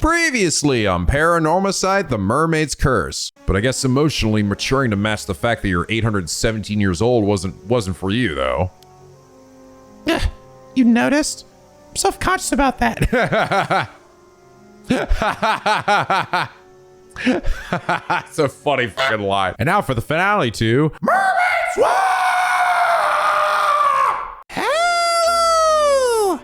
Previously on Paranormasight, the Mermaid's Curse. But I guess emotionally maturing to match the fact that you're 817 years old wasn't for you, though. You noticed? I'm self-conscious about that. That's a funny fucking line. And now for the finale to Mermaid Swamp! Hello!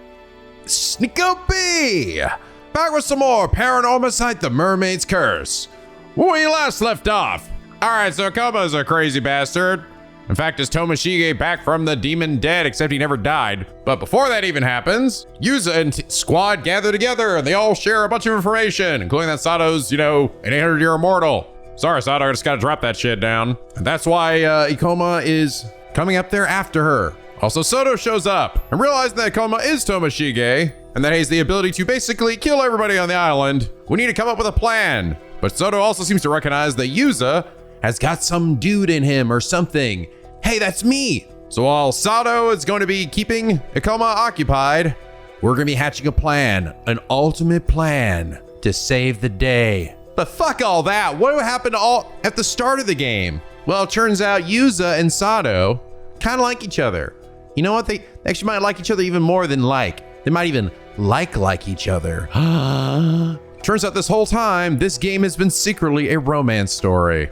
NicoB! Back with some more Paranormasight, the Mermaid's Curse. When we last left off. Alright, so Koma's a crazy bastard. In fact, is Tomoshige back from the demon dead, except he never died. But before that even happens, Yuza and squad gather together and they all share a bunch of information, including that Sato's, an 800-year immortal. Sorry, Sato, I just gotta drop that shit down. And that's why Ikoma is coming up there after her. Also, Soto shows up and realizing that Ikoma is Tomoshige and that he has the ability to basically kill everybody on the island. We need to come up with a plan. But Soto also seems to recognize that Yuza has got some dude in him or something. Hey, that's me. So while Sato is going to be keeping Ikoma occupied, we're gonna be hatching a plan, an ultimate plan to save the day. But fuck all that. What happened at the start of the game? Well, it turns out Yuza and Sato kind of like each other. You know what? They actually might like each other even more than like. They might even like each other. Turns out this whole time, this game has been secretly a romance story.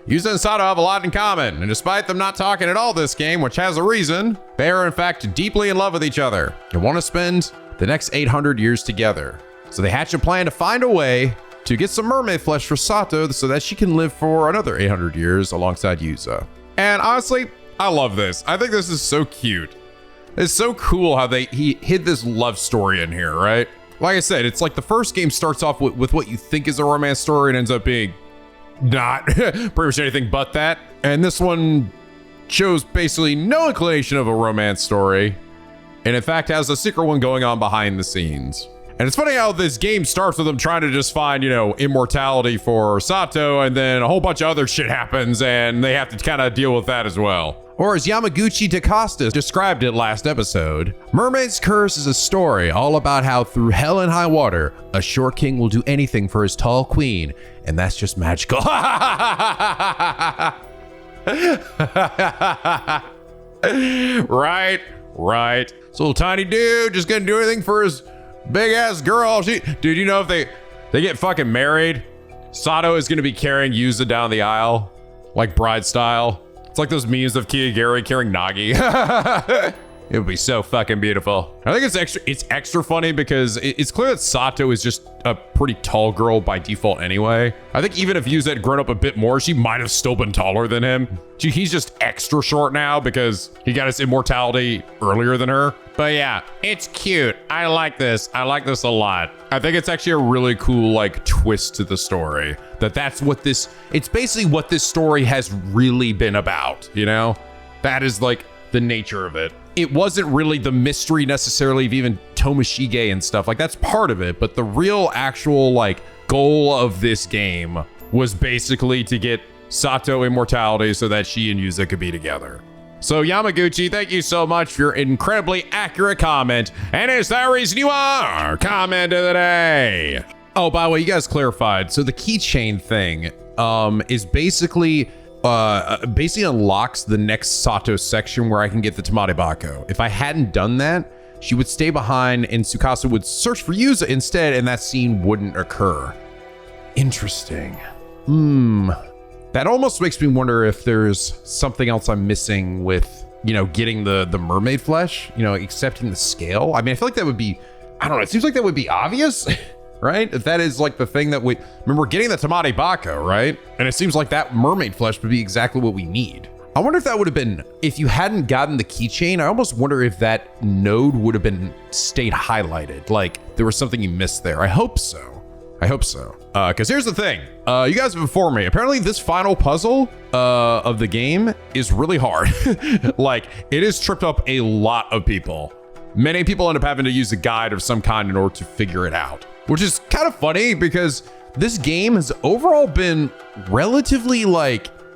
Yuza and Sato have a lot in common, and despite them not talking at all this game, which has a reason, they are in fact deeply in love with each other and want to spend the next 800 years together. So they hatch a plan to find a way to get some mermaid flesh for Sato so that she can live for another 800 years alongside Yuza. And honestly, I love this. I think this is so cute. It's so cool how he hid this love story in here, right? Like I said, it's like the first game starts off with what you think is a romance story and ends up being not pretty much anything but that. And this one shows basically no inclination of a romance story, and in fact has a secret one going on behind the scenes. And it's funny how this game starts with them trying to just find, immortality for Sato, and then a whole bunch of other shit happens and they have to kind of deal with that as well. Or as Yamaguchi DaCosta described it last episode, Mermaid's Curse is a story all about how through hell and high water, a short king will do anything for his tall queen, and that's just magical. Right. This little tiny dude just gonna do anything for his big ass girl. Dude, if they get fucking married, Sato is gonna be carrying Yuza down the aisle, like bride style. It's like those memes of Kiyogiri carrying Nagi. It would be so fucking beautiful. I think it's extra funny because it's clear that Sato is just a pretty tall girl by default anyway. I think even if Yuza had grown up a bit more, she might have still been taller than him. He's just extra short now because he got his immortality earlier than her. But yeah, it's cute. I like this. I like this a lot. I think it's actually a really cool twist to the story. That's what it's basically what this story has really been about, That is the nature of it. It wasn't really the mystery necessarily of even Tomoshige and stuff. That's part of it, but the real actual goal of this game was basically to get Sato immortality so that she and Yuza could be together. So Yamaguchi, thank you so much for your incredibly accurate comment. And is that reason you are comment of the day? Oh, by the way, you guys clarified. So the keychain thing is basically unlocks the next Sato section where I can get the Tamade Bako. If I hadn't done that, she would stay behind and Tsukasa would search for Yuza instead, and that scene wouldn't occur. Interesting. That almost makes me wonder if there's something else I'm missing with, getting the mermaid flesh, accepting the scale. I mean, I feel like that would be, I don't know, it seems like that would be obvious. Right? If that is the thing that we're getting the Tamade Bako, right? And it seems like that mermaid flesh would be exactly what we need. I wonder if that would have been, if you hadn't gotten the keychain, I almost wonder if that node would have stayed highlighted. There was something you missed there. I hope so. Because here's the thing. You guys have informed me. Apparently this final puzzle of the game is really hard. It has tripped up a lot of people. Many people end up having to use a guide of some kind in order to figure it out. Which is kind of funny because this game has overall been relatively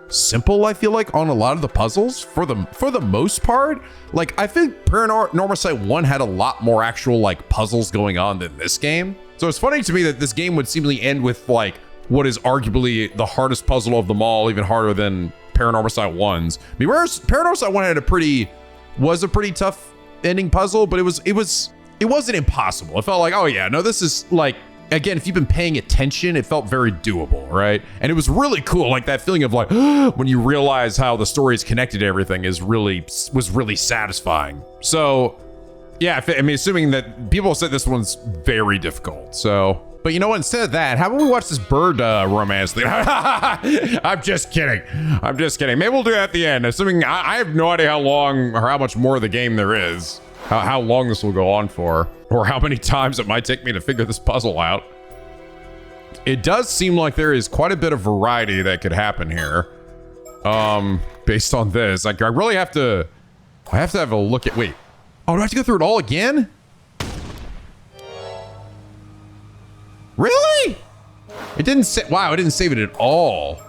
simple, I feel on a lot of the puzzles for the most part. I think Paranormasight 1 had a lot more actual puzzles going on than this game. So it's funny to me that this game would seemingly end with like what is arguably the hardest puzzle of them all, even harder than Paranormasight 1's. I mean, whereas Paranormasight 1 had was a pretty tough ending puzzle, but it wasn't impossible. It felt like, oh yeah, no, this is like, again, if you've been paying attention, it felt very doable, right? And it was really cool, like that feeling of like, when you realize how the story is connected to everything was really satisfying. So yeah, I mean, assuming that people said this one's very difficult, so. But you know what, instead of that, how about we watch this bird romance thing? I'm just kidding. Maybe we'll do that at the end, assuming I have no idea how long or how much more of the game there is. How long this will go on for, or how many times it might take me to figure this puzzle out. It does seem like there is quite a bit of variety that could happen here. Based on this, like I have to have a look at, wait. Oh, do I have to go through it all again? Really? It didn't say, wow, it didn't save it at all.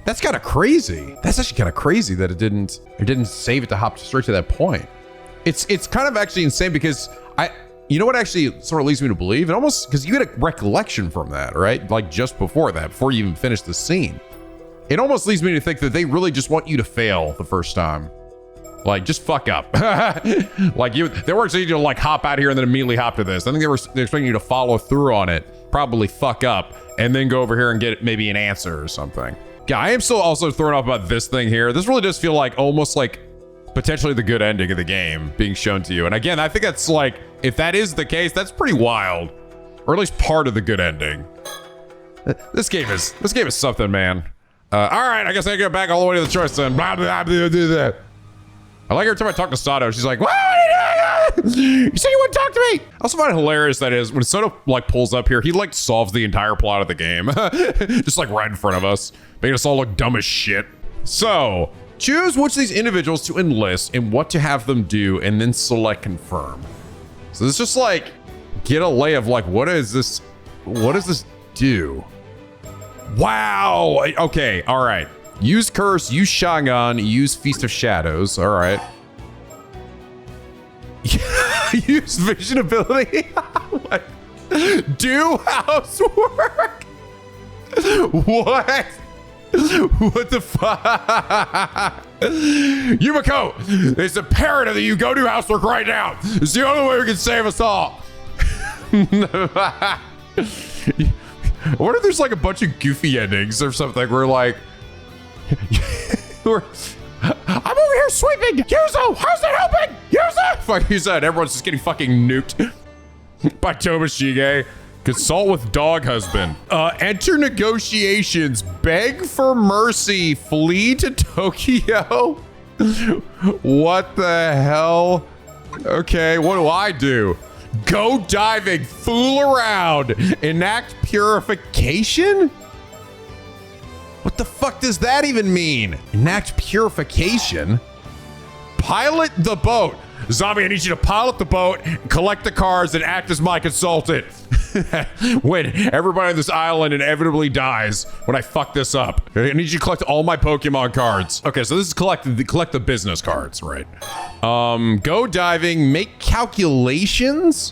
That's kind of crazy. That's actually kind of crazy that it didn't save it to hop straight to that point. It's kind of actually insane because you know what actually sort of leads me to believe, and almost because you get a recollection from that, right? Like just before that, before you even finish the scene. It almost leads me to think that they really just want you to fail the first time. Like just fuck up. Like they weren't saying you to like hop out here and then immediately hop to this. I think they're expecting you to follow through on it, probably fuck up, and then go over here and get maybe an answer or something. Yeah, I am still also thrown off about this thing here. This really does feel like almost like potentially the good ending of the game being shown to you. And again, I think that's like, if that is the case, that's pretty wild, or at least part of the good ending. This game is something, man. All right, I guess I get back all the way to the choice then. Blah, blah, blah, blah, blah. I like every time I talk to Sato, she's like, what are you doing? You said you wouldn't talk to me. I also find it hilarious that is when Sato like pulls up here, he like solves the entire plot of the game. Just like right in front of us, making us all look dumb as shit. So choose which of these individuals to enlist and what to have them do, and then select confirm. So this is just like, get a lay of like, what does this do? Wow. Okay. All right. Use Curse, use Shagan, use Feast of Shadows. All right. Use Vision ability. What? Do housework. What? What the fuck? Yumiko, it's imperative that you go do housework right now. It's the only way we can save us all. I wonder if there's like a bunch of goofy endings or something where like, I'm over here sweeping. Yuzo, how's that helping? Yuzo! Fuck Yuzo, and everyone's just getting fucking nuked by Tomashige. Consult with dog husband. Enter negotiations. Beg for mercy. Flee to Tokyo. What the hell? Okay, what do I do? Go diving. Fool around. Enact purification? What the fuck does that even mean? Enact purification? Pilot the boat. Zombie, I need you to pilot the boat, collect the cards, and act as my consultant. When everybody on this island inevitably dies when I fuck this up. I need you to collect all my Pokemon cards. Okay, so this is collect the business cards, right? Go diving, make calculations.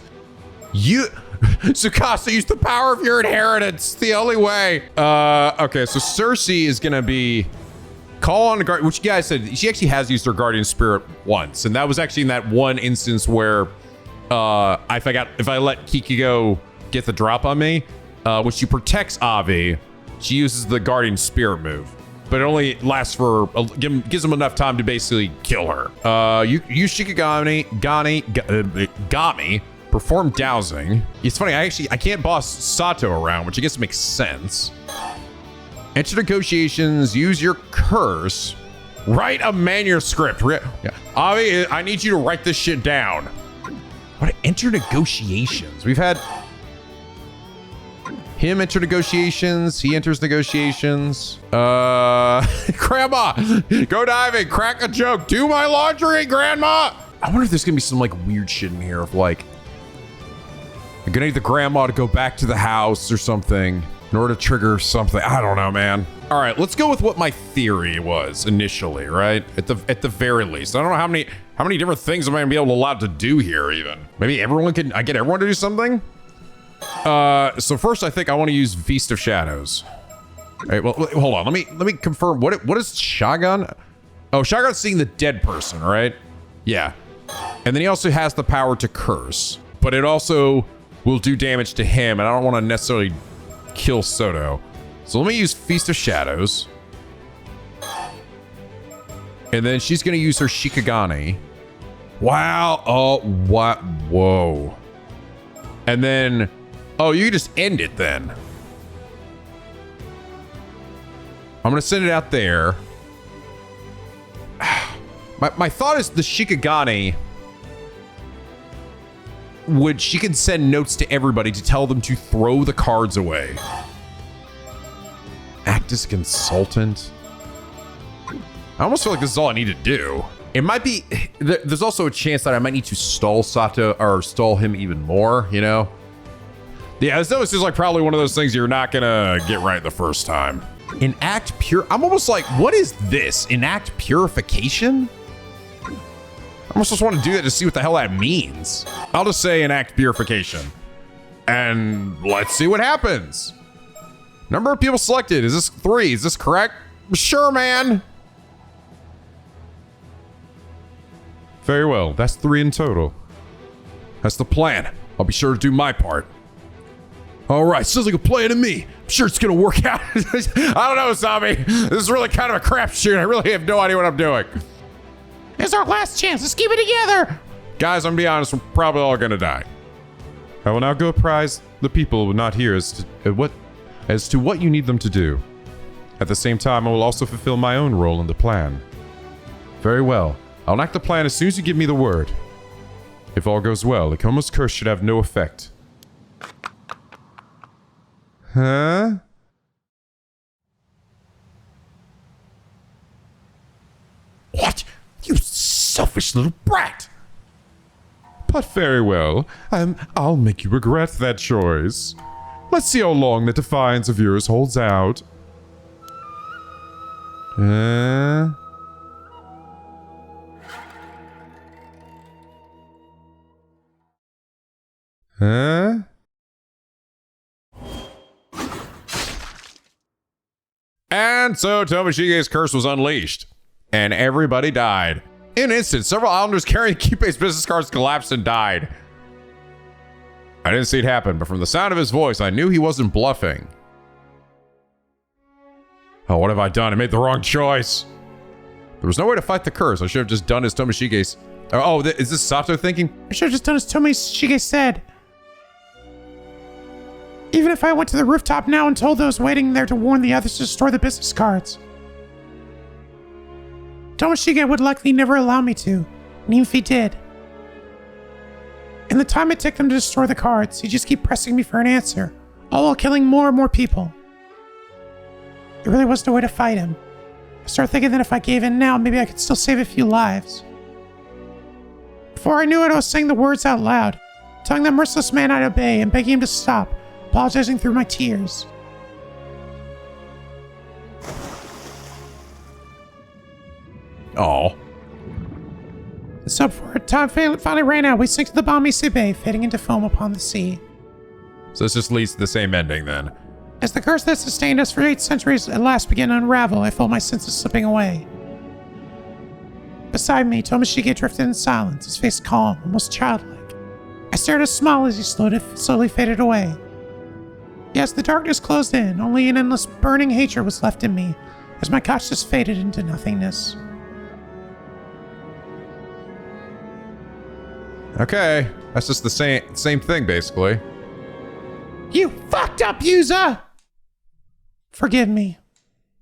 Tsukasa, use the power of your inheritance. The only way. Okay, so Cersei is gonna be call on the guard, which you guys said she actually has used her guardian spirit once, and that was actually in that one instance where if I let Kikigo get the drop on me, when she protects Avi, she uses the guardian spirit move, but it only lasts for gives them enough time to basically kill her. Use Shikigami, Gami. Perform dowsing. It's funny, I can't boss Sato around, which I guess makes sense. Enter negotiations, use your curse. Write a manuscript. Avi, I need you to write this shit down. What? Enter negotiations. We've had him enter negotiations. He enters negotiations. Grandma, go diving, crack a joke, do my laundry, Grandma. I wonder if there's gonna be some like weird shit in here of like, I'm gonna need the grandma to go back to the house or something in order to trigger something. I don't know, man. All right, let's go with what my theory was initially, right? At the very least. I don't know how many different things am I gonna be allowed to do here even. Maybe I get everyone to do something? So first I think I want to use Feast of Shadows. All right, well, hold on. Let me confirm. What is Shagan? Oh, Shagan's seeing the dead person, right? Yeah. And then he also has the power to curse, but it also will do damage to him, and I don't want to necessarily kill Soto. So let me use Feast of Shadows. And then she's going to use her Shikigane. Wow. Oh, what? Whoa. And then, oh, you can just end it then. I'm going to send it out there. My thought is the Shikigane she can send notes to everybody to tell them to throw the cards away. Act as consultant. I almost feel like this is all I need to do. It might be, there's also a chance that I might need to stall Sato or stall him even more, you know? Yeah, this is like probably one of those things you're not gonna get right the first time. Enact pure, I'm almost like, what is this? Enact purification? I almost just want to do that to see what the hell that means. I'll just say enact purification. And let's see what happens. Number of people selected, is this 3? Is this correct? Sure, man. Very well, that's 3 in total. That's the plan. I'll be sure to do my part. All right, sounds like a plan to me. I'm sure it's gonna work out. I don't know, Sami. This is really kind of a crapshoot. I really have no idea what I'm doing. It's our last chance. Let's keep it together. Guys, I'm gonna be honest, we're probably all gonna die. I will now go apprise the people not here as to what you need them to do. At the same time, I will also fulfill my own role in the plan. Very well. I'll enact the plan as soon as you give me the word. If all goes well, Ikoma's curse should have no effect. Huh? What? You selfish little brat! But very well. I'll make you regret that choice. Let's see how long that defiance of yours holds out. Huh? And so Tomoshige's curse was unleashed, and everybody died. In an instant, several islanders carrying Kippei's business cards collapsed and died. I didn't see it happen, but from the sound of his voice, I knew he wasn't bluffing. Oh, what have I done? I made the wrong choice. There was no way to fight the curse. I should have just done as Tomoshige's... Oh, is this Sato thinking? I should have just done as Tomashige said. Even if I went to the rooftop now and told those waiting there to warn the others to destroy the business cards. Tomashige would likely never allow me to, and even if he did. In the time it took them to destroy the cards, he'd just keep pressing me for an answer, all while killing more and more people. There really wasn't a way to fight him. I started thinking that if I gave in now, maybe I could still save a few lives. Before I knew it, I was saying the words out loud, telling that merciless man I'd obey and begging him to stop, apologizing through my tears. Oh. So before time finally ran out, we sank to the Bamise Bay, fading into foam upon the sea. So this just leads to the same ending then. As the curse that sustained us for 8 centuries at last began to unravel, I felt my senses slipping away. Beside me, Tomashige drifted in silence, his face calm, almost childlike. I stared a smile as he slowly faded away. Yes, the darkness closed in, only an endless burning hatred was left in me, as my consciousness faded into nothingness. Okay, that's just the same thing, basically. You fucked up, user! Forgive me.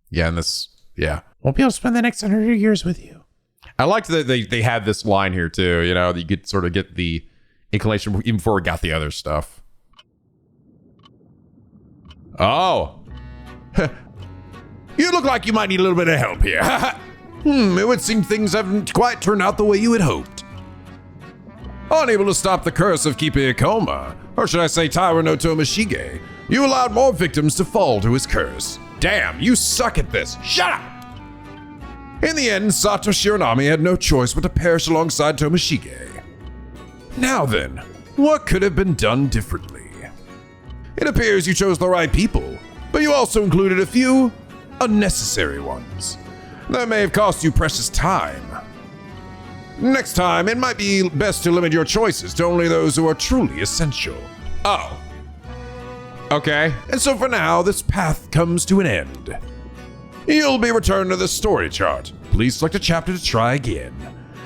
Yeah, and this, yeah. Won't be able to spend the next 100 years with you. I liked that they had this line here too, you know, that you could sort of get the inclination even before we got the other stuff. Oh. You look like you might need a little bit of help here. It would seem things haven't quite turned out the way you had hoped. Unable to stop the curse of keeping Ikoma, or should I say Taira no Tomashige, you allowed more victims to fall to his curse. Damn, you suck at this. Shut up! In the end, Sato Shironami had no choice but to perish alongside Tomashige. Now then, what could have been done differently? It appears you chose the right people, but you also included a few unnecessary ones. That may have cost you precious time. Next time, it might be best to limit your choices to only those who are truly essential. Oh. Okay. And so for now, this path comes to an end. You'll be returned to the story chart. Please select a chapter to try again.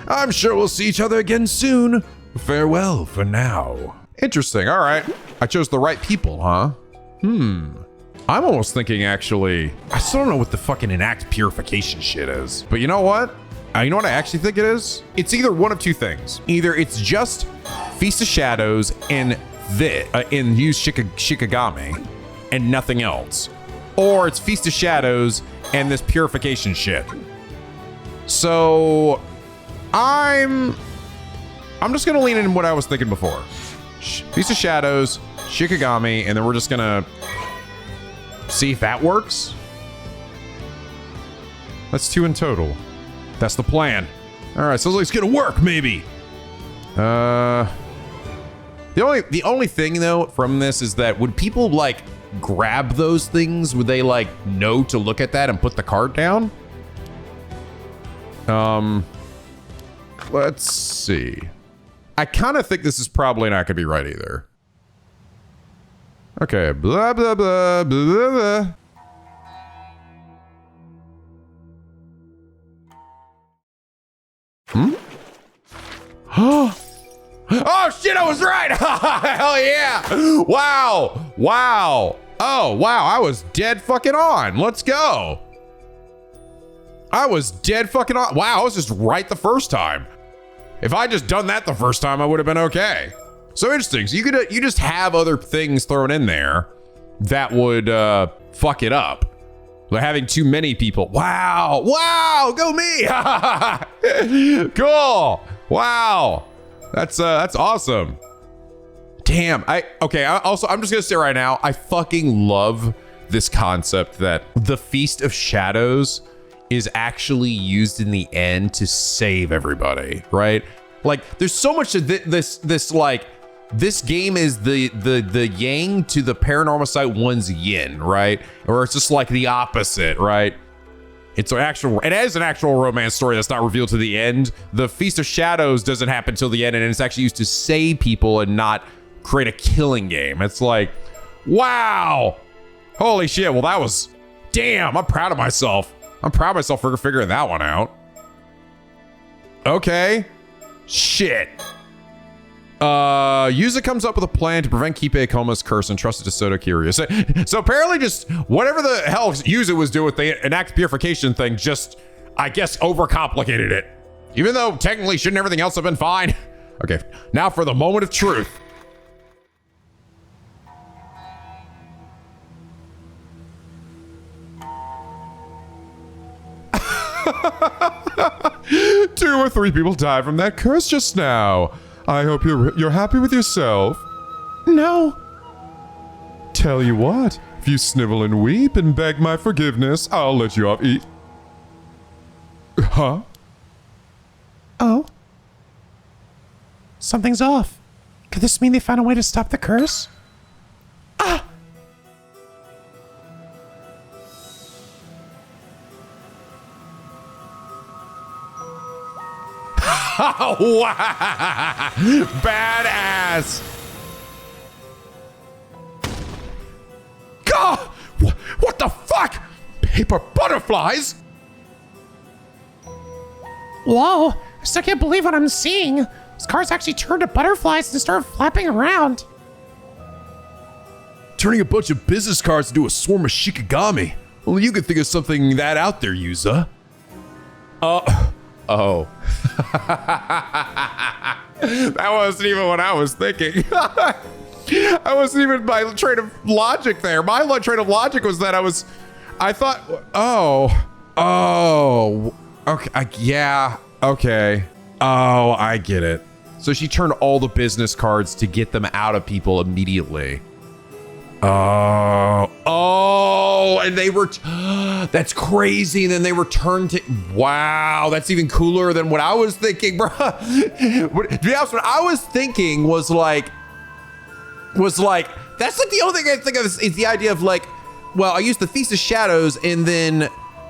I'm sure we'll see each other again soon. Farewell for now. Interesting. All right. I chose the right people, huh? I'm almost thinking, actually, I still don't know what the fucking enact purification shit is. But you know what? You know what I actually think it is? It's either one of two things. Either it's just Feast of Shadows and use Shikigami and nothing else. Or it's Feast of Shadows and this purification shit. So I'm just gonna lean in what I was thinking before. Feast of Shadows, Shikigami, and then we're just gonna see if that works. That's 2 in total. That's the plan. All right, sounds like it's gonna work, maybe. The only thing though from this is that would people like grab those things? Would they like know to look at that and put the card down? Let's see. I kind of think this is probably not gonna be right either. Okay, blah blah blah blah blah blah. Oh shit, I was right! Hell yeah! Wow! Wow! Oh wow, I was dead fucking on. Let's go. I was dead fucking on. Wow, I was just right the first time. If I just done that the first time, I would have been okay. So interesting. So you just have other things thrown in there that would fuck it up. Like having too many people. Wow! Wow! Go me! Cool! Wow! That's awesome. Damn. I'm just gonna say right now, I fucking love this concept that the Feast of Shadows is actually used in the end to save everybody, right? Like, there's so much of this like, this game is the yang to the Paranormasight 1's yin, right? Or it's just like the opposite, right? It is an actual romance story that's not revealed to the end. The Feast of Shadows doesn't happen till the end, and it's actually used to save people and not create a killing game. It's like, wow. Holy shit. Well, that was, damn, I'm proud of myself. I'm proud of myself for figuring that one out. Okay. Shit. Yuza comes up with a plan to prevent Kipe Koma's curse and trust it to Soto Kiryu. So apparently just whatever the hell Yuza was doing with the enact purification thing, just, I guess, overcomplicated it. Even though technically shouldn't everything else have been fine? Okay, now for the moment of truth. Two or three people died from that curse just now. I hope you're happy with yourself. No. Tell you what, if you snivel and weep and beg my forgiveness, I'll let you off eat. Huh? Oh. Something's off. Could this mean they found a way to stop the curse? Ah! Oh, wow. Badass. God, what the fuck? Paper butterflies? Whoa, I still can't believe what I'm seeing. These cars actually turned to butterflies and started flapping around. Turning a bunch of business cards into a swarm of Shikigami. Well, you could think of something that out there, Yuza. Oh. That wasn't even what I was thinking. I wasn't even my train of logic there. My train of logic was that I thought, okay, yeah, okay. Oh, I get it. So she turned all the business cards to get them out of people immediately. Oh, and they were, that's crazy. And then they returned to, wow, that's even cooler than what I was thinking, bro. To be honest, what I was thinking was like That's like the only thing I think of is the idea of like, well, I use the Feast of Shadows, and then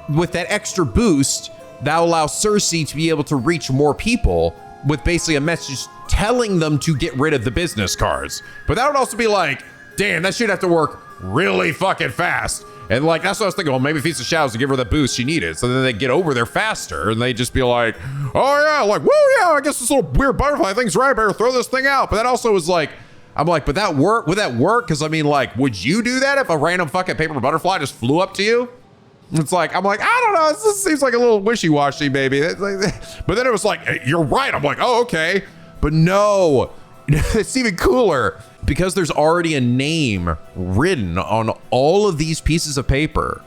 with that extra boost, that allows Cersei to be able to reach more people with basically a message telling them to get rid of the business cards. But that would also be like, damn, that should have to work really fucking fast. And like, that's what I was thinking, well, maybe Feast of Shadows to give her the boost she needed. So then they get over there faster and they just be like, oh yeah, like, woo, yeah, I guess this little weird butterfly thing's right, I better throw this thing out. But that also was like, I'm like, but that work, would that work? Because I mean, like, would you do that if a random fucking paper butterfly just flew up to you? It's like, I'm like, I don't know, this seems like a little wishy-washy maybe. But then it was like, hey, you're right. I'm like, oh, okay. But no, it's even cooler because there's already a name written on all of these pieces of paper.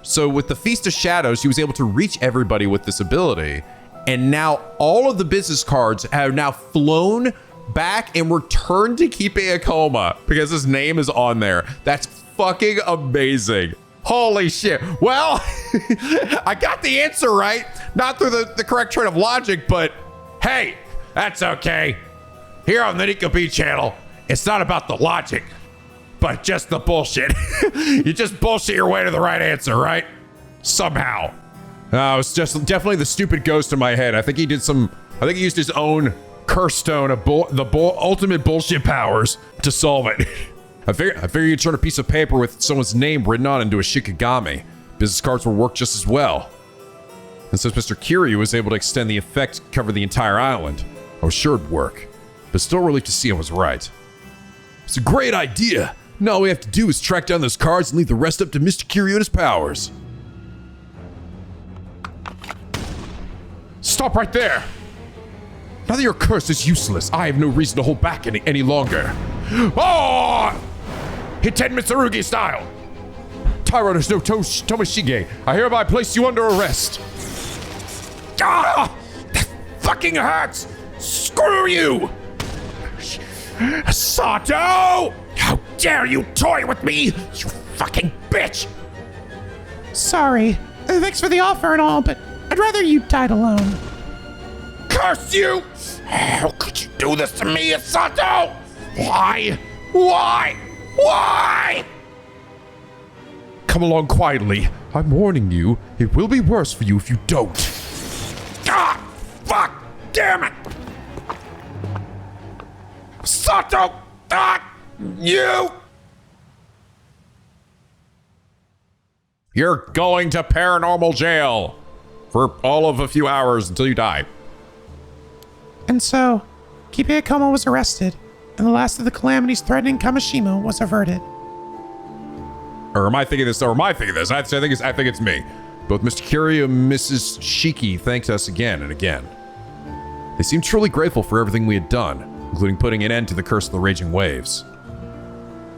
So with the Feast of Shadows, she was able to reach everybody with this ability. And now all of the business cards have now flown back and returned to Keep Akoma because his name is on there. That's fucking amazing. Holy shit. Well, I got the answer right. Not through the correct train of logic, but hey, that's okay. Here on the NicoB channel, it's not about the logic, but just the bullshit. You just bullshit your way to the right answer, right? Somehow. It's just definitely the stupid ghost in my head. I think he used his own curse stone of ultimate bullshit powers to solve it. I figure you'd turn a piece of paper with someone's name written on into a shikigami. Business cards will work just as well. And since Mr. Kiryu was able to extend the effect to cover the entire island, I was sure it'd work. But still relieved to see I was right. It's a great idea. Now all we have to do is track down those cards and leave the rest up to Mr. Kiryu and his powers. Stop right there! Now that your curse is useless, I have no reason to hold back any longer. Oh! Hiten Mitsurugi style! Tyrannos no Tomashige, I hereby place you under arrest. Ah! That fucking hurts! Screw you! Sato! How dare you toy with me, you fucking bitch! Sorry. Thanks for the offer and all, but I'd rather you died alone. Curse you! How could you do this to me, Sato? Why? Why? Why? Come along quietly. I'm warning you, it will be worse for you if you don't. Ah! Fuck! Damn it! Sato! Ah! You! You're going to paranormal jail for all of a few hours until you die. And so, Keep Akoma was arrested, and the last of the calamities threatening Kamishima was averted. Or am I thinking this? I think it's me. Both Mr. Kiryu and Mrs. Shiki thanked us again and again. They seemed truly grateful for everything we had done, including putting an end to the curse of the raging waves.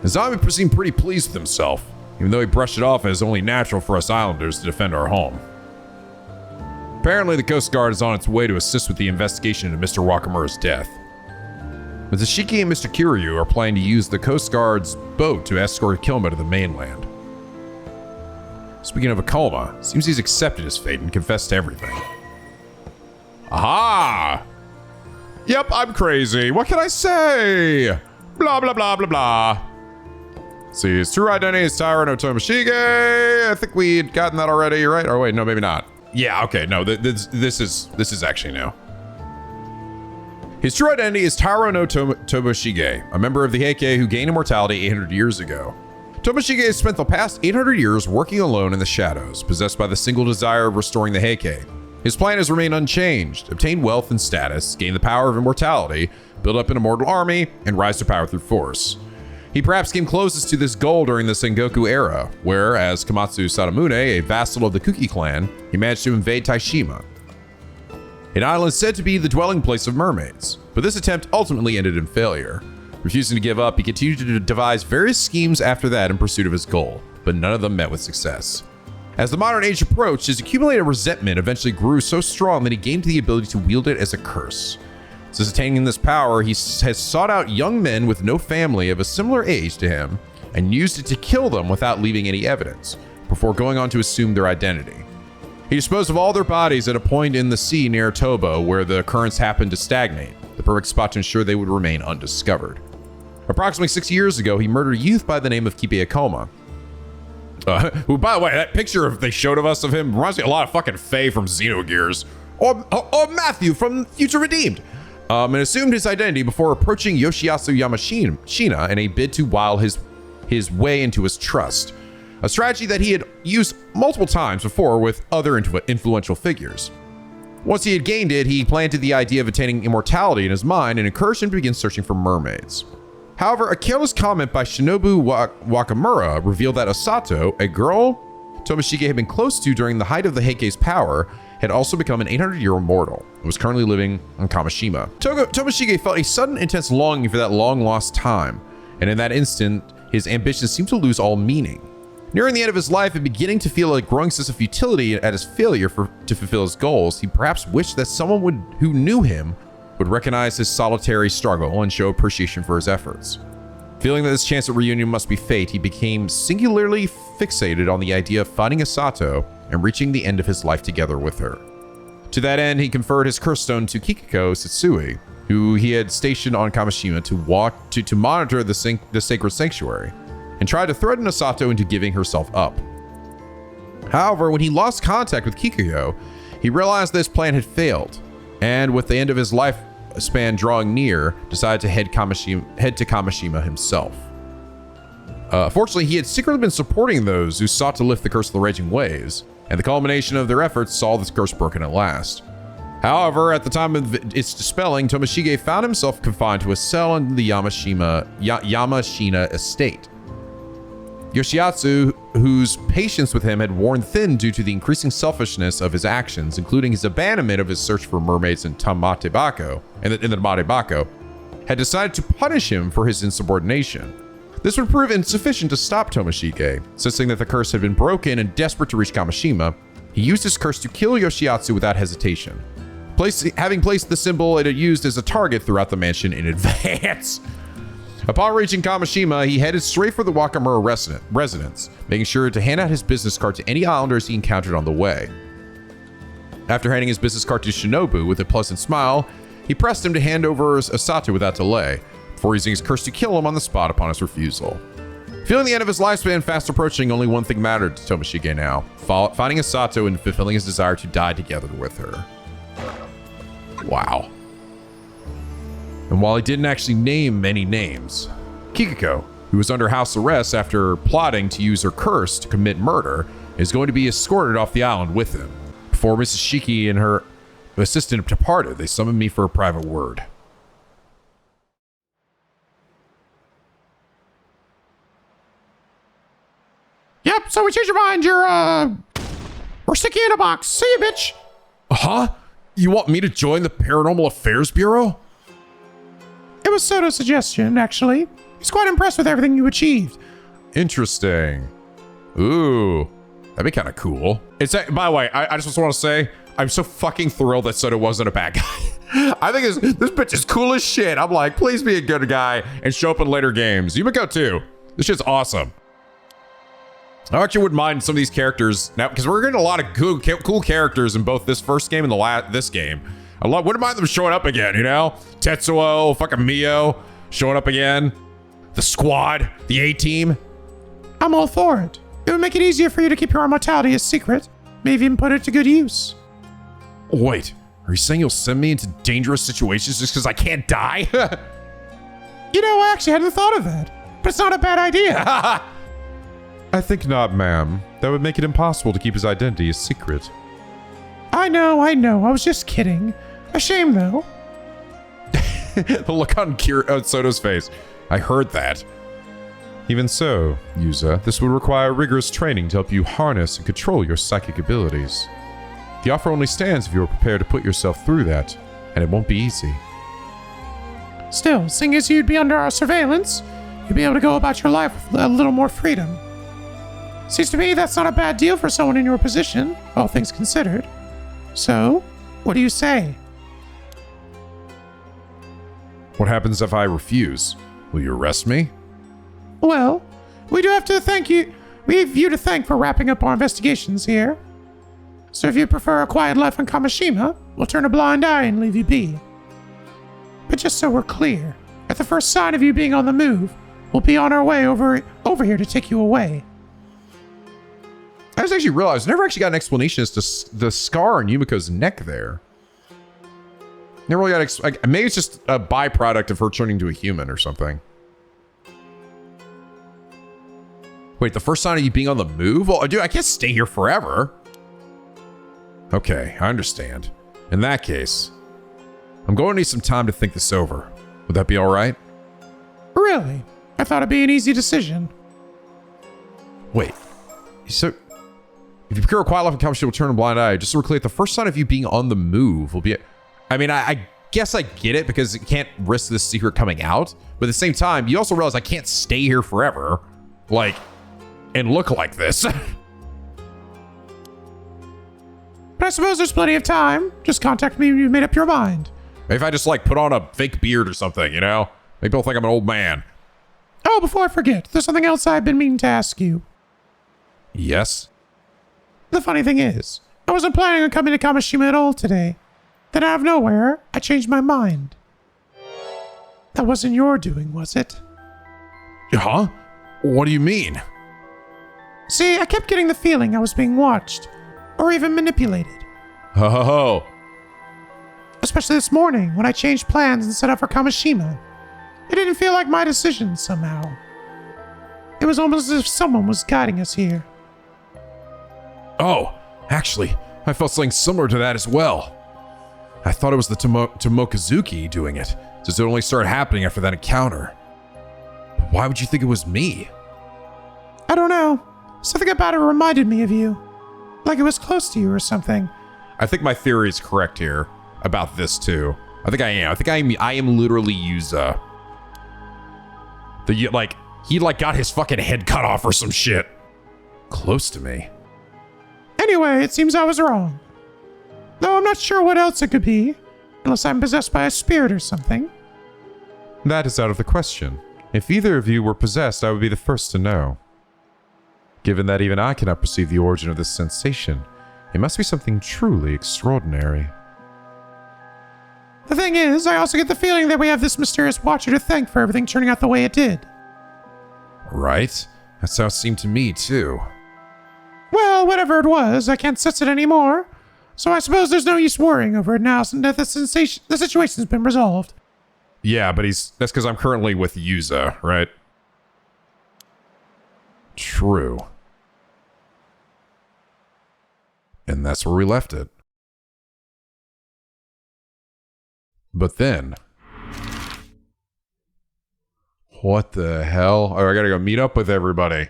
The zombie seemed pretty pleased with himself, even though he brushed it off as only natural for us islanders to defend our home. Apparently, the Coast Guard is on its way to assist with the investigation into Mr. Wakamura's death. But Shiki and Mr. Kiryu are planning to use the Coast Guard's boat to escort Akoma to the mainland. Speaking of Akoma, seems he's accepted his fate and confessed to everything. Aha! Yep, I'm crazy. What can I say? Blah, blah, blah, blah, blah. See, his true identity is Tyra no Tomashige. I think we had gotten that already, right? Or wait, no, maybe not. Yeah, okay, no, this is actually new. His true identity is Taro no Tomoshige, a member of the Heike who gained immortality 800 years ago. Tomoshige has spent the past 800 years working alone in the shadows, possessed by the single desire of restoring the Heike. His plan has remained unchanged: obtain wealth and status, gain the power of immortality, build up an immortal army, and rise to power through force. He perhaps came closest to this goal during the Sengoku era, where, as Komatsu Sadamune, a vassal of the Kuki clan, he managed to invade Taishima, an island said to be the dwelling place of mermaids. But this attempt ultimately ended in failure. Refusing to give up, he continued to devise various schemes after that in pursuit of his goal, but none of them met with success. As the modern age approached, his accumulated resentment eventually grew so strong that he gained the ability to wield it as a curse. Since attaining this power, he has sought out young men with no family of a similar age to him and used it to kill them without leaving any evidence, before going on to assume their identity. He disposed of all their bodies at a point in the sea near Tobo where the currents happened to stagnate, the perfect spot to ensure they would remain undiscovered. Approximately 6 years ago, he murdered a youth by the name of Kibe Akoma. Who, by the way, that picture they showed of us of him reminds me a lot of fucking Faye from Xenogears. Or Matthew from Future Redeemed. And assumed his identity before approaching Yoshiatsu Yamashina in a bid to wile his way into his trust. A strategy that he had used multiple times before with other influential figures. Once he had gained it, he planted the idea of attaining immortality in his mind and encouraged him to begin searching for mermaids. However, a careless comment by Shinobu Wakamura revealed that Osato, a girl Tomoshige had been close to during the height of the Heike's power, had also become an 800-year immortal and was currently living in Kamishima. Tomoshige felt a sudden intense longing for that long-lost time, and in that instant, his ambitions seemed to lose all meaning. Nearing the end of his life and beginning to feel a growing sense of futility at his failure to fulfill his goals, he perhaps wished that someone who knew him would recognize his solitary struggle and show appreciation for his efforts. Feeling that this chance at reunion must be fate, he became singularly fixated on the idea of finding Osato and reaching the end of his life together with her. To that end, he conferred his curse stone to Kikiko Satsui, who he had stationed on Kamishima to monitor the sacred sanctuary, and tried to threaten Osato into giving herself up. However, when he lost contact with Kikiko, he realized this plan had failed, and with the end of his lifespan drawing near, decided to head to Kamishima himself. Fortunately, he had secretly been supporting those who sought to lift the curse of the raging waves, and the culmination of their efforts saw this curse broken at last. However, at the time of its dispelling, Tomoshige found himself confined to a cell in the Yamashina estate. Yoshiatsu, whose patience with him had worn thin due to the increasing selfishness of his actions, including his abandonment of his search for mermaids in Tamatebako, had decided to punish him for his insubordination. This would prove insufficient to stop Tomoshige. Sensing that the curse had been broken and desperate to reach Kamishima, he used his curse to kill Yoshiatsu without hesitation, having placed the symbol it had used as a target throughout the mansion in advance. Upon reaching Kamishima, he headed straight for the Wakamura residence, making sure to hand out his business card to any islanders he encountered on the way. After handing his business card to Shinobu with a pleasant smile, he pressed him to hand over Osato without delay, before using his curse to kill him on the spot upon his refusal. Feeling the end of his lifespan fast approaching, only one thing mattered to Tomoshige now: finding Osato and fulfilling his desire to die together with her. Wow. And while he didn't actually name many names, Kikiko, who was under house arrest after plotting to use her curse to commit murder, is going to be escorted off the island with him. Before Mrs. Shiki and her assistant departed, they summoned me for a private word. Yep, so we changed your mind. We're sticking you in a box. See you, bitch. Huh? You want me to join the Paranormal Affairs Bureau? It was Soto's suggestion, actually. He's quite impressed with everything you achieved. Interesting. Ooh, that'd be kind of cool. By the way, I just want to say, I'm so fucking thrilled that Soto wasn't a bad guy. I think this bitch is cool as shit. I'm like, please be a good guy and show up in later games. Yumiko too. This shit's awesome. I actually wouldn't mind some of these characters now, because we're getting a lot of cool characters in both this first game and this game. Wouldn't mind them showing up again, you know? Tetsuo, fucking Mio, showing up again. The squad, the A-team. I'm all for it. It would make it easier for you to keep your immortality a secret. Maybe even put it to good use. Wait, are you saying you'll send me into dangerous situations just because I can't die? You know, I actually hadn't thought of that. But it's not a bad idea. I think not, ma'am. That would make it impossible to keep his identity a secret. I know. I was just kidding. A shame, though. The look on Soto's face. I heard that. Even so, Yuza, this would require rigorous training to help you harness and control your psychic abilities. The offer only stands if you are prepared to put yourself through that, and it won't be easy. Still, seeing as you'd be under our surveillance, you'd be able to go about your life with a little more freedom. Seems to me that's not a bad deal for someone in your position, all things considered. So, what do you say? What happens if I refuse? Will you arrest me? Well, we do have to thank you. We have you to thank for wrapping up our investigations here. So if you prefer a quiet life on Kamishima, we'll turn a blind eye and leave you be. But just so we're clear, At the first sign of you being on the move, we'll be on our way over here to take you away. I just actually realized I never actually got an explanation as to the scar on Yumiko's neck there. Never really got maybe it's just a byproduct of her turning into a human or something. Wait, the first sign of you being on the move? Well, dude, I can't stay here forever. Okay, I understand. In that case, I'm going to need some time to think this over. Would that be all right? Really? I thought it'd be an easy decision. Wait, so if you procure a quiet life and she will turn a blind eye, just to recall, the first sign of you being on the move will be... I mean, I guess I get it because it can't risk this secret coming out. But at the same time, you also realize I can't stay here forever. Like, and look like this. But I suppose there's plenty of time. Just contact me when you've made up your mind. If I just like put on a fake beard or something, you know? Maybe people think I'm an old man. Oh, before I forget, there's something else I've been meaning to ask you. Yes? The funny thing is, I wasn't planning on coming to Kamishima at all today. Then out of nowhere, I changed my mind. That wasn't your doing, was it? Huh? What do you mean? See, I kept getting the feeling I was being watched, or even manipulated. Oh. Especially this morning, when I changed plans and set out for Kamishima. It didn't feel like my decision somehow. It was almost as if someone was guiding us here. Oh, actually, I felt something similar to that as well. I thought it was the Tomokazuki doing it, since it only started happening after that encounter. But why would you think it was me? I don't know. Something about it reminded me of you. Like it was close to you or something. I think my theory is correct here about this too. I think I am. I am literally Yuza. He got his fucking head cut off or some shit. Close to me. Anyway, it seems I was wrong. Though I'm not sure what else it could be, unless I'm possessed by a spirit or something. That is out of the question. If either of you were possessed, I would be the first to know. Given that even I cannot perceive the origin of this sensation, it must be something truly extraordinary. The thing is, I also get the feeling that we have this mysterious watcher to thank for everything turning out the way it did. Right? That's how it seemed to me, too. Well, whatever it was, I can't sense it anymore. So I suppose there's no use worrying over it now since the situation's been resolved. Yeah, but that's because I'm currently with Yuza, right? True. And that's where we left it. But then... What the hell? Oh, I gotta go meet up with everybody.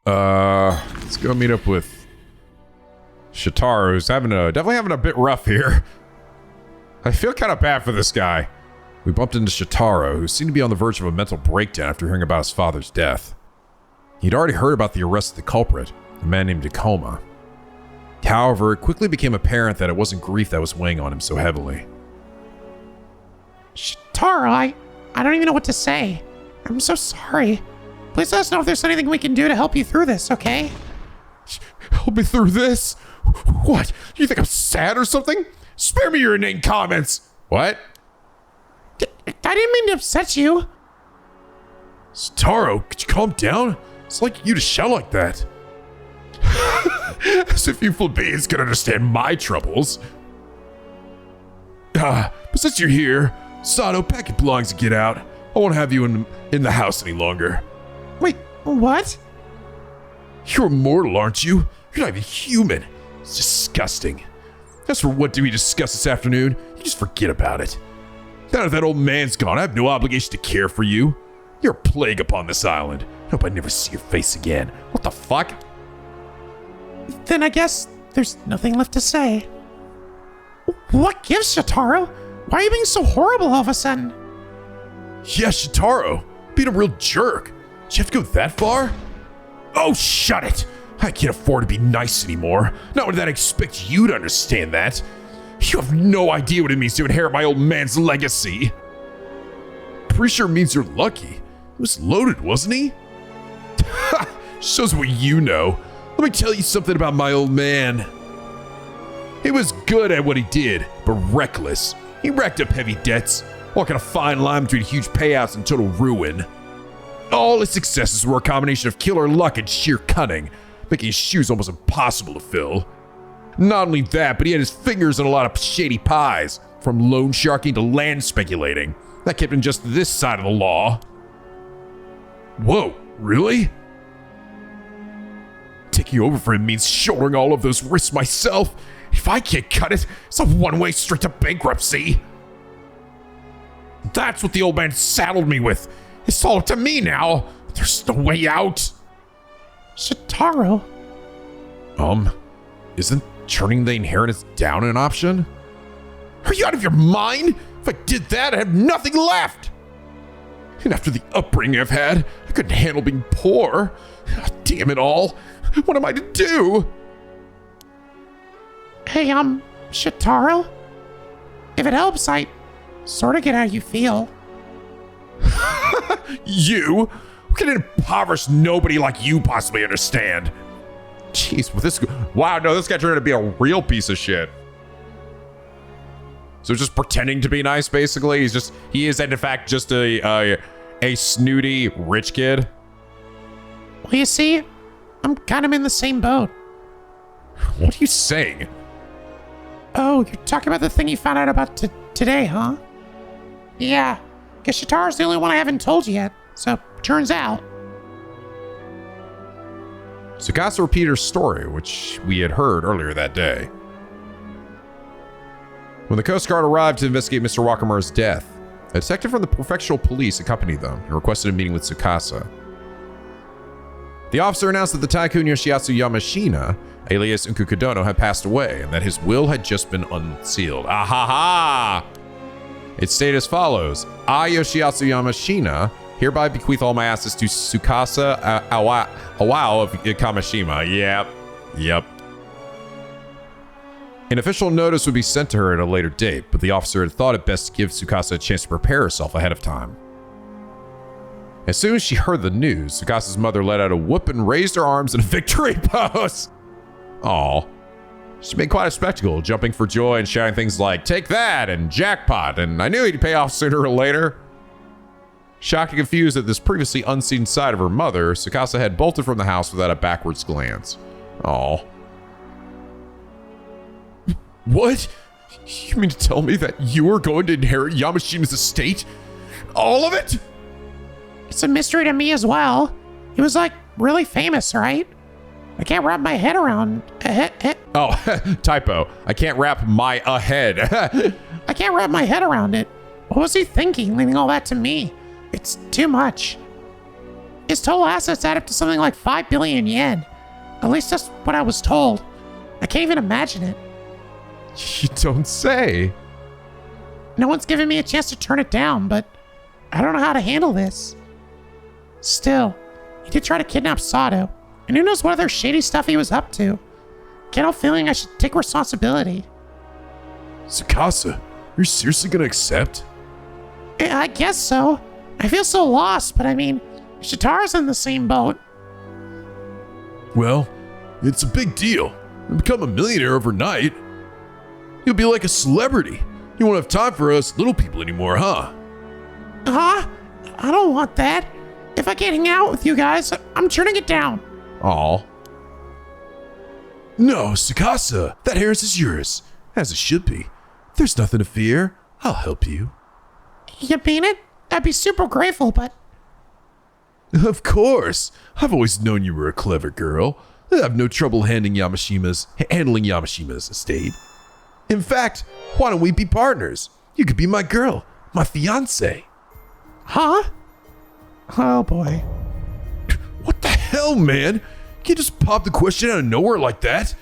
Let's go meet up with Shitaro, who's definitely having a bit rough here. I feel kind of bad for this guy. We bumped into Shitaro, who seemed to be on the verge of a mental breakdown after hearing about his father's death. He'd already heard about the arrest of the culprit, a man named Ikoma. However, it quickly became apparent that it wasn't grief that was weighing on him so heavily. Shitaro, I don't even know what to say. I'm so sorry. Please let us know if there's anything we can do to help you through this, okay? Help me through this? What? You think I'm sad or something? Spare me your inane comments. What? I didn't mean to upset you. Taro, could you calm down? It's like you to shout like that. As if you plebeians can understand my troubles. But since you're here, Sato, pack your belongings and get out. I won't have you in the house any longer. Wait, what? You're immortal, aren't you? You're not even human. It's disgusting. As for what do we discuss this afternoon, you just forget about it. Now that old man's gone, I have no obligation to care for you. You're a plague upon this island. I hope I never see your face again. What the fuck? Then I guess there's nothing left to say. What gives, Shitaro? Why are you being so horrible all of a sudden? Yeah, Shitaro. Being a real jerk. Did you have to go that far? Oh, shut it. I can't afford to be nice anymore. Not when I expect you to understand that. You have no idea what it means to inherit my old man's legacy. Pretty sure it means you're lucky. He was loaded, wasn't he? Shows what you know. Let me tell you something about my old man. He was good at what he did, but reckless. He racked up heavy debts, walking a fine line between huge payouts and total ruin. All his successes were a combination of killer luck and sheer cunning, making his shoes almost impossible to fill. Not only that, but he had his fingers in a lot of shady pies, from loan sharking to land speculating. That kept him just this side of the law. Whoa, really? Taking over for him means shouldering all of those risks myself. If I can't cut it, it's a one-way straight to bankruptcy. That's what the old man saddled me with. It's all up to me now. There's no way out. Shitaro. Isn't turning the inheritance down an option? Are you out of your mind? If I did that, I'd have nothing left. And after the upbringing I've had, I couldn't handle being poor. Damn it all. What am I to do? Hey, Shitaro? If it helps, I sort of get how you feel. You? What can an impoverished nobody like you possibly understand? Jeez, with this... Wow, no, this guy turned out to be a real piece of shit. So just pretending to be nice, basically? He is, in fact, just a snooty rich kid? Well, you see, I'm kind of in the same boat. What are you saying? Oh, you're talking about the thing you found out about today, huh? Yeah, guess Shitaro's the only one I haven't told you yet, so turns out. Tsukasa repeated her story, which we had heard earlier that day. When the Coast Guard arrived to investigate Mr. Wakamura's death, a detective from the Prefectural Police accompanied them and requested a meeting with Tsukasa. The officer announced that the tycoon Yoshiatsu Yamashina, alias Unkukudono, had passed away and that his will had just been unsealed. Ahaha! It stated as follows: I, Yoshiatsu Yamashina, hereby bequeath all my assets to Tsukasa Awao of Kamishima. Yep. An official notice would be sent to her at a later date, but the officer had thought it best to give Tsukasa a chance to prepare herself ahead of time. As soon as she heard the news, Tsukasa's mother let out a whoop and raised her arms in a victory pose. Aw. She made quite a spectacle, jumping for joy and shouting things like, "Take that!" and "Jackpot!" and "I knew he'd pay off sooner or later." Shocked and confused at this previously unseen side of her mother, Tsukasa had bolted from the house without a backwards glance. Aw. What? You mean to tell me that you are going to inherit Yamashina's estate? All of it? It's a mystery to me as well. He was like really famous, right? I can't wrap my head around. Oh, typo. I can't wrap my ahead. I can't wrap my head around it. What was he thinking, leaving all that to me? It's too much. His total assets add up to something like 5 billion yen. At least that's what I was told. I can't even imagine it. You don't say. No one's given me a chance to turn it down, but I don't know how to handle this. Still, he did try to kidnap Sato, and who knows what other shady stuff he was up to. Get a feeling I should take responsibility. Tsukasa, are you seriously gonna accept? I guess so. I feel so lost, but I mean, Shitaro's in the same boat. Well, it's a big deal. You'll become a millionaire overnight. You'll be like a celebrity. You won't have time for us little people anymore, huh? Huh? I don't want that. If I can't hang out with you guys, I'm turning it down. Aw. No, Tsukasa, that heiress is yours, as it should be. There's nothing to fear. I'll help you. You mean it? I'd be super grateful, but... Of course. I've always known you were a clever girl. I have no trouble handling Yamashima's estate. In fact, why don't we be partners? You could be my girl, my fiancé. Huh? Oh boy. What the hell, man? You can't just pop the question out of nowhere like that.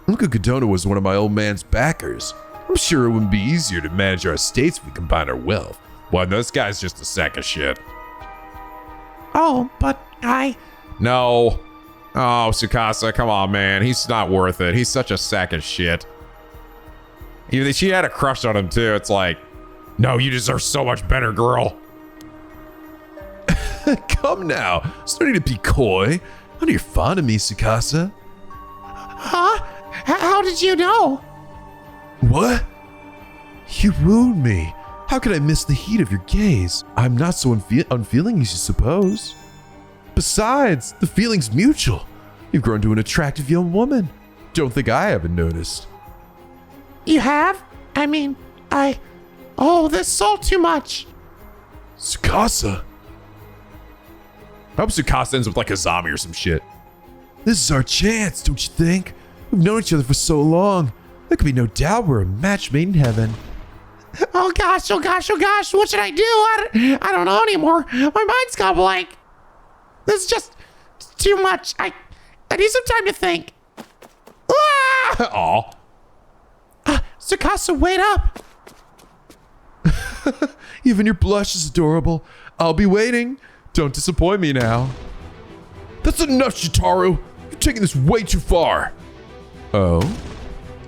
Unkukudono was one of my old man's backers. I'm sure it wouldn't be easier to manage our estates if we combined our wealth. Well, this guy's just a sack of shit. Oh, but No. Oh, Tsukasa, come on, man. He's not worth it. He's such a sack of shit. Even she had a crush on him, too. It's like, no, you deserve so much better, girl. Come now. There's no need to be coy. I know you're fond of me, Tsukasa. Huh? How did you know? What? You wound me. How could I miss the heat of your gaze? I'm not so unfeeling as you suppose. Besides, the feeling's mutual. You've grown to an attractive young woman. Don't think I haven't noticed. You have? I mean, Oh, this is all too much. Tsukasa. I hope Tsukasa ends with like a zombie or some shit. This is our chance, don't you think? We've known each other for so long. There could be no doubt we're a match made in heaven. Oh gosh, what should I do? I don't know anymore. My mind's gone blank. This is just too much. I need some time to think. Aw. Tsukasa, wait up. Even your blush is adorable. I'll be waiting. Don't disappoint me now. That's enough, Shitaru. You're taking this way too far. Oh?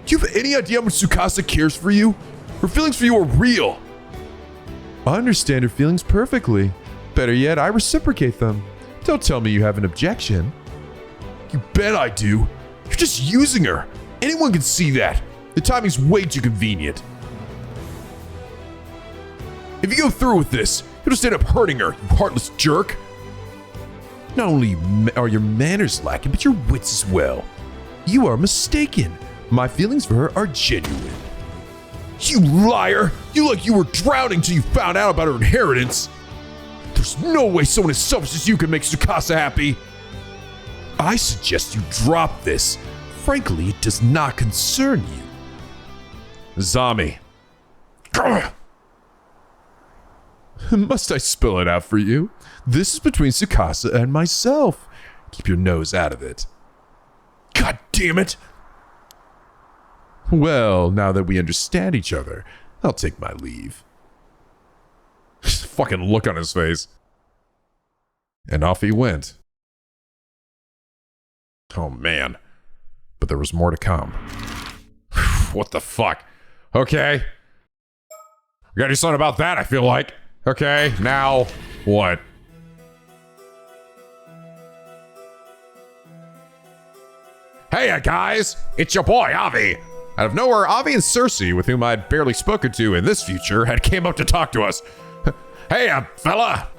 Do you have any idea how much Tsukasa cares for you? Her feelings for you are real. I understand her feelings perfectly. Better yet, I reciprocate them. Don't tell me you have an objection. You bet I do. You're just using her. Anyone can see that. The timing's way too convenient. If you go through with this, you'll just end up hurting her, you heartless jerk. Not only are your manners lacking, but your wits as well. You are mistaken. My feelings for her are genuine. You liar! You like you were drowning till you found out about her inheritance. There's no way someone as selfish as you can make Tsukasa happy. I suggest you drop this. Frankly, it does not concern you. Zami. Must I spell it out for you? This is between Tsukasa and myself. Keep your nose out of it. God damn it! Well, now that we understand each other, I'll take my leave. Fucking look on his face. And off he went. Oh man. But there was more to come. What the fuck? Okay. We gotta do something about that, I feel like. Okay, now what? Hey guys, it's your boy Avi. Out of nowhere, Avi and Cersei, with whom I'd barely spoken to in this future, had came up to talk to us. Hey, fella.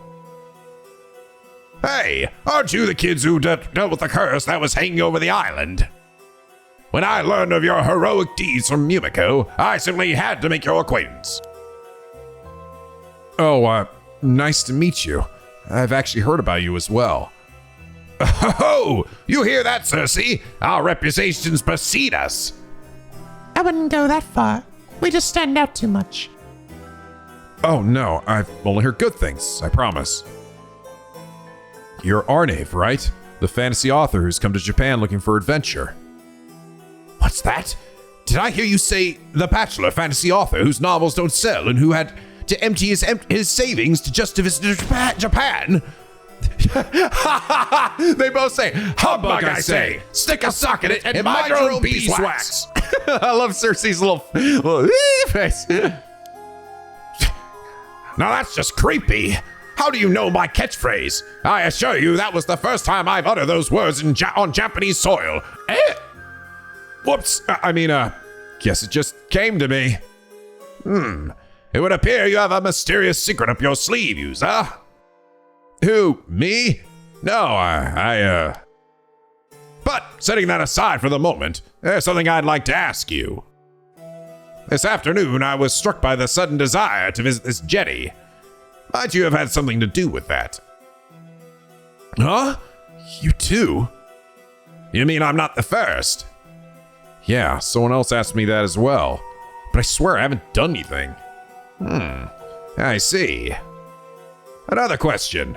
Hey, aren't you the kids who dealt with the curse that was hanging over the island? When I learned of your heroic deeds from Yumiko, I simply had to make your acquaintance. Oh, nice to meet you. I've actually heard about you as well. Oh, you hear that, Cersei? Our reputations precede us. I wouldn't go that far. We just stand out too much. Oh no, I've only heard good things, I promise. You're Arnave, right? The fantasy author who's come to Japan looking for adventure. What's that? Did I hear you say the bachelor fantasy author whose novels don't sell and who had to empty his savings to just visit Japan? They both say, humbug, I say. Stick a sock in it and mind your own beeswax. I love Cersei's little face. Now that's just creepy. How do you know my catchphrase? I assure you that was the first time I've uttered those words on Japanese soil. Whoops. Guess it just came to me. It would appear you have a mysterious secret up your sleeve, user. Who, me? No, But setting that aside for the moment, there's something I'd like to ask you. This afternoon, I was struck by the sudden desire to visit this jetty. Might you have had something to do with that? Huh? You too? You mean I'm not the first? Yeah, someone else asked me that as well. But I swear I haven't done anything. I see. Another question.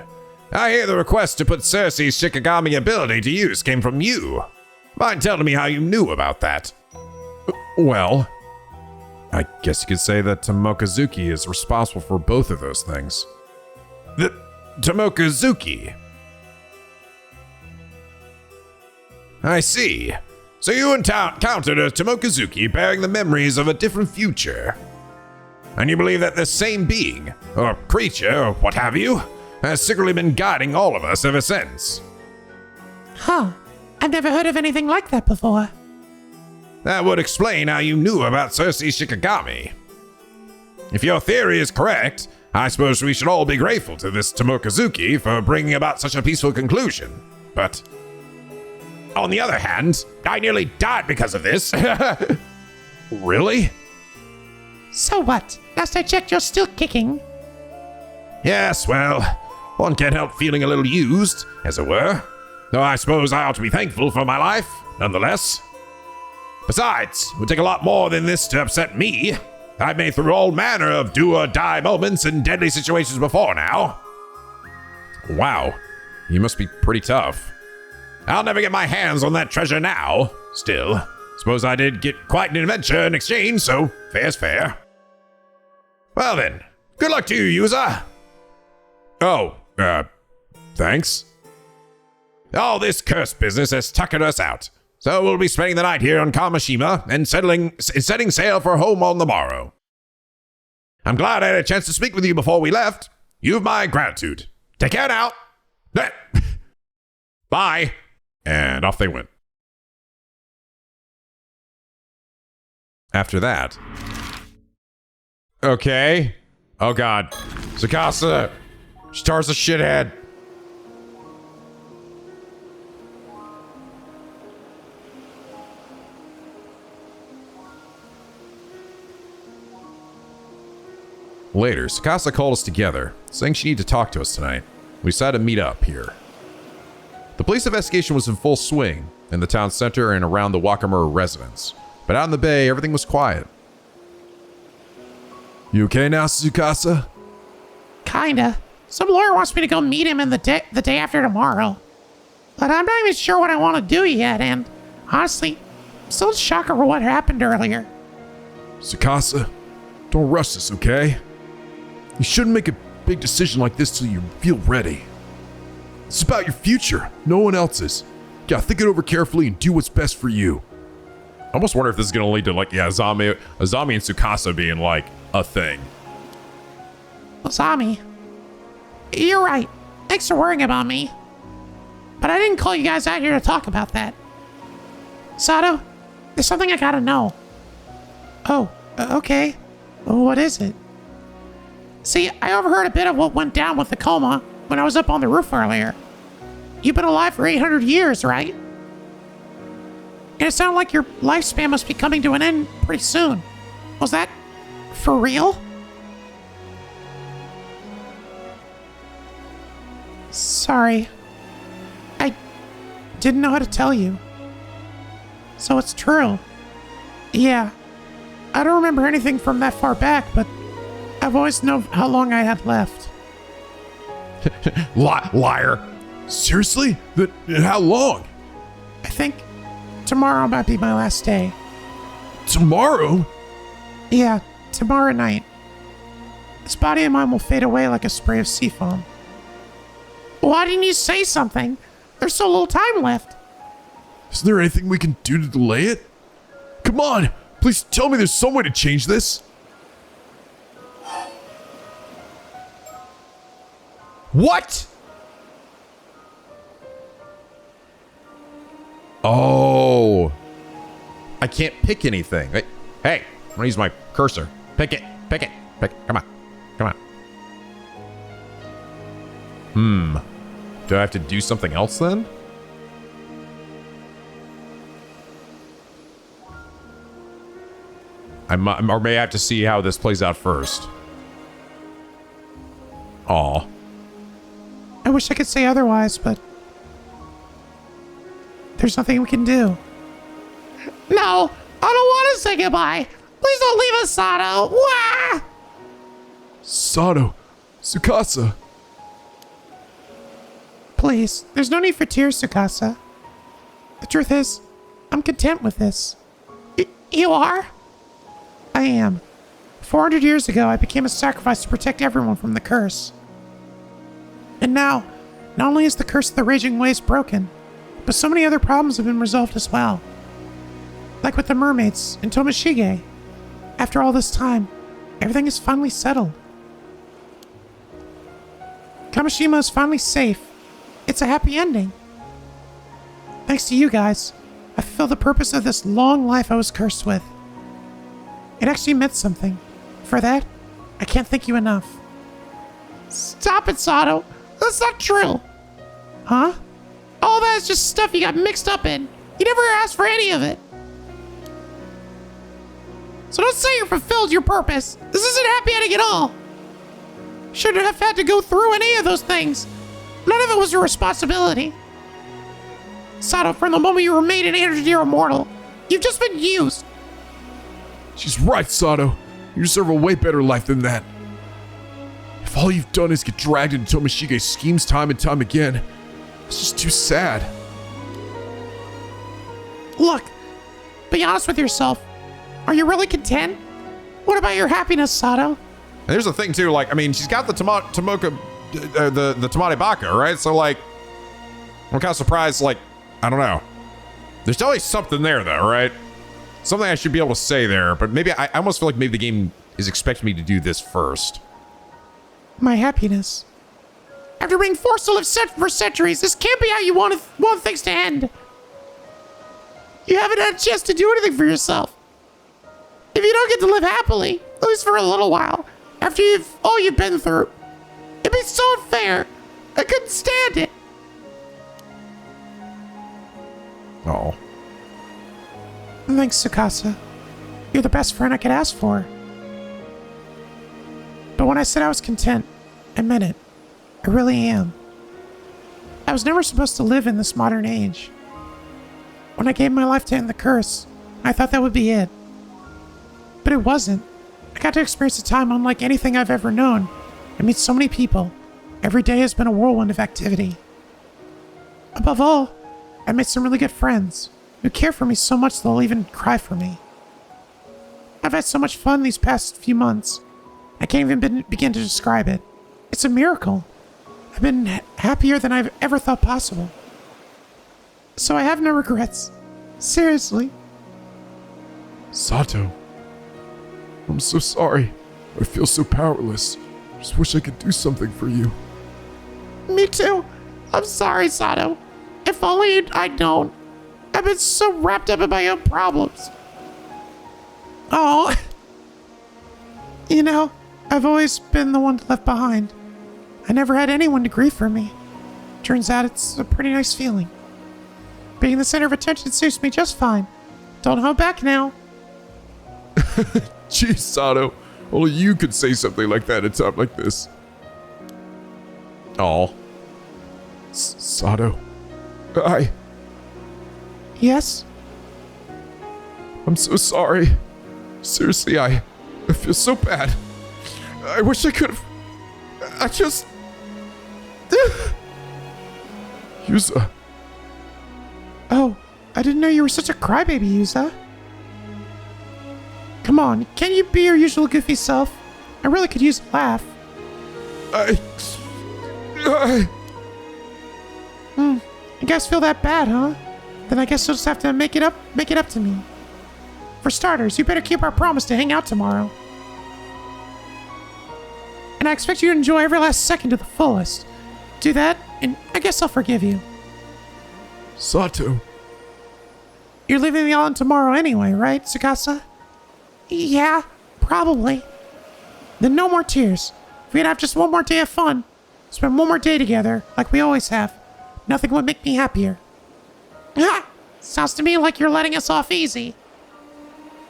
I hear the request to put Cersei's Shikigami ability to use came from you. Mind telling me how you knew about that? Well, I guess you could say that Tomokazuki is responsible for both of those things. The Tomokazuki? I see. So you encountered a Tomokazuki bearing the memories of a different future. And you believe that this same being, or creature, or what have you, has secretly been guiding all of us ever since. Huh. I've never heard of anything like that before. That would explain how you knew about Cersei's Shikigami. If your theory is correct, I suppose we should all be grateful to this Tomokazuki for bringing about such a peaceful conclusion. But on the other hand, I nearly died because of this. Really? So what? Last I checked, you're still kicking. Yes, well, one can't help feeling a little used, as it were. Though I suppose I ought to be thankful for my life, nonetheless. Besides, it would take a lot more than this to upset me. I've made through all manner of do-or-die moments in deadly situations before now. Wow, you must be pretty tough. I'll never get my hands on that treasure now. Still, suppose I did get quite an adventure in exchange, so fair's fair. Well then, good luck to you, user. Oh, thanks. All this cursed business has tuckered us out, so we'll be spending the night here on Kamishima and setting sail for home on the morrow. I'm glad I had a chance to speak with you before we left. You've my gratitude. Take care now. Bye. And off they went. After that. Okay. Oh god. Tsukasa. Star's a shithead. Later, Tsukasa called us together, saying she needed to talk to us tonight. We decided to meet up here. The police investigation was in full swing in the town center and around the Wakamura residence, but out in the bay, everything was quiet. You okay now, Tsukasa? Kinda. Some lawyer wants me to go meet him in the day after tomorrow. But I'm not even sure what I want to do yet, and honestly, I'm still in shock over what happened earlier. Tsukasa, don't rush this, okay? You shouldn't make a big decision like this till you feel ready. It's about your future, no one else's. You gotta think it over carefully and do what's best for you. I almost wonder if this is going to lead to, like, Azami and Tsukasa being, like, a thing. Azami, you're right. Thanks for worrying about me. But I didn't call you guys out here to talk about that. Sato, there's something I gotta know. Oh, okay. What is it? See, I overheard a bit of what went down with the coma when I was up on the roof earlier. You've been alive for 800 years, right? And it sounded like your lifespan must be coming to an end pretty soon. Was that for real? Sorry. I didn't know how to tell you. So it's true. Yeah. I don't remember anything from that far back, but I've always known how long I had left. Liar. Seriously? How long? I think tomorrow might be my last day. Tomorrow? Yeah, tomorrow night. This body of mine will fade away like a spray of sea foam. Why didn't you say something? There's so little time left. Is there anything we can do to delay it? Come on, please tell me there's some way to change this. What? Oh. I can't pick anything. Hey, I'm gonna use my cursor. Pick it. Pick it. Pick it. Come on. Come on. Do I have to do something else then? Or may I have to see how this plays out first? Aw. I wish I could say otherwise, but there's nothing we can do. No, I don't want to say goodbye. Please don't leave us, Sato. Wah! Sato, Tsukasa. Please, there's no need for tears, Tsukasa. The truth is, I'm content with this. You are? I am. 400 years ago, I became a sacrifice to protect everyone from the curse. And now, not only is the curse of the raging waves broken, but so many other problems have been resolved as well. Like with the mermaids and Tomashige. After all this time, everything is finally settled. Kamishima is finally safe. It's a happy ending. Thanks to you guys, I fulfilled the purpose of this long life I was cursed with. It actually meant something. For that, I can't thank you enough. Stop it, Sato. That's not true. Huh? All that is just stuff you got mixed up in. You never asked for any of it. So don't say you fulfilled your purpose. This isn't happy ending at all. Shouldn't have had to go through any of those things. None of it was your responsibility. Sato, from the moment you were made an energy immortal, you've just been used. She's right, Sato. You deserve a way better life than that. If all you've done is get dragged into Tomoshige's schemes time and time again, it's just too sad. Look, be honest with yourself. Are you really content? What about your happiness, Sato? And there's the thing too, like, I mean, she's got the Tamate Baka, right? So like, I'm kind of surprised, like, I don't know. There's always something there though, right? Something I should be able to say there, but maybe I almost feel like maybe the game is expecting me to do this first. My happiness. After being forced to live for centuries, this can't be how you want things to end. You haven't had a chance to do anything for yourself. If you don't get to live happily, at least for a little while, after all you've been through, it'd be so unfair. I couldn't stand it. Oh. Thanks, Tsukasa. You're the best friend I could ask for. But when I said I was content, I meant it. I really am. I was never supposed to live in this modern age. When I gave my life to end the curse, I thought that would be it. But it wasn't. I got to experience a time unlike anything I've ever known. I meet so many people. Every day has been a whirlwind of activity. Above all, I made some really good friends who care for me so much they'll even cry for me. I've had so much fun these past few months. I can't even begin to describe it. It's a miracle. I've been happier than I've ever thought possible. So I have no regrets. Seriously. Sato, I'm so sorry. I feel so powerless. Just wish I could do something for you. Me too. I'm sorry, Sato. If only I'd known. I've been so wrapped up in my own problems. Oh. You know, I've always been the one left behind. I never had anyone to grieve for me. Turns out it's a pretty nice feeling. Being the center of attention suits me just fine. Don't hold back now. Jeez, Sato. Only you could say something like that at a time like this. Oh. Sato. Yes? I'm so sorry. Seriously, I feel so bad. I wish I could have... I just... Yuza. Oh, I didn't know you were such a crybaby, Yuza. Come on, can't you be your usual goofy self? I really could use a laugh. You guys feel that bad, huh? Then I guess you'll just have to make it up to me. For starters, you better keep our promise to hang out tomorrow. And I expect you to enjoy every last second to the fullest. Do that, and I guess I'll forgive you. Sato. You're leaving the island tomorrow anyway, right, Tsukasa? Yeah, probably. Then no more tears. If we could have just one more day of fun, spend one more day together, like we always have, nothing would make me happier. Ah! Sounds to me like you're letting us off easy.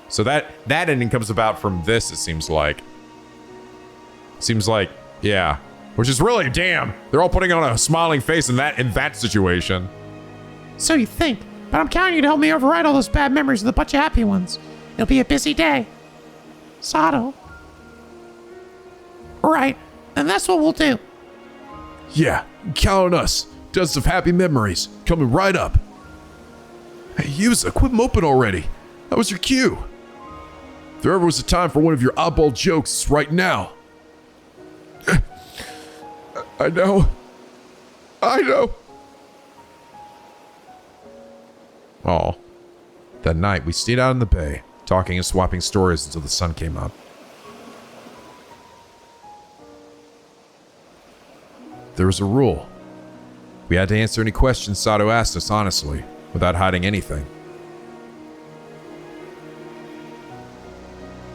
So that ending comes about from this, it seems like. Seems like, yeah. Which is really, damn, they're all putting on a smiling face in that situation. So you think, but I'm counting you to help me override all those bad memories with a bunch of happy ones. It'll be a busy day. Sato. Right, and that's what we'll do. Yeah, count on us. Dozens of happy memories coming right up. Hey, Yuza, quit moping already. That was your cue. If there ever was a time for one of your oddball jokes, it's right now. I know. Oh. That night, we stayed out in the bay, talking and swapping stories until the sun came up. There was a rule. We had to answer any questions Sato asked us honestly, without hiding anything.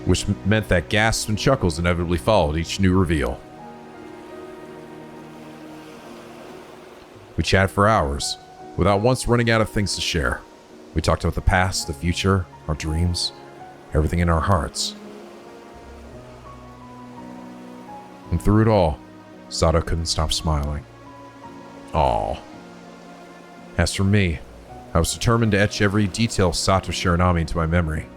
which meant that gasps and chuckles inevitably followed each new reveal. We chatted for hours, without once running out of things to share. We talked about the past, the future, our dreams, everything in our hearts. And through it all, Sato couldn't stop smiling. Aww. As for me, I was determined to etch every detail of Sato Shiranami into my memory,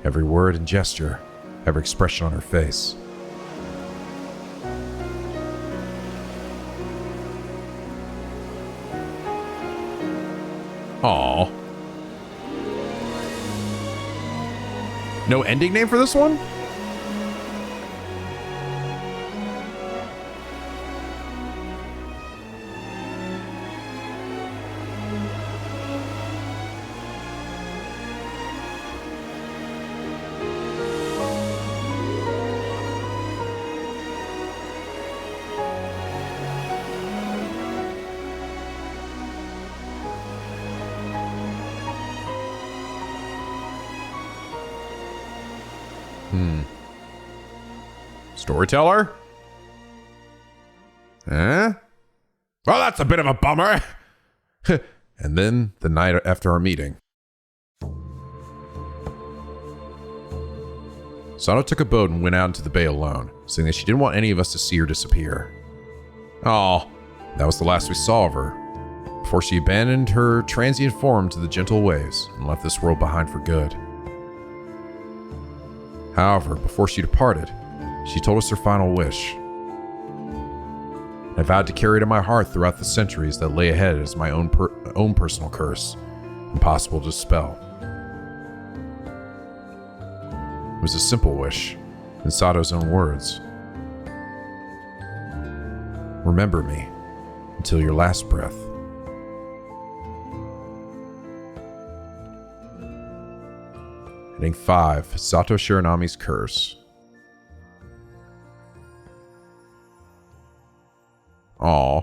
every word and gesture, every expression on her face. Aww. No ending name for this one? Storyteller? Well, that's a bit of a bummer. And then, the night after our meeting, Sato took a boat and went out into the bay alone, saying that she didn't want any of us to see her disappear. Oh, that was the last we saw of her, before she abandoned her transient form to the gentle waves and left this world behind for good. However, before she departed, she told us her final wish. I vowed to carry it in my heart throughout the centuries that lay ahead as my own personal curse, impossible to dispel. It was a simple wish, in Sato's own words. Remember me until your last breath. Heading 5, Sato Shiranami's Curse. Aw.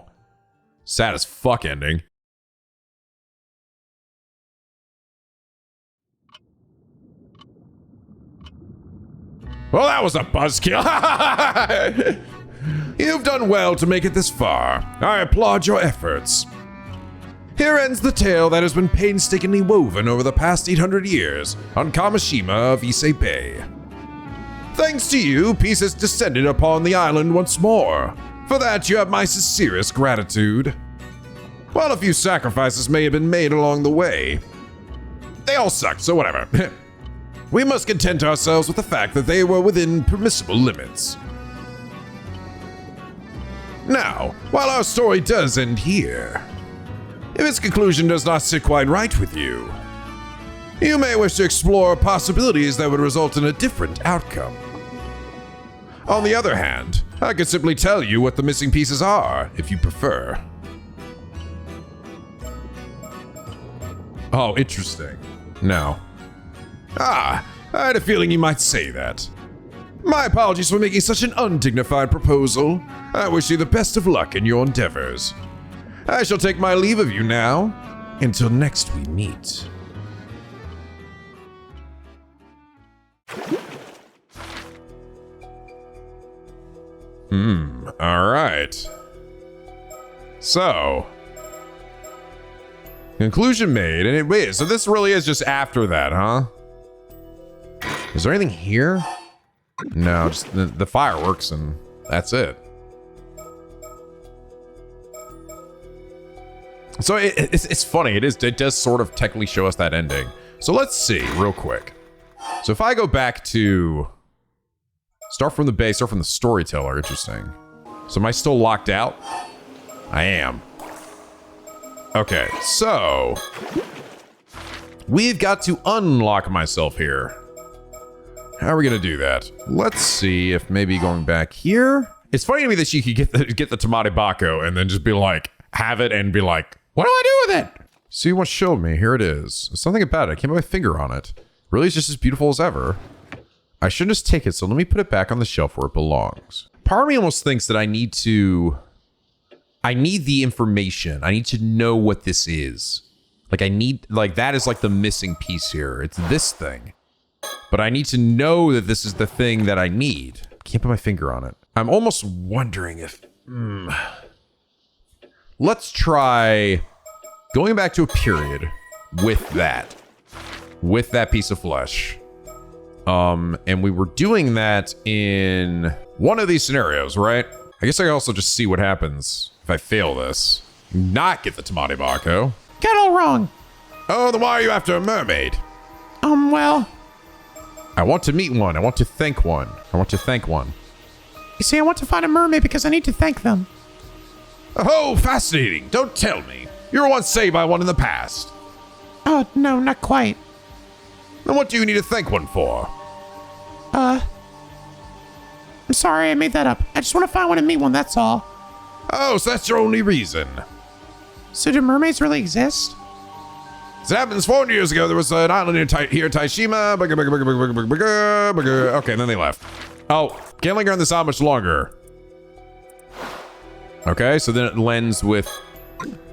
Sad as fuck ending. Well, that was a buzzkill. You've done well to make it this far. I applaud your efforts. Here ends the tale that has been painstakingly woven over the past 800 years on Kamishima of Ise Bay. Thanks to you, peace has descended upon the island once more. For that, you have my sincerest gratitude. While a few sacrifices may have been made along the way, they all sucked, so whatever. We must content ourselves with the fact that they were within permissible limits. Now, while our story does end here, if its conclusion does not sit quite right with you, you may wish to explore possibilities that would result in a different outcome. On the other hand, I could simply tell you what the missing pieces are, if you prefer. Oh, interesting. No. I had a feeling you might say that. My apologies for making such an undignified proposal. I wish you the best of luck in your endeavors. I shall take my leave of you now, until next we meet. Alright. So, conclusion made, and wait, so this really is just after that, huh? Is there anything here? No, just the fireworks, and that's it. So it's funny, it does sort of technically show us that ending. So let's see, real quick. So if I go back to... Start from the base, start from the storyteller, interesting. So am I still locked out? I am. Okay, so... We've got to unlock myself here. How are we gonna do that? Let's see if maybe going back here... It's funny to me that she could get the Tamade Bako and then just be like, have it and be like, what do I do with it? See what showed me, here it is. There's something about it, I can't put my finger on it. Really, it's just as beautiful as ever. I shouldn't just take it, so let me put it back on the shelf where it belongs. Part of me almost thinks that I need the information. I need to know what this is. Like that is like the missing piece here. It's this thing. but I need to know that this is the thing that I need. Can't put my finger on it. I'm almost wondering if... Let's try going back to a period with that piece of flesh. And we were doing that in one of these scenarios, right? I guess I can also just see what happens if I fail this. Not get the Tamate Bako. Got it all wrong. Oh, then why are you after a mermaid? Well... I want to meet one. I want to thank one. I want to thank one. You see, I want to find a mermaid because I need to thank them. Oh, fascinating. Don't tell me. You were once saved by one in the past. Oh, no, not quite. Then what do you need to thank one for? I'm sorry, I made that up. I just want to find one and meet one, that's all. Oh, so that's your only reason. So do mermaids really exist? As it happens 400 years ago, there was an island here, Taishima. Okay, and then they left. Oh, can't linger on this out much longer. Okay, so then it lends with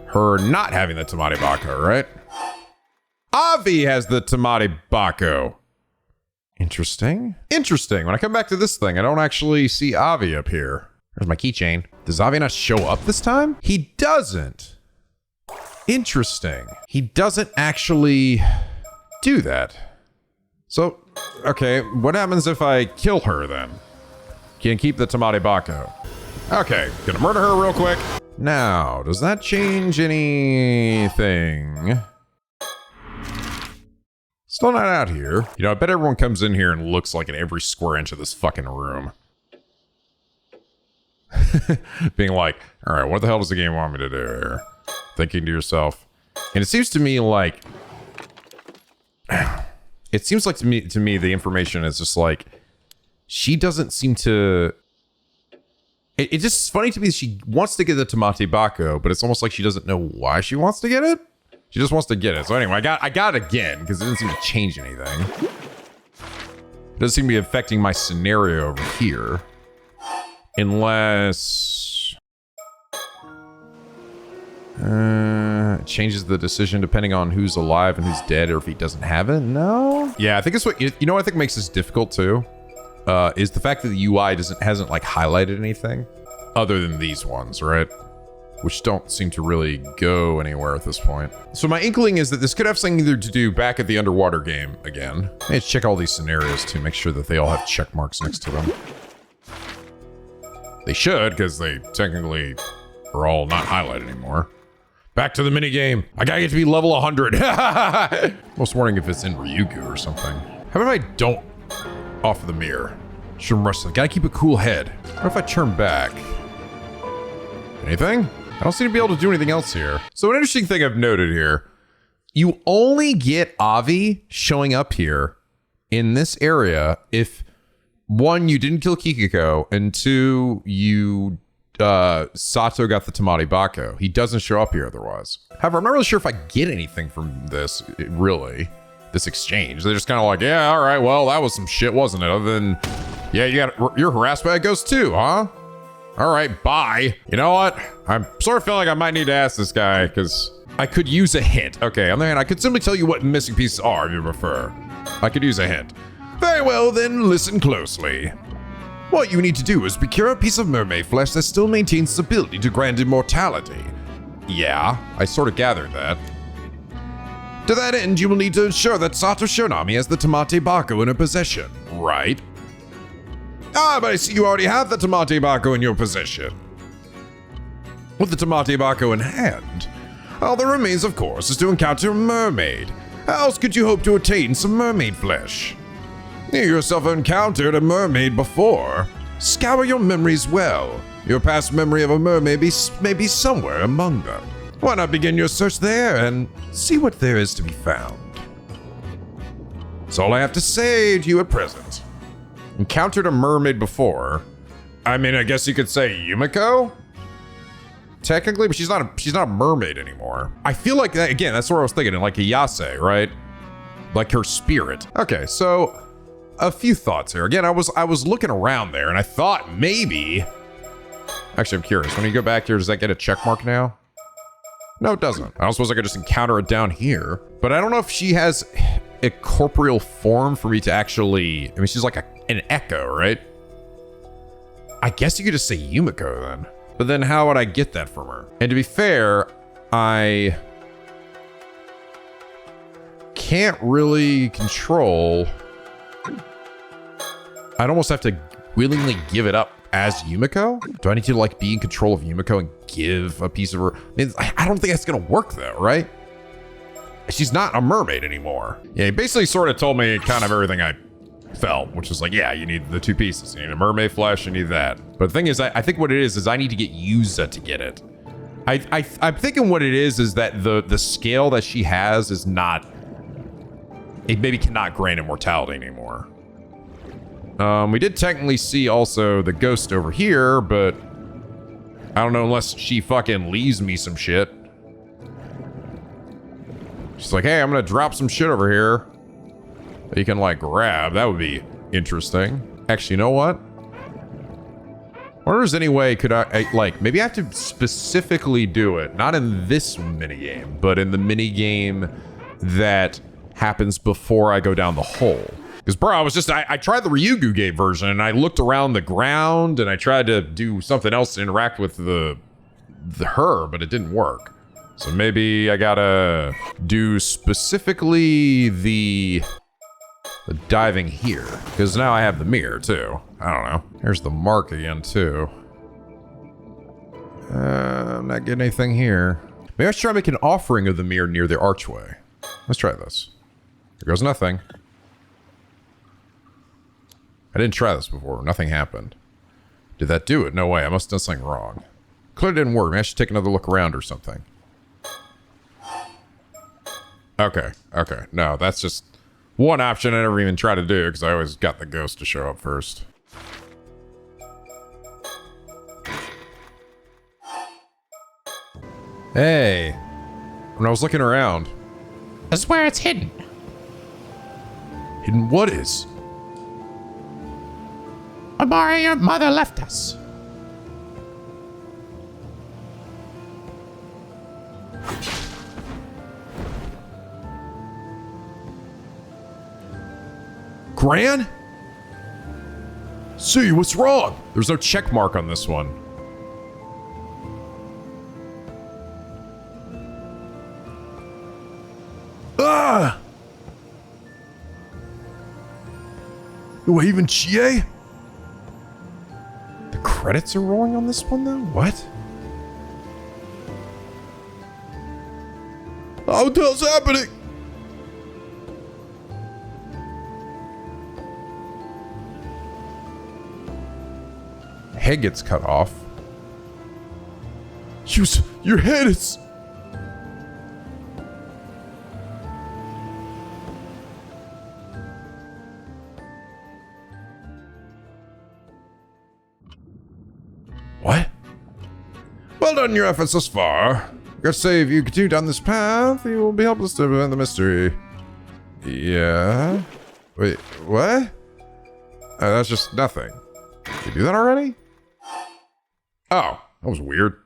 her not having the Tamate Bako, right? Avi has the Tamate Bako. Interesting. Interesting. When I come back to this thing, I don't actually see Avi up here. There's my keychain. Does Avi not show up this time? He doesn't. Interesting. He doesn't actually do that. So, okay, what happens if I kill her then? Can keep the Tamate Bako. Okay, gonna murder her real quick. Now, does that change anything? Still not out here. You know, I bet everyone comes in here and looks like in every square inch of this fucking room. Being like, all right, what the hell does the game want me to do here? Thinking to yourself. And it seems to me like... It seems like to me the information is just like... She doesn't seem to... It's just funny to me that she wants to get the Tamate Bako, but it's almost like she doesn't know why she wants to get it. She just wants to get it. So anyway, I got it again because it didn't seem to change anything. It doesn't seem to be affecting my scenario over here. Unless... it changes the decision depending on who's alive and who's dead, or if he doesn't have it. No. Yeah, I think it's what you know. What I think makes this difficult too, is the fact that the UI hasn't like highlighted anything other than these ones, right? Which don't seem to really go anywhere at this point. So my inkling is that this could have something either to do back at the underwater game again. Let's check all these scenarios to make sure that they all have check marks next to them. They should, because they technically are all not highlighted anymore. Back to the minigame. I gotta get to be level 100. Most wondering if it's in Ryugu or something. How about if I don't offer the mirror? Shouldn't rush them. Gotta keep a cool head. What if I turn back? Anything? I don't seem to be able to do anything else here. So an interesting thing I've noted here. You only get Avi showing up here in this area if, one, you didn't kill Kikiko, and two, you... Sato got the Tamate Bako. He doesn't show up here otherwise. However, I'm not really sure if I get anything from this, really. This exchange. They're just kind of like, yeah, all right, well, that was some shit, wasn't it? Other than, yeah, you're harassed by a ghost too, huh? All right, bye. You know what? I'm sort of feeling like I might need to ask this guy, because I could use a hint. Okay, on the other hand, I could simply tell you what missing pieces are if you prefer. I could use a hint. Very well, then listen closely. What you need to do is procure a piece of mermaid flesh that still maintains its ability to grant immortality. Yeah, I sort of gathered that. To that end, you will need to ensure that Sato Shonami has the Tamate Bako in her possession, right? Ah, but I see you already have the Tamate Bako in your possession. With the Tamate Bako in hand, all that remains, of course, is to encounter a mermaid. How else could you hope to attain some mermaid flesh? You yourself have encountered a mermaid before. Scour your memories well. Your past memory of a mermaid may be somewhere among them. Why not begin your search there and see what there is to be found? That's all I have to say to you at present. Encountered a mermaid before. I mean, I guess you could say Yumiko? Technically, but she's not a mermaid anymore. I feel like that, again, that's what I was thinking, like a Yase, right? Like her spirit. Okay, so a few thoughts here. Again, I was looking around there and I thought maybe... Actually, I'm curious. When you go back here, does that get a check mark now? No, it doesn't. I don't suppose I could just encounter it down here. But I don't know if she has... a corporeal form for me to actually... I mean, she's like an echo, right? I guess you could just say Yumiko then. But then how would I get that from her? And to be fair, I can't really control... I'd almost have to willingly give it up as Yumiko? Do I need to like be in control of Yumiko and give a piece of her? I mean, I don't think that's gonna work though, right? She's not a mermaid anymore. Yeah, he basically sort of told me kind of everything I felt, which was like, yeah, you need the two pieces. You need a mermaid flesh, you need that. But the thing is, I think what it is I need to get Yuza to get it. I'm thinking what it is that the scale that she has is not, it maybe cannot grant immortality anymore. We did technically see also the ghost over here, but I don't know unless she fucking leaves me some shit. She's like, hey, I'm gonna drop some shit over here that you can like grab. That would be interesting. Actually, you know what? I wonder if there's any way could I like, maybe I have to specifically do it, not in this minigame, but in the minigame that happens before I go down the hole. Because, bro, I tried the Ryugu game version, and I looked around the ground, and I tried to do something else to interact with her, but it didn't work. So maybe I gotta do specifically the diving here. Because now I have the mirror, too. I don't know. Here's the mark again, too. I'm not getting anything here. Maybe I should try to make an offering of the mirror near the archway. Let's try this. There goes nothing. I didn't try this before. Nothing happened. Did that do it? No way. I must have done something wrong. Clearly didn't work. Maybe I should take another look around or something. Okay. Okay. No, that's just one option I never even tried to do because I always got the ghost to show up first. Hey. When I was looking around. This is where it's hidden. Hidden what is? Amara, your mother left us. Gran? See, what's wrong? There's no check mark on this one. Ah! Do I even Chie? The credits are rolling on this one, though? What? Oh, what the hell's happening? Head gets cut off. Your head is... What? Well done your efforts thus far. I gotta say, if you continue down this path, you will be helpless to prevent the mystery. Yeah? Wait, what? That's just nothing. Did you do that already? Oh, that was weird.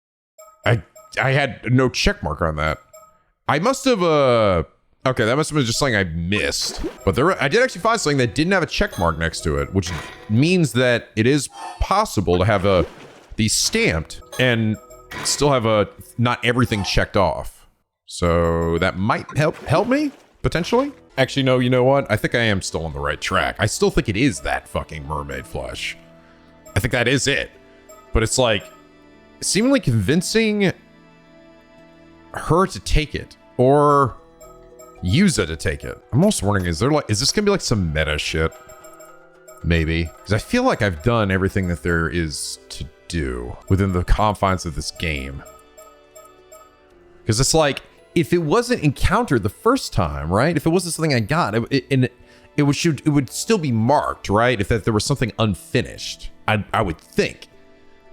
I had no check mark on that. I must have, okay, that must have been just something I missed. But I did actually find something that didn't have a check mark next to it, which means that it is possible to have these stamped and still have not everything checked off. So that might help me, potentially. Actually, no, you know what? I think I am still on the right track. I still think it is that fucking mermaid flesh. I think that is it. But it's like, seemingly convincing her to take it or Yuza to take it. I'm almost wondering, is this gonna be like some meta shit? Maybe. Because I feel like I've done everything that there is to do within the confines of this game. Because it's like, if it wasn't encountered the first time, right? If it wasn't something I got, it would still be marked, right? If there was something unfinished, I would think.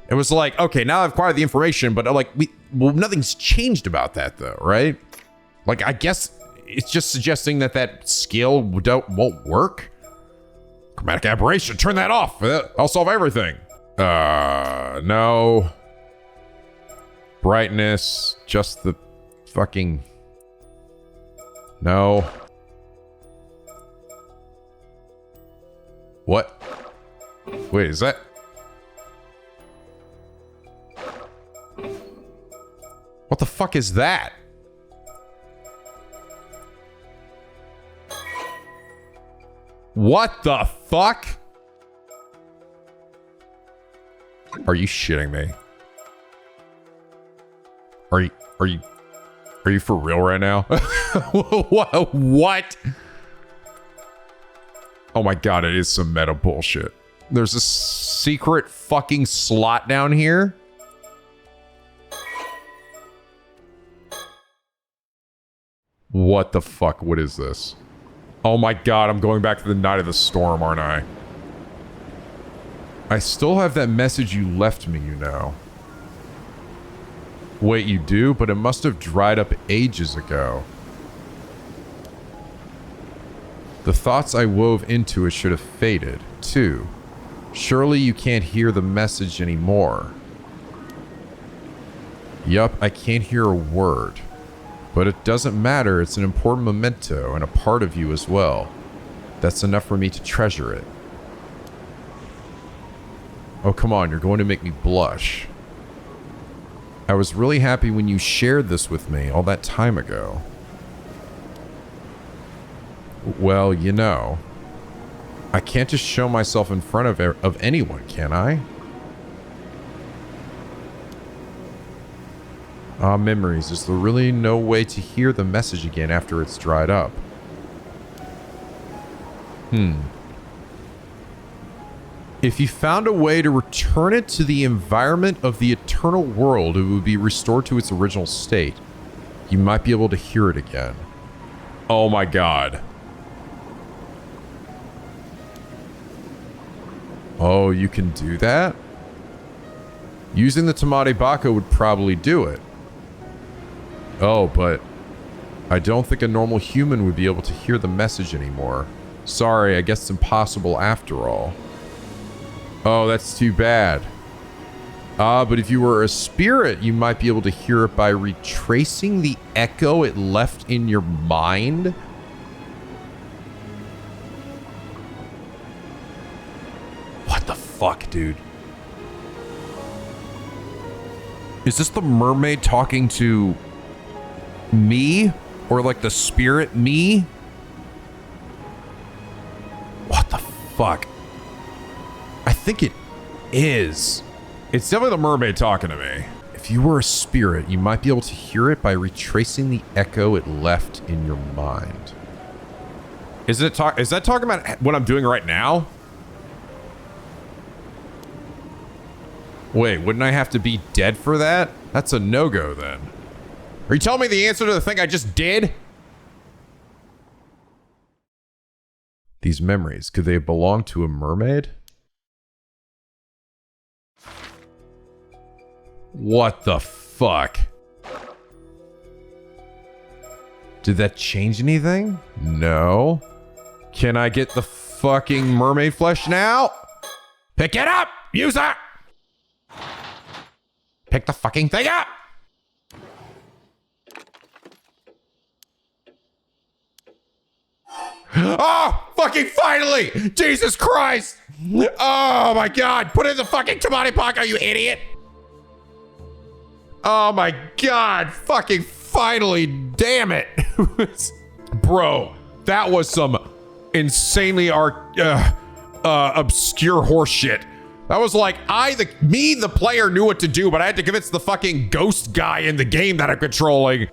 It was like, okay, now I've acquired the information, but like, nothing's changed about that though, right? Like, I guess it's just suggesting that skill won't work. Chromatic aberration, turn that off. I'll solve everything. No. Brightness, just the fucking... No. What? Wait, is that? What the fuck is that? What the fuck? Are you shitting me? Are you for real right now? What? Oh my god, it is some meta bullshit. There's a secret fucking slot down here. What the fuck? What is this? Oh my god, I'm going back to the night of the storm, aren't I? I still have that message you left me, you know. Wait, you do? But it must have dried up ages ago. The thoughts I wove into it should have faded, too. Surely you can't hear the message anymore. Yup, I can't hear a word. But it doesn't matter, it's an important memento and a part of you as well. That's enough for me to treasure it. Oh, come on, you're going to make me blush. I was really happy when you shared this with me all that time ago. Well, you know, I can't just show myself in front of anyone, can I? Ah, memories. Is there really no way to hear the message again after it's dried up? If you found a way to return it to the environment of the eternal world, it would be restored to its original state. You might be able to hear it again. Oh my god. Oh, you can do that? Using the Tamade Baka would probably do it. Oh, but I don't think a normal human would be able to hear the message anymore. Sorry, I guess it's impossible after all. Oh, that's too bad. But if you were a spirit, you might be able to hear it by retracing the echo it left in your mind. What the fuck, dude? Is this the mermaid talking to me? Or like the spirit me? What the fuck? I think it is. It's definitely the mermaid talking to me. If you were a spirit, you might be able to hear it by retracing the echo it left in your mind. Is that talking about what I'm doing right now? Wait, wouldn't I have to be dead for that? That's a no-go then. Are you telling me the answer to the thing I just did? These memories, could they belong to a mermaid? What the fuck? Did that change anything? No. Can I get the fucking mermaid flesh now? Pick it up, user! Pick the fucking thing up! Oh, fucking finally! Jesus Christ! Oh my god! Put it in the fucking Tamade Baka, you idiot! Oh my god! Fucking finally! Damn it! Bro, that was some insanely obscure horseshit. That was like, the player knew what to do, but I had to convince the fucking ghost guy in the game that I'm controlling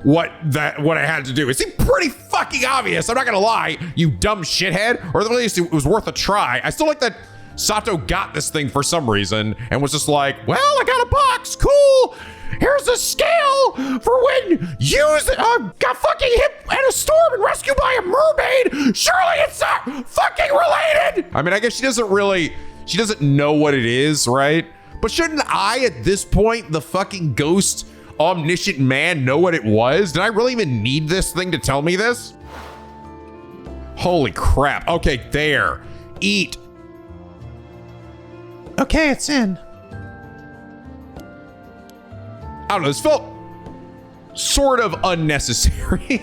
what I had to do. It seemed pretty fucking obvious, I'm not gonna lie, you dumb shithead. Or at least it was worth a try. I still like that Sato got this thing for some reason and was just like, well, I got a box, cool. Here's a scale for when you got fucking hit in a storm and rescued by a mermaid. Surely it's not fucking related. I mean, I guess she doesn't know what it is, right? But shouldn't I, at this point, the fucking ghost omniscient man, know what it was? Did I really even need this thing to tell me this? Holy crap. Okay, there. Eat. Okay, it's in. I don't know, this felt sort of unnecessary.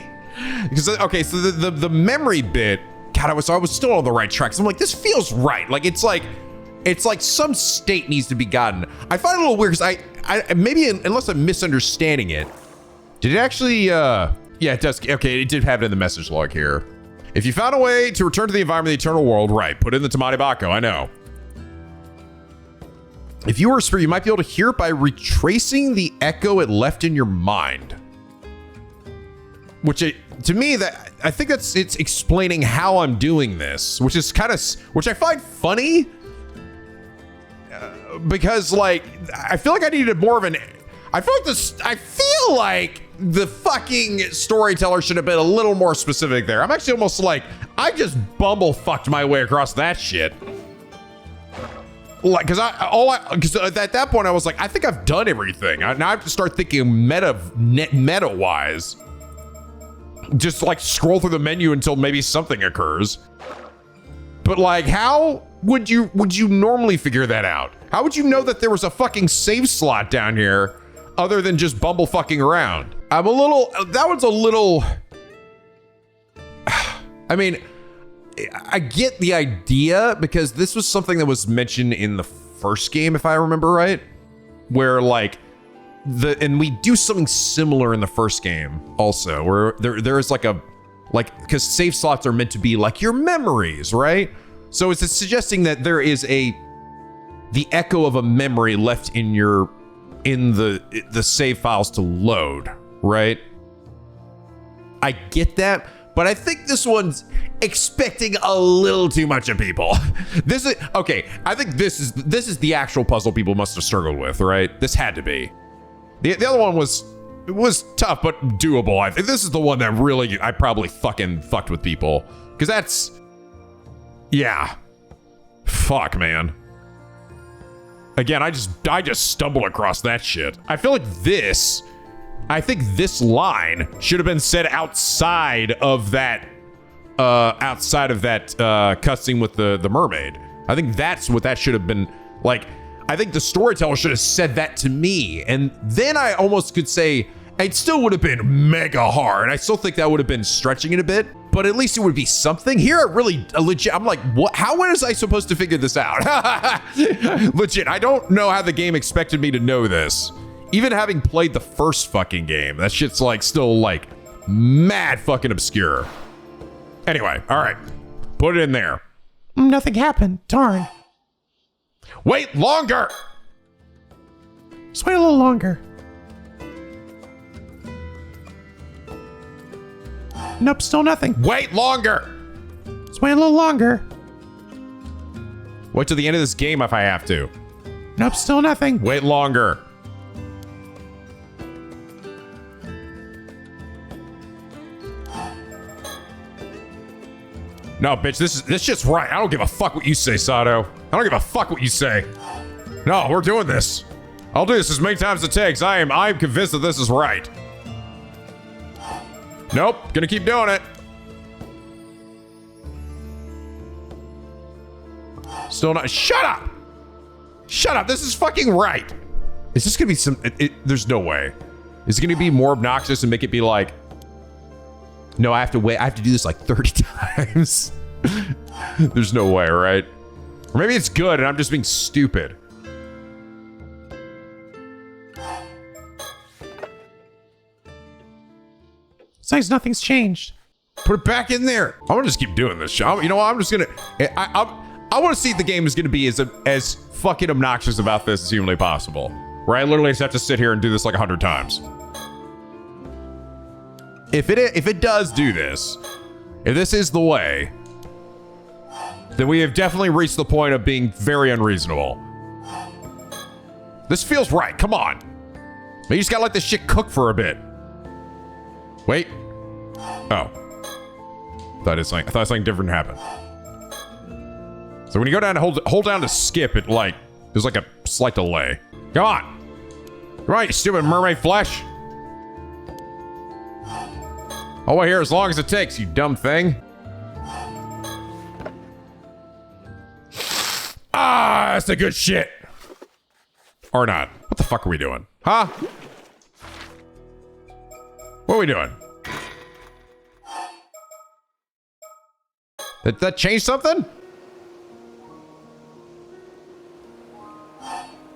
Because, okay, so the memory bit God, I was still on the right track. So I'm like, this feels right. Like, it's like some state needs to be gotten. I find it a little weird because I maybe unless I'm misunderstanding it. Did it actually, yeah, it does. Okay, it did have it in the message log here. If you found a way to return to the environment of the eternal world, right, put in the Tamari Bako, I know. If you were a spirit, you might be able to hear it by retracing the echo it left in your mind. Which, to me, that I think it's explaining how I'm doing this, which is kind of, which I find funny. Because, like, I feel like I needed more of an, I feel like the fucking storyteller should have been a little more specific there. I'm actually almost like, I just bumblefucked my way across that shit. Like, because at that point I was like, I think I've done everything. Now I have to start thinking meta-wise. Just like scroll through the menu until maybe something occurs. But like, how would you normally figure that out? How would you know that there was a fucking save slot down here other than just bumblefucking around? That was a little, I mean, I get the idea because this was something that was mentioned in the first game, if I remember right, where like and we do something similar in the first game also, where there is because save slots are meant to be like your memories, right? So it's suggesting that there is the echo of a memory left in the save files to load, right? I get that. But I think this one's expecting a little too much of people. This is okay. I think this is the actual puzzle people must have struggled with, right? This had to be. The other one was tough but doable. I think this is the one that really I probably fucking fucked with people, because that's, yeah, fuck, man. Again, I just stumbled across that shit. I feel like I think this line should have been said outside of that cutscene with the mermaid. I think that's what that should have been like. I think the storyteller should have said that to me, and then I almost could say it still would have been mega hard. I still think that would have been stretching it a bit, but at least it would be something. Here, really legit. I'm like, what? How was I supposed to figure this out? Legit, I don't know how the game expected me to know this. Even having played the first fucking game, that shit's like still like mad fucking obscure. Anyway, all right, put it in there. Nothing happened. Darn. Wait longer. Just wait a little longer. Nope, still nothing. Wait longer. Just wait a little longer. Wait till the end of this game if I have to. Nope, still nothing. Wait longer. No, bitch, this shit's right. I don't give a fuck what you say, Sato. I don't give a fuck what you say. No, we're doing this. I'll do this as many times as it takes. I am convinced that this is right. Nope, gonna keep doing it. Still not. Shut up! Shut up, this is fucking right. Is this gonna be some, there's no way. Is it gonna be more obnoxious and make it be like, no, I have to wait. I have to do this like 30 times. There's no way, right? Or maybe it's good and I'm just being stupid. It's nice nothing's changed. Put it back in there. I'm gonna just keep doing this shit. You know what? I'm just gonna, I want to see if the game is gonna be as fucking obnoxious about this as humanly possible. Right? I literally just have to sit here and do this like 100 times. If it does do this, if this is the way, then we have definitely reached the point of being very unreasonable. This feels right. Come on. You just gotta let this shit cook for a bit. Wait. Oh. I thought something different happened. So when you go down and hold down to skip, there's like a slight delay. Come on. Come on, you stupid mermaid flesh. I'll wait here as long as it takes, you dumb thing. Ah, that's the good shit. Or not. What the fuck are we doing? Huh? What are we doing? Did that change something?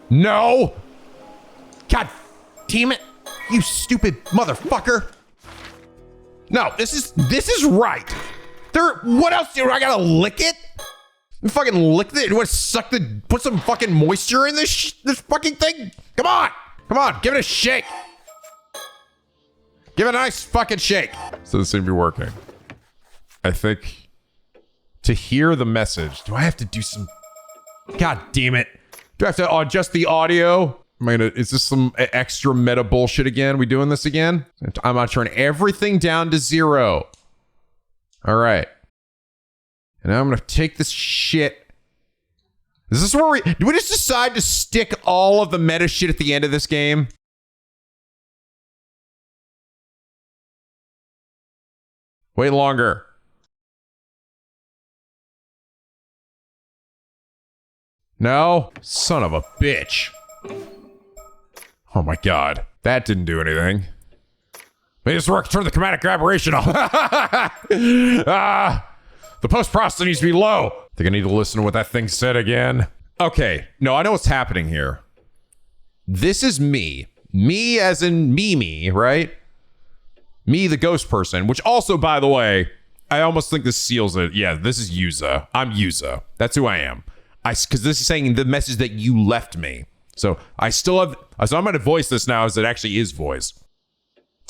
No! God damn it, you stupid motherfucker! No, this is right. What else do I gotta lick it? You fucking lick it? You want to put some fucking moisture in this fucking thing? Come on, give it a shake. Give it a nice fucking shake. So this seems to be working. I think to hear the message, do I have to do some? God damn it! Do I have to adjust the audio? Is this some extra meta bullshit again? We doing this again? I'm gonna turn everything down to 0. All right. And now I'm gonna take this shit. Is this where do we just decide to stick all of the meta shit at the end of this game? Wait longer. No? Son of a bitch. Oh my god. That didn't do anything. Maybe this work. Turn the chromatic aberration off. The post-processing needs to be low. I think I need to listen to what that thing said again. Okay. No, I know what's happening here. This is me. Me as in me, right? Me, the ghost person, which also, by the way, I almost think this seals it. Yeah, this is Yuza. I'm Yuza. That's who I am. Because this is saying the message that you left me. So I still have, so I'm going to voice this now as it actually is voice.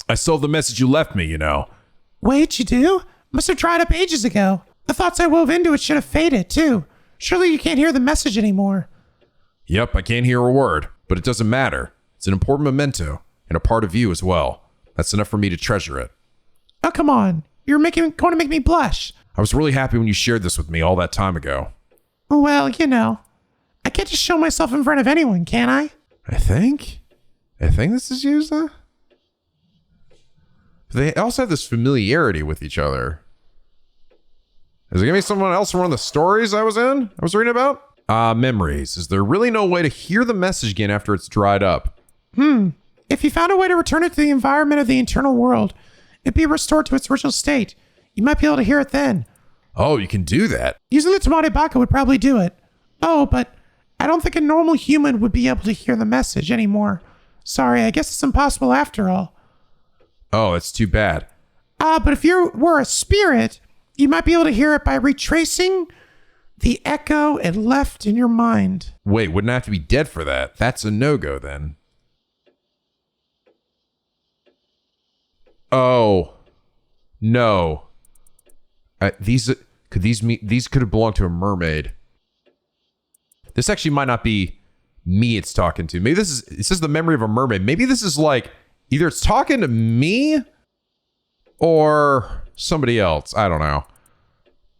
I still have the message you left me, you know. Wait, you do? Must have dried up ages ago. The thoughts I wove into it should have faded, too. Surely you can't hear the message anymore. Yep, I can't hear a word, but it doesn't matter. It's an important memento, and a part of you as well. That's enough for me to treasure it. Oh, come on. You're going to make me blush. I was really happy when you shared this with me all that time ago. Well, you know, I can't just show myself in front of anyone, can I? I think this is Yuza. They also have this familiarity with each other. Is it gonna be someone else from one of the stories I was reading about? Memories. Is there really no way to hear the message again after it's dried up? If you found a way to return it to the environment of the internal world, it'd be restored to its original state. You might be able to hear it then. Oh, you can do that. Using the Tamade Baka would probably do it. Oh, but I don't think a normal human would be able to hear the message anymore. Sorry, I guess it's impossible after all. Oh, that's too bad. But if you were a spirit, you might be able to hear it by retracing the echo it left in your mind. Wait, wouldn't I have to be dead for that? That's a no-go then. Oh. No. These could have belonged to a mermaid. This actually might not be me it's talking to. Maybe it says the memory of a mermaid. Maybe this is like, either it's talking to me or somebody else. I don't know.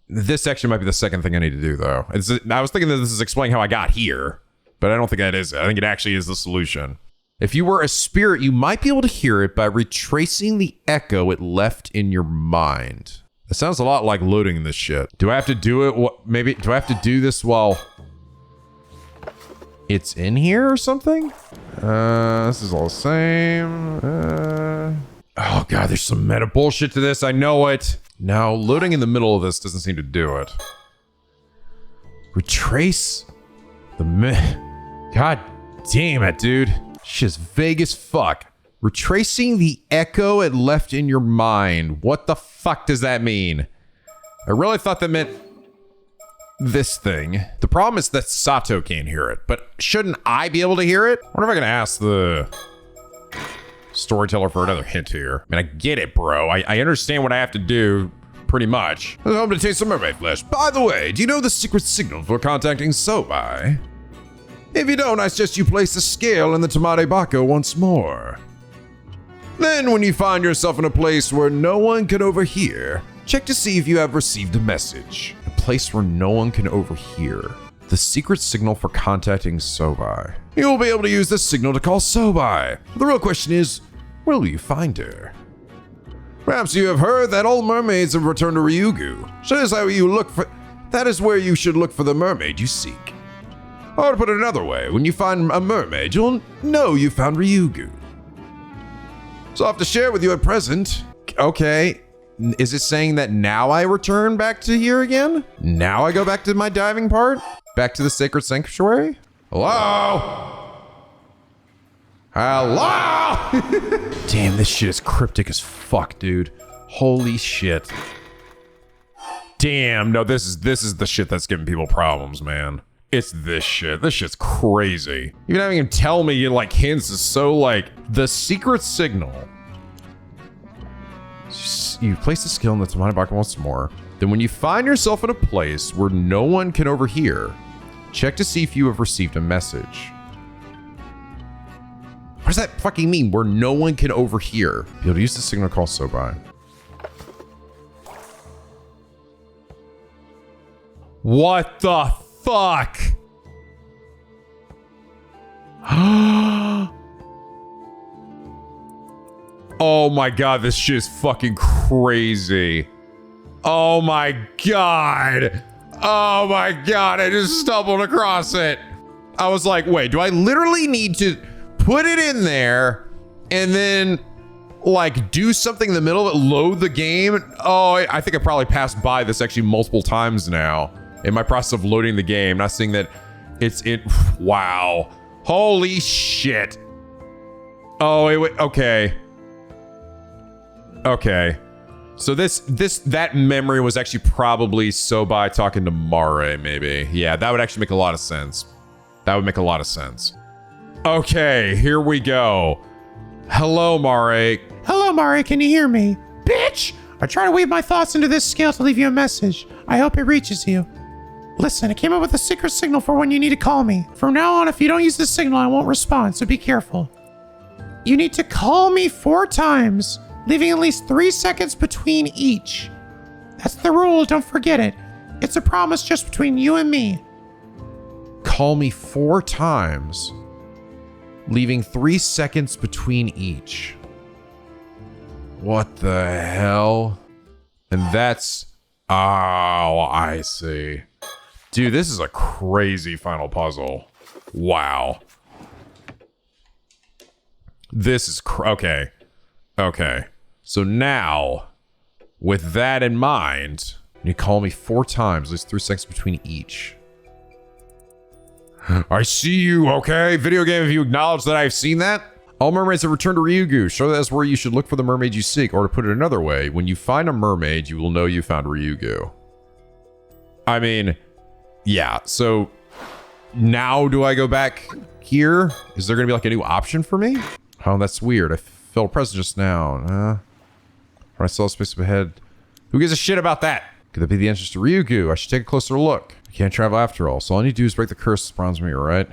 This actually might be the second thing I need to do, though. I was thinking that this is explaining how I got here, but I don't think that is it. I think it actually is the solution. If you were a spirit, you might be able to hear it by retracing the echo it left in your mind. It sounds a lot like loading this shit. Do I have to do it? Do I have to do this while it's in here or something? This is all the same. Oh god, there's some meta bullshit to this. I know it. No, loading in the middle of this doesn't seem to do it. Retrace the God damn it, dude. Shit's vague as fuck. Retracing the echo it left in your mind. What the fuck does that mean? I really thought that meant this thing. The problem is that Sato can't hear it, but shouldn't I be able to hear it? I wonder if I can ask the storyteller for another hint here. I mean, I get it, bro. I understand what I have to do, pretty much. I'm home to taste some mermaid flesh. By the way, do you know the secret signal for contacting Sobai? If you don't, I suggest you place the scale in the Tamade Baka once more. Then, when you find yourself in a place where no one can overhear, check to see if you have received a message. A place where no one can overhear. The secret signal for contacting Sobai. You will be able to use this signal to call Sobai. The real question is, will you find her? Perhaps you have heard that all mermaids have returned to Ryugu. So that is where you should look for the mermaid you seek. Or to put it another way, when you find a mermaid, you'll know you found Ryugu. So I have to share with you at present. Okay. Is it saying that now I return back to here again? Now I go back to my diving part? Back to the sacred sanctuary? Hello? Hello? Damn, this shit is cryptic as fuck, dude. Holy shit. Damn, no, this is the shit that's giving people problems, man. It's this shit. This shit's crazy. Even having him tell me like hints is so like the secret signal. You place the skill in the Sumida Ward once more. Then when you find yourself in a place where no one can overhear, check to see if you have received a message. What does that fucking mean? Where no one can overhear. You'll use the signal call Sobai. What the fuck? Oh my god, this shit is fucking crazy. Oh my god. Oh my god, I just stumbled across it. I was like, wait, do I literally need to put it in there and then like do something in the middle of it, load the game? Oh, I think I probably passed by this actually multiple times now in my process of loading the game, not seeing that wow. Holy shit. Oh, wait, okay. Okay. So that memory was actually probably Sobai talking to Mare, maybe. Yeah, that would actually make a lot of sense. That would make a lot of sense. Okay, here we go. Hello, Mare. Hello, Mari, can you hear me? Bitch! I try to weave my thoughts into this scale to leave you a message. I hope it reaches you. Listen, I came up with a secret signal for when you need to call me. From now on, if you don't use this signal, I won't respond, so be careful. You need to call me 4 times, leaving at least 3 seconds between each. That's the rule, don't forget it. It's a promise just between you and me. Call me 4 times, leaving 3 seconds between each. What the hell? And that's... Oh, I see. Dude, this is a crazy final puzzle. Wow. This is... Okay. Okay. So now, with that in mind, you call me 4 times, at least 3 seconds between each. I see you, okay? Video game, if you acknowledge that I've seen that. All mermaids have returned to Ryugu. Show that is where you should look for the mermaid you seek. Or to put it another way, when you find a mermaid, you will know you found Ryugu. I mean, yeah, so now do I go back here? Is there gonna be like a new option for me? Oh, that's weird. I felt a presence just now. When I saw a space up ahead. Who gives a shit about that? Could that be the entrance to Ryugu? I should take a closer look. I can't travel after all, so all I need to do is break the curse of bronze mirror, right?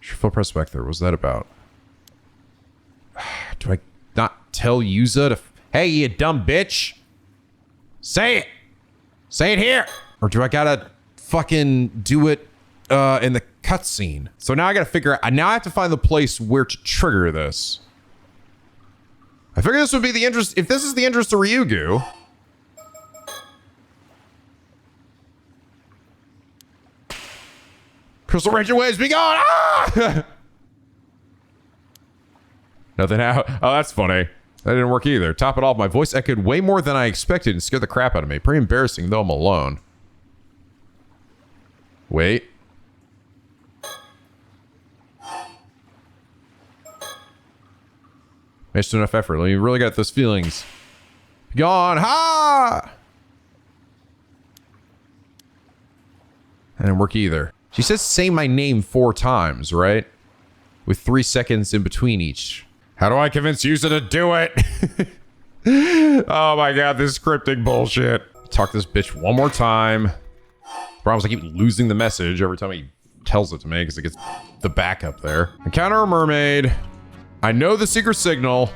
Should feel press back there. What's that about? Do I not tell Yuza to... Hey, you dumb bitch! Say it! Say it here! Or do I gotta fucking do it in the cutscene? So now I gotta figure out... Now I have to find the place where to trigger this. I figure this would be the entrance... If this is the entrance to Ryugu... Crystal Ranger waves, be gone! Ah! Nothing out. Oh, that's funny. That didn't work either. Top it off, my voice echoed way more than I expected and scared the crap out of me. Pretty embarrassing, though I'm alone. Wait. Managed enough effort. Let me really got those feelings. Be gone! Ha! That didn't work either. She says say my name 4 times, right? With 3 seconds in between each. How do I convince Yuza to do it? Oh my god, this is cryptic bullshit. Talk to this bitch one more time. Problem is I keep losing the message every time he tells it to me because it gets the backup there. Encounter a mermaid. I know the secret signal.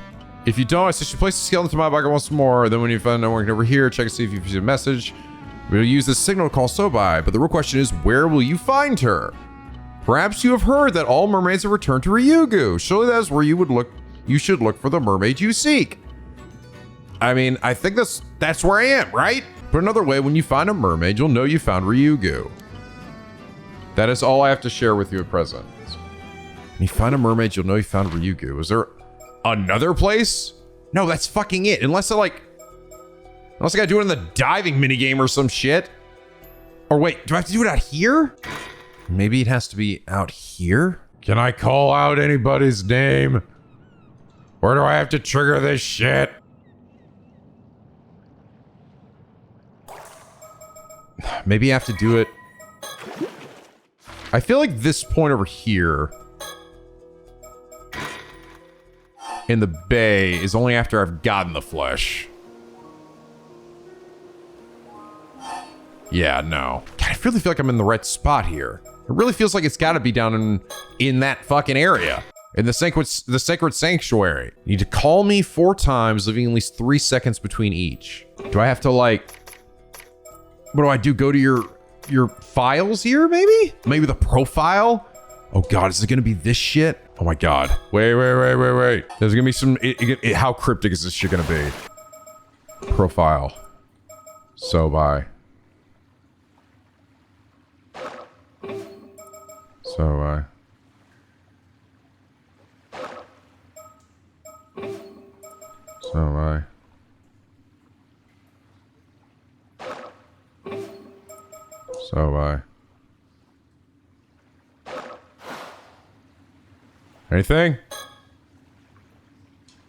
If you don't, I suggest you place the skeleton to my bucket once more. Then when you find no one over here, check to see if you receive a message. We'll use this signal to call Sobai, but the real question is, where will you find her? Perhaps you have heard that all mermaids have returned to Ryugu. Surely that is where you should look for the mermaid you seek. I mean, I think that's where I am, right? Put another way, when you find a mermaid, you'll know you found Ryugu. That is all I have to share with you at present. When you find a mermaid, you'll know you found Ryugu. Is there another place No, that's fucking it. Unless I gotta do it in the diving minigame or some shit. Or wait, do I have to do it out here? Maybe it has to be out here? Can I call out anybody's name? Or do I have to trigger this shit? Maybe I have to do it. I feel like this point over here in the bay is only after I've gotten the flesh. Yeah, no. God, I really feel like I'm in the right spot here. It really feels like it's got to be down in that fucking area. In the sacred sanctuary. You need to call me 4 times, leaving at least 3 seconds between each. Do I have to like... What do I do? Go to your files here, maybe? Maybe the profile? Oh God, is it gonna be this shit? Oh my God. Wait. There's gonna be some... how cryptic is this shit gonna be? Profile. So bye. So bye. So bye. So bye. Anything?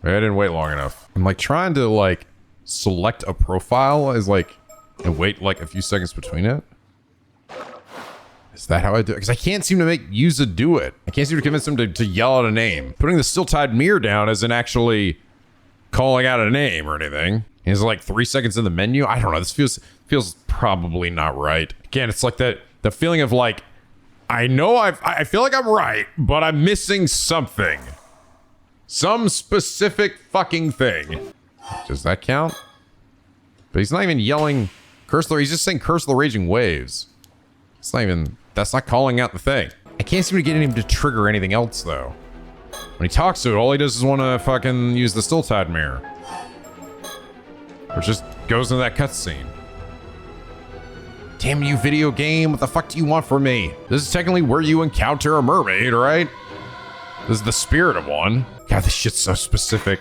I didn't wait long enough. I'm like trying to like select a profile as like and wait like a few seconds between it. Is that how I do it? Because I can't seem to make Yuza do it. I can't seem to convince him to yell out a name. Putting the still-tied mirror down isn't actually calling out a name or anything. It's like 3 seconds in the menu. I don't know. This feels probably not right. Again, it's like the feeling of like, I know I feel like I'm right, but I'm missing something. Some specific fucking thing. Does that count? But he's not even yelling curse the... He's just saying curse the raging waves. It's not even... That's not calling out the thing. I can't seem to get him to trigger anything else, though. When he talks to it, all he does is want to fucking use the still-tied mirror. Which just goes into that cutscene. Damn you, video game. What the fuck do you want from me? This is technically where you encounter a mermaid, right? This is the spirit of one. God, this shit's so specific.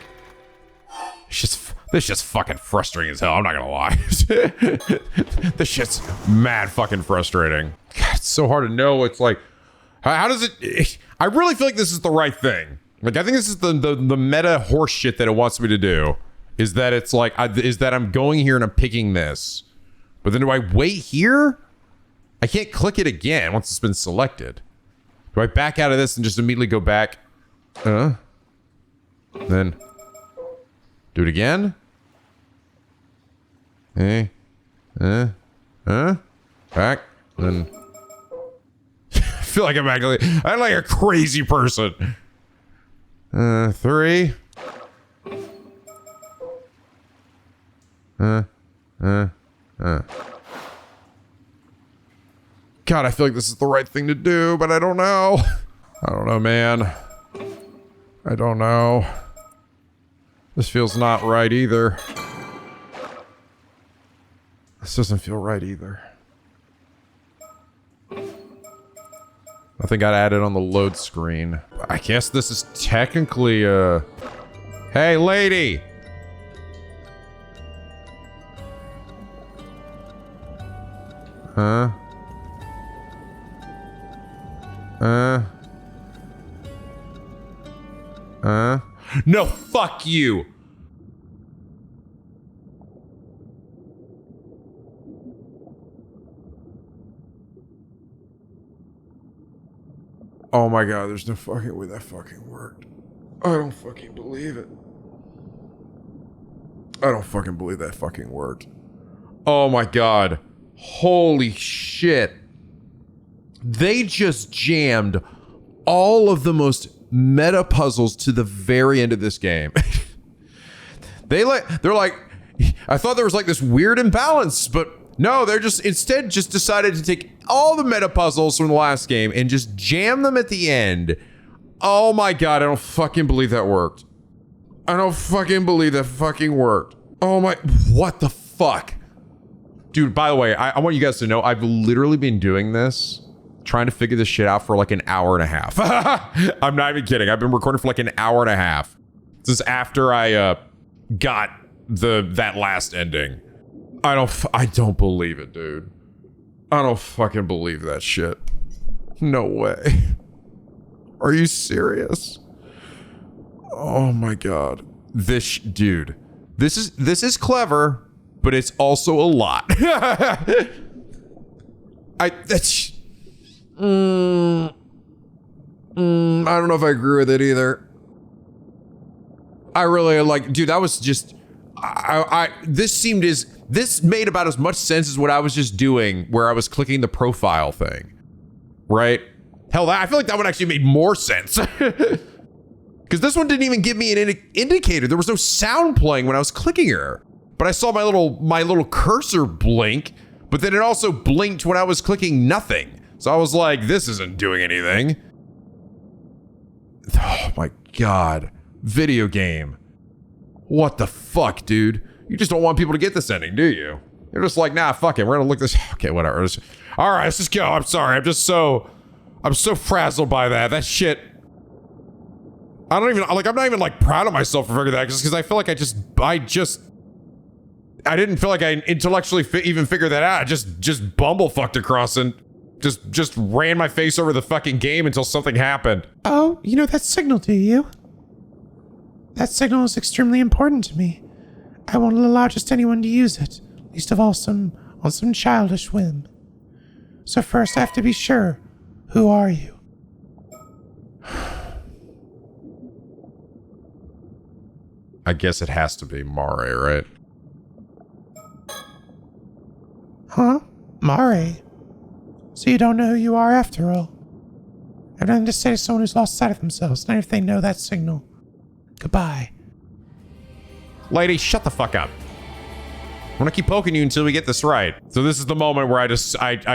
This shit's fucking frustrating as hell. I'm not gonna lie. This shit's mad fucking frustrating. God, it's so hard to know. It's like, how does it... I really feel like this is the right thing. Like, I think this is the meta horse shit that it wants me to do. Is that it's like, is that I'm going here and I'm picking this. But then do I wait here? I can't click it again once it's been selected. Do I back out of this and just immediately go back? Then do it again? Back, then. I feel like I'm like a crazy person. 3. God, I feel like this is the right thing to do, but I don't know. I don't know, man. I don't know. This feels not right either. This doesn't feel right either. Nothing got added on the load screen. I guess this is technically Hey, lady! Huh? No, fuck you! Oh my God, there's no fucking way that fucking worked. I don't fucking believe it. I don't fucking believe that fucking worked. Oh my God. Holy shit. They just jammed all of the most meta puzzles to the very end of this game. They're like, I thought there was like this weird imbalance, but no, they're just instead just decided to take all the meta puzzles from the last game and just jam them at the end. Oh my God, I don't fucking believe that worked. I don't fucking believe that fucking worked. Oh my, what the fuck? Dude, by the way, I want you guys to know I've literally been doing this, trying to figure this shit out for like an hour and a half. I'm not even kidding. I've been recording for like an hour and a half. This is after I got that last ending. I don't believe it, dude. I don't fucking believe that shit. No way. Are you serious? Oh my god. Dude. This is clever, but it's also a lot. I don't know if I agree with it either. I really like, dude, that was just, this made about as much sense as what I was just doing where I was clicking the profile thing, right? Hell, I feel like that one actually made more sense. Because this one didn't even give me an indicator. There was no sound playing when I was clicking her. But I saw my little cursor blink, but then it also blinked when I was clicking nothing. So I was like, this isn't doing anything. Oh my god. Video game. What the fuck, dude? You just don't want people to get this ending, do you? You're just like, nah, fuck it. We're gonna look this. Okay, whatever. All right, let's just go. I'm sorry. I'm so frazzled by that. That shit. I'm not even like proud of myself for figuring that, just because I feel like I didn't feel like I intellectually even figured that out. I just bumblefucked across and just ran my face over the fucking game until something happened. Oh, you know that signal, do you? That signal is extremely important to me. I won't allow just anyone to use it, least of all on some childish whim. So first I have to be sure, who are you? I guess it has to be Mare, right? Huh? Mare? So you don't know who you are after all? I have nothing to say to someone who's lost sight of themselves, not if they know that signal. Goodbye. Lady, shut the fuck up. I'm gonna keep poking you until we get this right. So this is the moment where I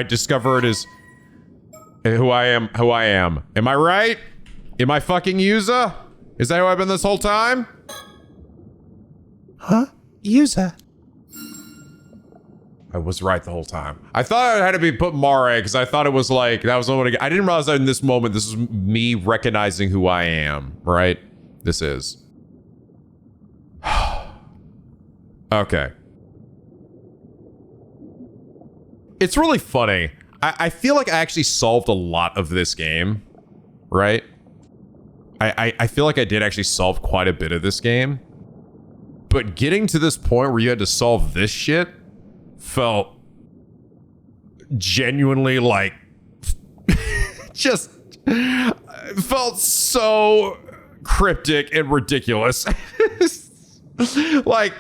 discover it is who I am. Am I right? Am I fucking Yuza? Is that who I've been this whole time? Huh? Yuza? I was right the whole time. I thought I had to be put Mare because I thought it was like, that was the one I didn't realize that in this moment, this is me recognizing who I am, right? This is. Okay. It's really funny. I feel like I actually solved a lot of this game, right? I feel like I did actually solve quite a bit of this game. But getting to this point where you had to solve this shit felt genuinely like just felt so cryptic and ridiculous. Like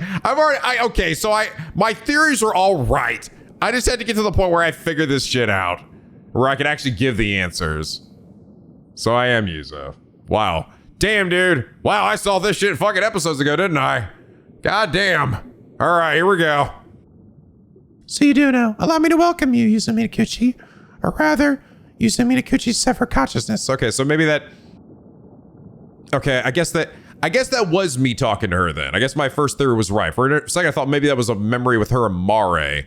okay, so my theories are all right. I just had to get to the point where I figured this shit out, where I could actually give the answers. So I am Yuza. Wow. Damn, dude. Wow, I solved this shit fucking episodes ago, didn't I? God damn. All right, here we go. So you do know. Allow me to welcome you, Yuza Minakuchi. Or rather, Yuza Minakuchi's separate consciousness. Okay, so maybe that... Okay, I guess that was me talking to her then. I guess my first theory was right. For a second, I thought maybe that was a memory with her and Mare.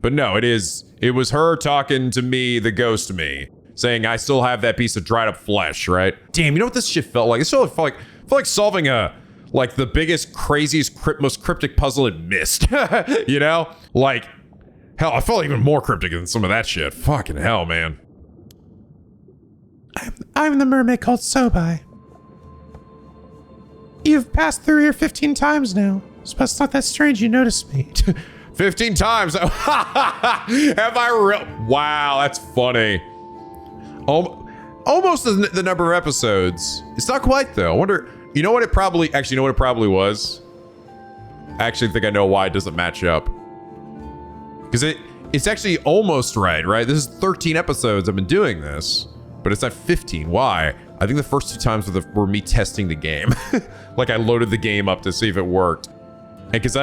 But no, it was her talking to me, the ghost me, saying I still have that piece of dried up flesh, right? Damn, you know what this shit felt like? It felt like solving the biggest, craziest, most cryptic puzzle in Myst. You know? Like, hell, I felt even more cryptic than some of that shit. Fucking hell, man. I'm the mermaid called Sobai. You've passed through here 15 times now. So it's not that strange you noticed me. 15 times. Have I wow, that's funny. Almost the number of episodes. It's not quite though. I wonder, you know what it probably was? I actually think I know why it doesn't match up. Because it's actually almost right? This is 13 episodes I've been doing this, but it's not 15. Why? I think the first 2 times were me testing the game. Like I loaded the game up to see if it worked. And because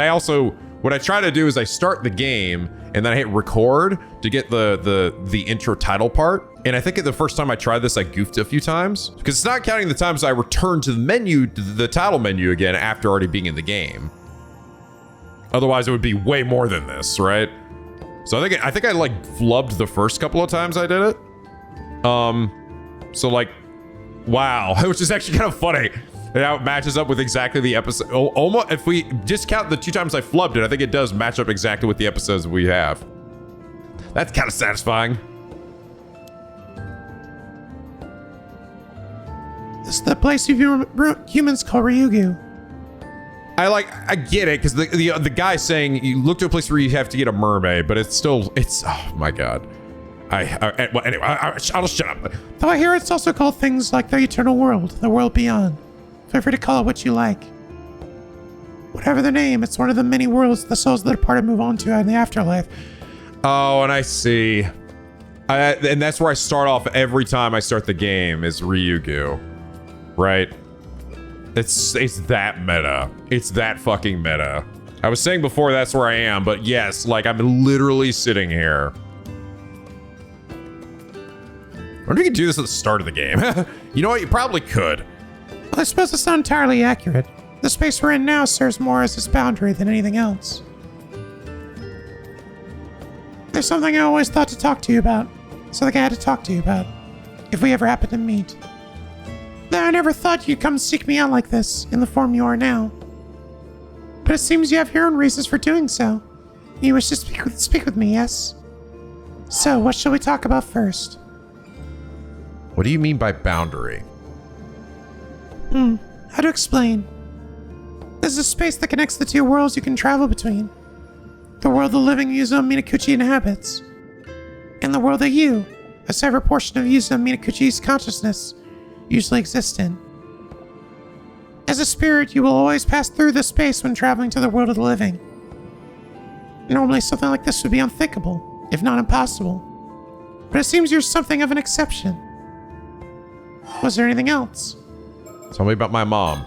what I try to do is I start the game and then I hit record to get the intro title part. And I think the first time I tried this, I goofed a few times because it's not counting the times I returned to the menu, the title menu again after already being in the game. Otherwise it would be way more than this, right? So I think I like flubbed the first couple of times I did it. So like, wow, which is actually kind of funny. It matches up with exactly the episode. Almost, if we discount the 2 times I flubbed it, I think it does match up exactly with the episodes we have. That's kind of satisfying. This is the place humans call Ryugu. I get it, because the guy saying you look to a place where you have to get a mermaid, but it's oh my god. Well, anyway, I'll just shut up. Though I hear it's also called things like the eternal world, the world beyond. Feel free to call it what you like. Whatever the name, it's one of the many worlds the souls of the departed move on to in the afterlife. Oh, and I see. And that's where I start off every time I start the game, is Ryugu. Right? It's that meta. It's that fucking meta. I was saying before that's where I am, but yes, like I'm literally sitting here. I wonder if you could do this at the start of the game. You know what? You probably could. Well, I suppose it's not entirely accurate. The space we're in now serves more as its boundary than anything else. There's something I always thought to talk to you about. Something I had to talk to you about. If we ever happen to meet. Though I never thought you'd come seek me out like this, in the form you are now. But it seems you have your own reasons for doing so. You wish to speak with me, yes? So, what shall we talk about first? What do you mean by boundary? How to explain? This is a space that connects the 2 worlds you can travel between. The world the living Yuzo Minakuchi inhabits. And the world that you, a separate portion of Yuzo Minakuchi's consciousness, usually exist in. As a spirit, you will always pass through this space when traveling to the world of the living. Normally, something like this would be unthinkable, if not impossible. But it seems you're something of an exception. Was there anything else? Tell me about my mom.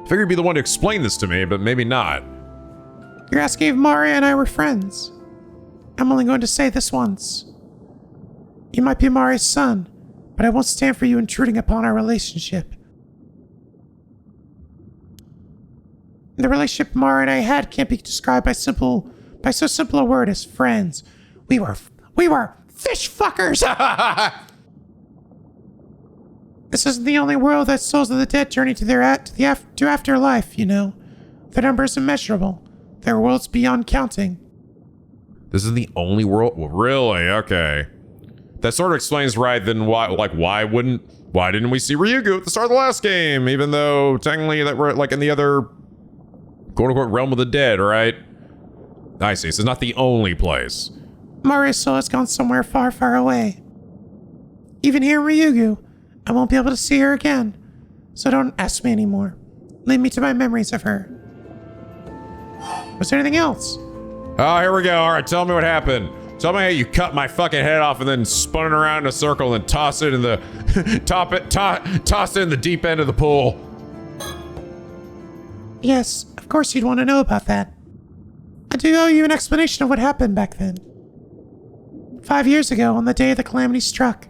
Figured you'd be the one to explain this to me, but maybe not. You're asking if Maria and I were friends. I'm only going to say this once. You might be Maria's son, but I won't stand for you intruding upon our relationship. The relationship Maria and I had can't be described by so simple a word as friends. We were fish fuckers! This isn't the only world that souls of the dead journey to afterlife, you know. The number is immeasurable. There are worlds beyond counting. This is the only world? Well, really? Okay. That sort of explains right then why didn't we see Ryugu at the start of the last game, even though technically that we're like in the other quote-unquote realm of the dead, right? I see. So it's not the only place. Maria's soul has gone somewhere far, far away. Even here in Ryugu, I won't be able to see her again. So don't ask me anymore. Lead me to my memories of her. Was there anything else? Oh, here we go. All right, tell me what happened. Tell me how you cut my fucking head off and then spun it around in a circle and toss it in the toss it in the deep end of the pool. Yes, of course you'd want to know about that. I do owe you an explanation of what happened back then. 5 years ago, on the day the calamity struck.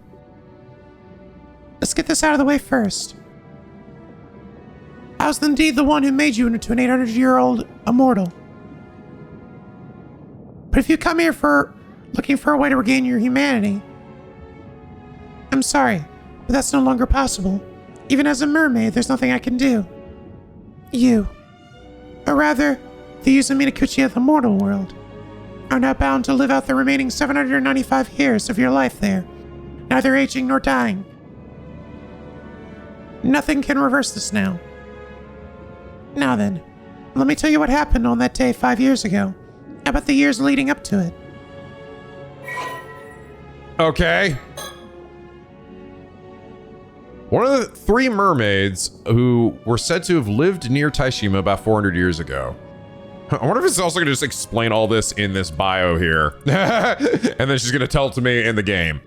Let's get this out of the way first. I was indeed the one who made you into an 800-year-old immortal. But if you come here looking for a way to regain your humanity, I'm sorry, but that's no longer possible. Even as a mermaid, there's nothing I can do. You, or rather, the Yuzo Minakuchi of the mortal world, are now bound to live out the remaining 795 years of your life there, neither aging nor dying. Nothing can reverse this now. Now then, let me tell you what happened on that day 5 years ago, about the years leading up to it. Okay. One of the 3 mermaids who were said to have lived near Taishima about 400 years ago. I wonder if it's also going to just explain all this in this bio here. And then she's going to tell it to me in the game.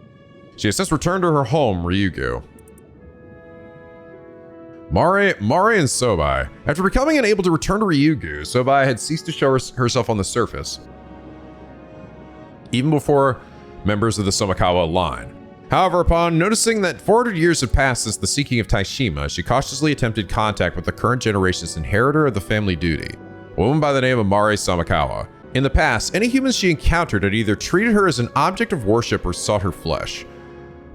She has since returned to her home, Ryugu. Mare and Sobai. After becoming unable to return to Ryugu, Sobai had ceased to show herself on the surface, even before members of the Somikawa line. However, upon noticing that 400 years had passed since the seeking of Taishima, she cautiously attempted contact with the current generation's inheritor of the family duty, a woman by the name of Mare Samikawa. In the past, any humans she encountered had either treated her as an object of worship or sought her flesh.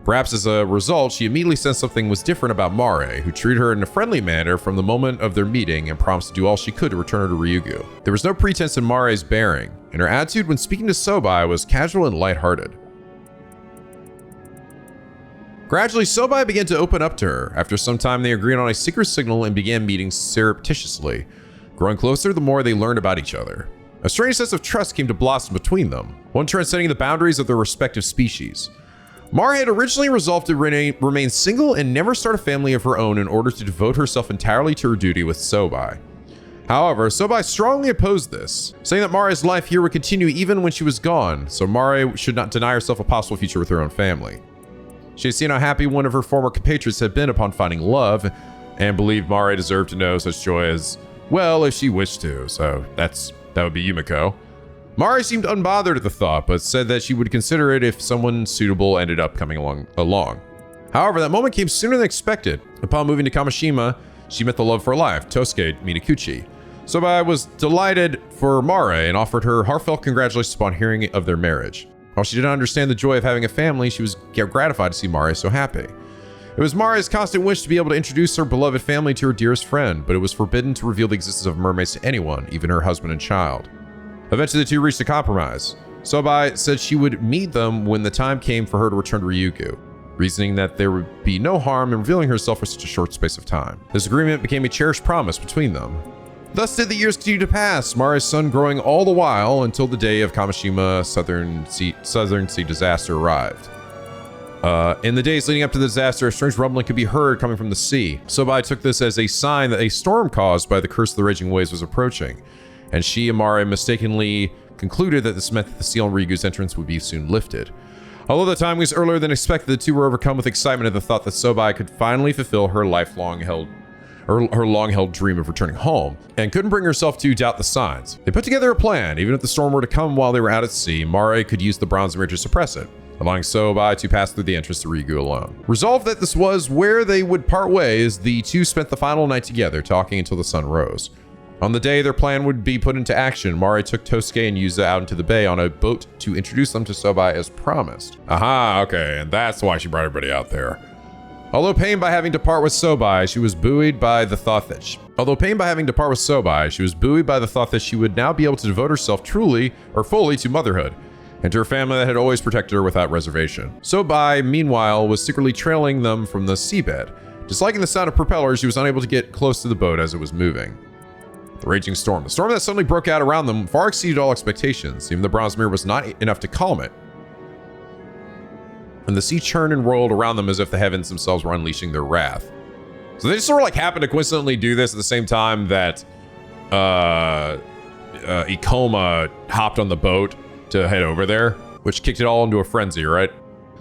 Perhaps as a result, she immediately sensed something was different about Mare, who treated her in a friendly manner from the moment of their meeting and promised to do all she could to return her to Ryugu. There was no pretense in Mare's bearing, and her attitude when speaking to Sobai was casual and lighthearted. Gradually, Sobai began to open up to her. After some time, they agreed on a secret signal and began meeting surreptitiously. Growing closer, the more they learned about each other. A strange sense of trust came to blossom between them, one transcending the boundaries of their respective species. Mare had originally resolved to remain single and never start a family of her own in order to devote herself entirely to her duty with Sobai. However, Sobai strongly opposed this, saying that Mare's life here would continue even when she was gone, so Mare should not deny herself a possible future with her own family. She had seen how happy one of her former compatriots had been upon finding love, and believed Mare deserved to know such joy as well if she wished to, so that would be Yumiko. Mare seemed unbothered at the thought, but said that she would consider it if someone suitable ended up coming along. However, that moment came sooner than expected. Upon moving to Kamishima, she met the love of her life, Tosuke Minakuchi. Sobai was delighted for Mare and offered her heartfelt congratulations upon hearing of their marriage. While she did not understand the joy of having a family, she was gratified to see Mare so happy. It was Mare's constant wish to be able to introduce her beloved family to her dearest friend, but it was forbidden to reveal the existence of mermaids to anyone, even her husband and child. Eventually, the two reached a compromise. Sobai said she would meet them when the time came for her to return to Ryugu, reasoning that there would be no harm in revealing herself for such a short space of time. This agreement became a cherished promise between them. Thus did the years continue to pass, Mare's son growing all the while until the day of Kamishima Southern Sea disaster arrived. In the days leading up to the disaster, a strange rumbling could be heard coming from the sea. Sobai took this as a sign that a storm caused by the curse of the raging waves was approaching, and she and Mare mistakenly concluded that this meant that the seal on Ryugu's entrance would be soon lifted. Although the time was earlier than expected, the two were overcome with excitement at the thought that Sobai could finally fulfill her long-held dream of returning home, and couldn't bring herself to doubt the signs. They put together a plan. Even if the storm were to come while they were out at sea, Mare could use the bronze mirror to suppress it, allowing Sobai to pass through the entrance to Ryugu alone. Resolved that this was where they would part ways, the two spent the final night together, talking until the sun rose. On the day their plan would be put into action, Mare took Tosuke and Yuza out into the bay on a boat to introduce them to Sobai as promised. Aha, okay, and that's why she brought everybody out there. Although pained by having to part with Sobai, she was buoyed by the thought that she would now be able to devote herself fully to motherhood, and to her family that had always protected her without reservation. Sobai, meanwhile, was secretly trailing them from the seabed. Disliking the sound of propellers, she was unable to get close to the boat as it was moving. The raging storm. The storm that suddenly broke out around them far exceeded all expectations. Even the bronze mirror was not enough to calm it. And the sea churned and rolled around them as if the heavens themselves were unleashing their wrath. So they just sort of like happened to coincidentally do this at the same time that Ikoma hopped on the boat to head over there, which kicked it all into a frenzy, right?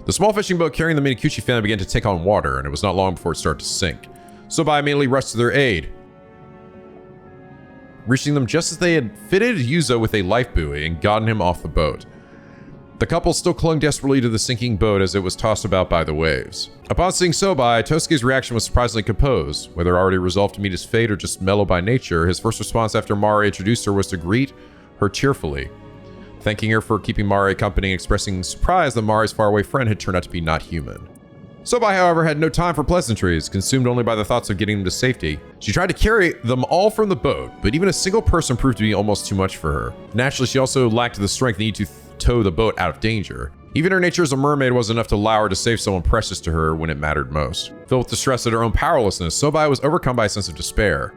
The small fishing boat carrying the Minakuchi family began to take on water, and it was not long before it started to sink. Sobai immediately rushed to their aid, reaching them just as they had fitted Yuzo with a life buoy and gotten him off the boat. The couple still clung desperately to the sinking boat as it was tossed about by the waves. Upon seeing Sobai, Tosuke's reaction was surprisingly composed. Whether already resolved to meet his fate or just mellow by nature, his first response after Mare introduced her was to greet her cheerfully, thanking her for keeping Mare company and expressing surprise that Mare's faraway friend had turned out to be not human. Sobai, however, had no time for pleasantries, consumed only by the thoughts of getting them to safety. She tried to carry them all from the boat, but even a single person proved to be almost too much for her. Naturally, she also lacked the strength needed to tow the boat out of danger. Even her nature as a mermaid was enough to allow her to save someone precious to her when it mattered most. Filled with distress at her own powerlessness, Sobai was overcome by a sense of despair.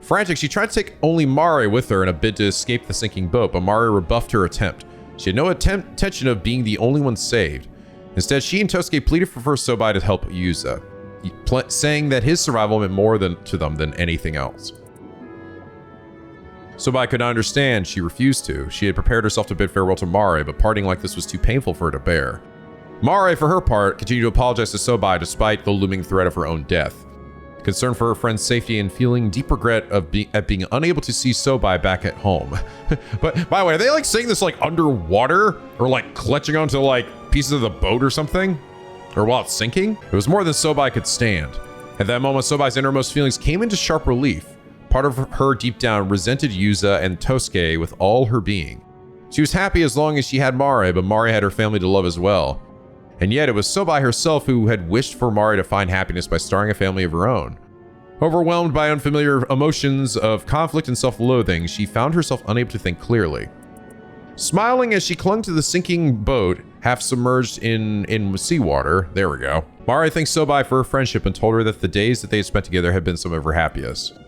Frantic, she tried to take only Mare with her in a bid to escape the sinking boat, but Mare rebuffed her attempt. She had no intention of being the only one saved. Instead, she and Tosuke pleaded for Sobai to help Yuza, saying that his survival meant more to them than anything else. Sobai could not understand. She refused to. She had prepared herself to bid farewell to Mare, but parting like this was too painful for her to bear. Mare, for her part, continued to apologize to Sobai despite the looming threat of her own death. Concerned for her friend's safety and feeling deep regret at being unable to see Sobai back at home. But by the way, are they like saying this like underwater or like clutching onto like pieces of the boat or something? Or while it's sinking? It was more than Sobai could stand. At that moment, Sobai's innermost feelings came into sharp relief. Part of her deep down resented Yuza and Tosuke with all her being. She was happy as long as she had Mare, but Mare had her family to love as well. And yet it was Sobai herself who had wished for Mari to find happiness by starting a family of her own. Overwhelmed by unfamiliar emotions of conflict and self-loathing, she found herself unable to think clearly. Smiling as she clung to the sinking boat, half submerged in seawater, there we go, Mari thanked Sobai for her friendship and told her that the days that they had spent together had been some of her happiest.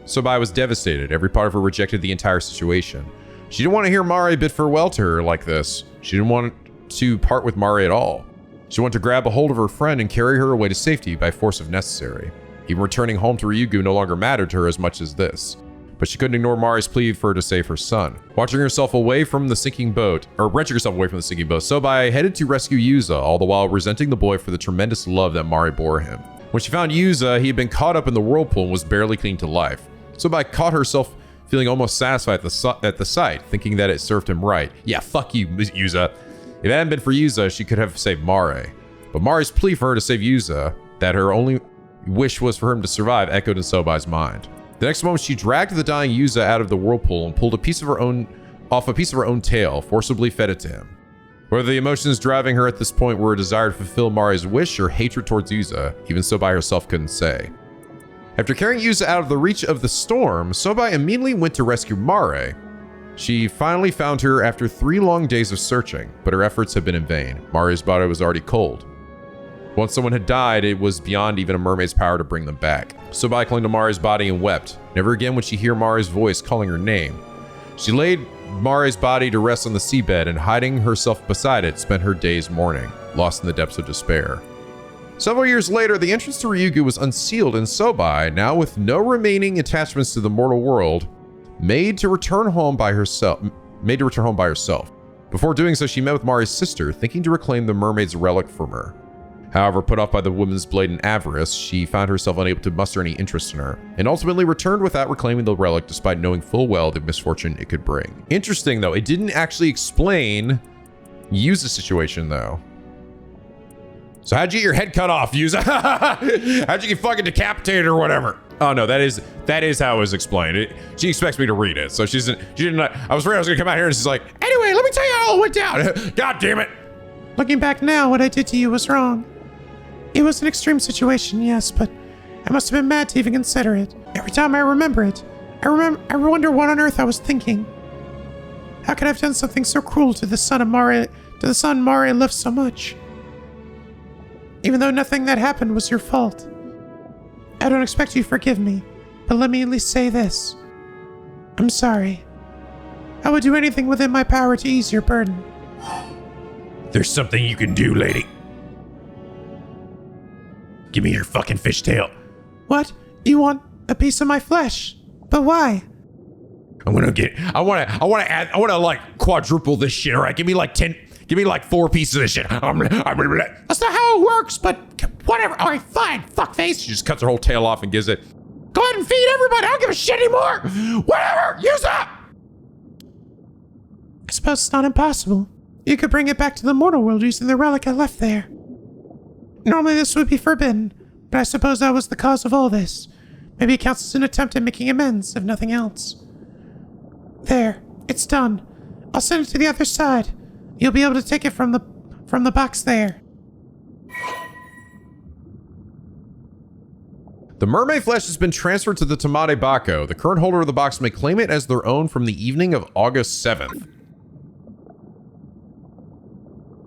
Sobai was devastated. Every part of her rejected the entire situation. She didn't want to hear Mari bid farewell to her like this. She didn't want to part with Mari at all. She wanted to grab a hold of her friend and carry her away to safety by force if necessary. Even returning home to Ryugu no longer mattered to her as much as this. But she couldn't ignore Mari's plea for her to save her son. Watching herself away from the sinking boat, or wrenching herself away from the sinking boat, Sobai headed to rescue Yuza, all the while resenting the boy for the tremendous love that Mari bore him. When she found Yuza, he had been caught up in the whirlpool and was barely clinging to life. Sobai caught herself feeling almost satisfied at the sight, thinking that it served him right. Yeah, fuck you, Yuza. If it hadn't been for Yuza, she could have saved Mari. But Mari's plea for her to save Yuza, that her only wish was for him to survive, echoed in Sobai's mind. The next moment, she dragged the dying Yuza out of the whirlpool and pulled off a piece of her own tail, forcibly fed it to him. Whether the emotions driving her at this point were a desire to fulfill Mari's wish or hatred towards Yuza, even Sobai herself couldn't say. After carrying Yuza out of the reach of the storm, Sobai immediately went to rescue Mari. She finally found her after 3 long days of searching, but her efforts had been in vain. Mari's body was already cold. Once someone had died, it was beyond even a mermaid's power to bring them back. Sobai clung to Mari's body and wept. Never again would she hear Mari's voice calling her name. She laid Mari's body to rest on the seabed and, hiding herself beside it, spent her days mourning, lost in the depths of despair. Several years later, the entrance to Ryugu was unsealed, and Sobai, now with no remaining attachments to the mortal world, made to return home by herself. Before doing so, she met with Mari's sister, thinking to reclaim the mermaid's relic from her. However, put off by the woman's blatant avarice, she found herself unable to muster any interest in her, and ultimately returned without reclaiming the relic despite knowing full well the misfortune it could bring. Interesting though, it didn't actually explain Yuza's situation though. So how'd you get your head cut off, Yuza? How'd you get fucking decapitated or whatever? Oh no, that is how it was explained. She expects me to read it, so she didn't. I was afraid I was gonna come out here and she's like, anyway, let me tell you how it went down. God damn it. Looking back now, what I did to you was wrong. It was an extreme situation, yes, but I must have been mad to even consider it. Every time I remember it, I wonder what on earth I was thinking. How could I have done something so cruel to the son Mari loved so much? Even though nothing that happened was your fault. I don't expect you to forgive me, but let me at least say this. I'm sorry. I would do anything within my power to ease your burden. There's something you can do, lady. Give me your fucking fishtail. What? You want a piece of my flesh? But why? I wanna like quadruple this shit, alright? Give me like 4 pieces of this shit. That's not how it works, but whatever. Alright, fine. Fuckface. She just cuts her whole tail off and gives it. Go ahead and feed everybody. I don't give a shit anymore. Whatever. Use up. I suppose it's not impossible. You could bring it back to the mortal world using the relic I left there. Normally this would be forbidden, but I suppose that was the cause of all this. Maybe it counts as an attempt at making amends, if nothing else. There, it's done. I'll send it to the other side. You'll be able to take it from the box there. The mermaid flesh has been transferred to the Tamade Bako. The current holder of the box may claim it as their own from the evening of August 7th.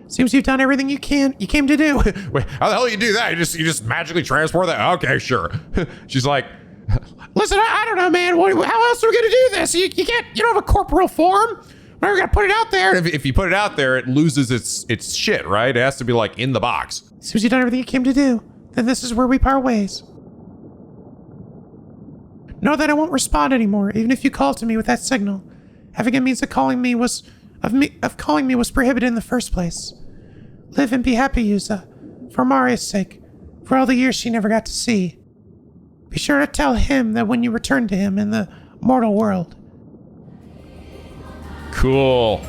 Seems you've done everything you came to do. Wait, how the hell you do that? You just magically transport that? Okay, sure. She's like, listen, I don't know, man. How else are we gonna do this? You don't have a corporeal form. We're gonna put it out there. If you put it out there, it loses its shit, right? It has to be like in the box. Seems you've done everything you came to do. Then this is where we part ways. Know that I won't respond anymore, even if you call to me with that signal. Having a means of calling me was prohibited in the first place. Live and be happy, Yuza. For Mari's sake. For all the years she never got to see. Be sure to tell him that when you return to him in the mortal world. Cool.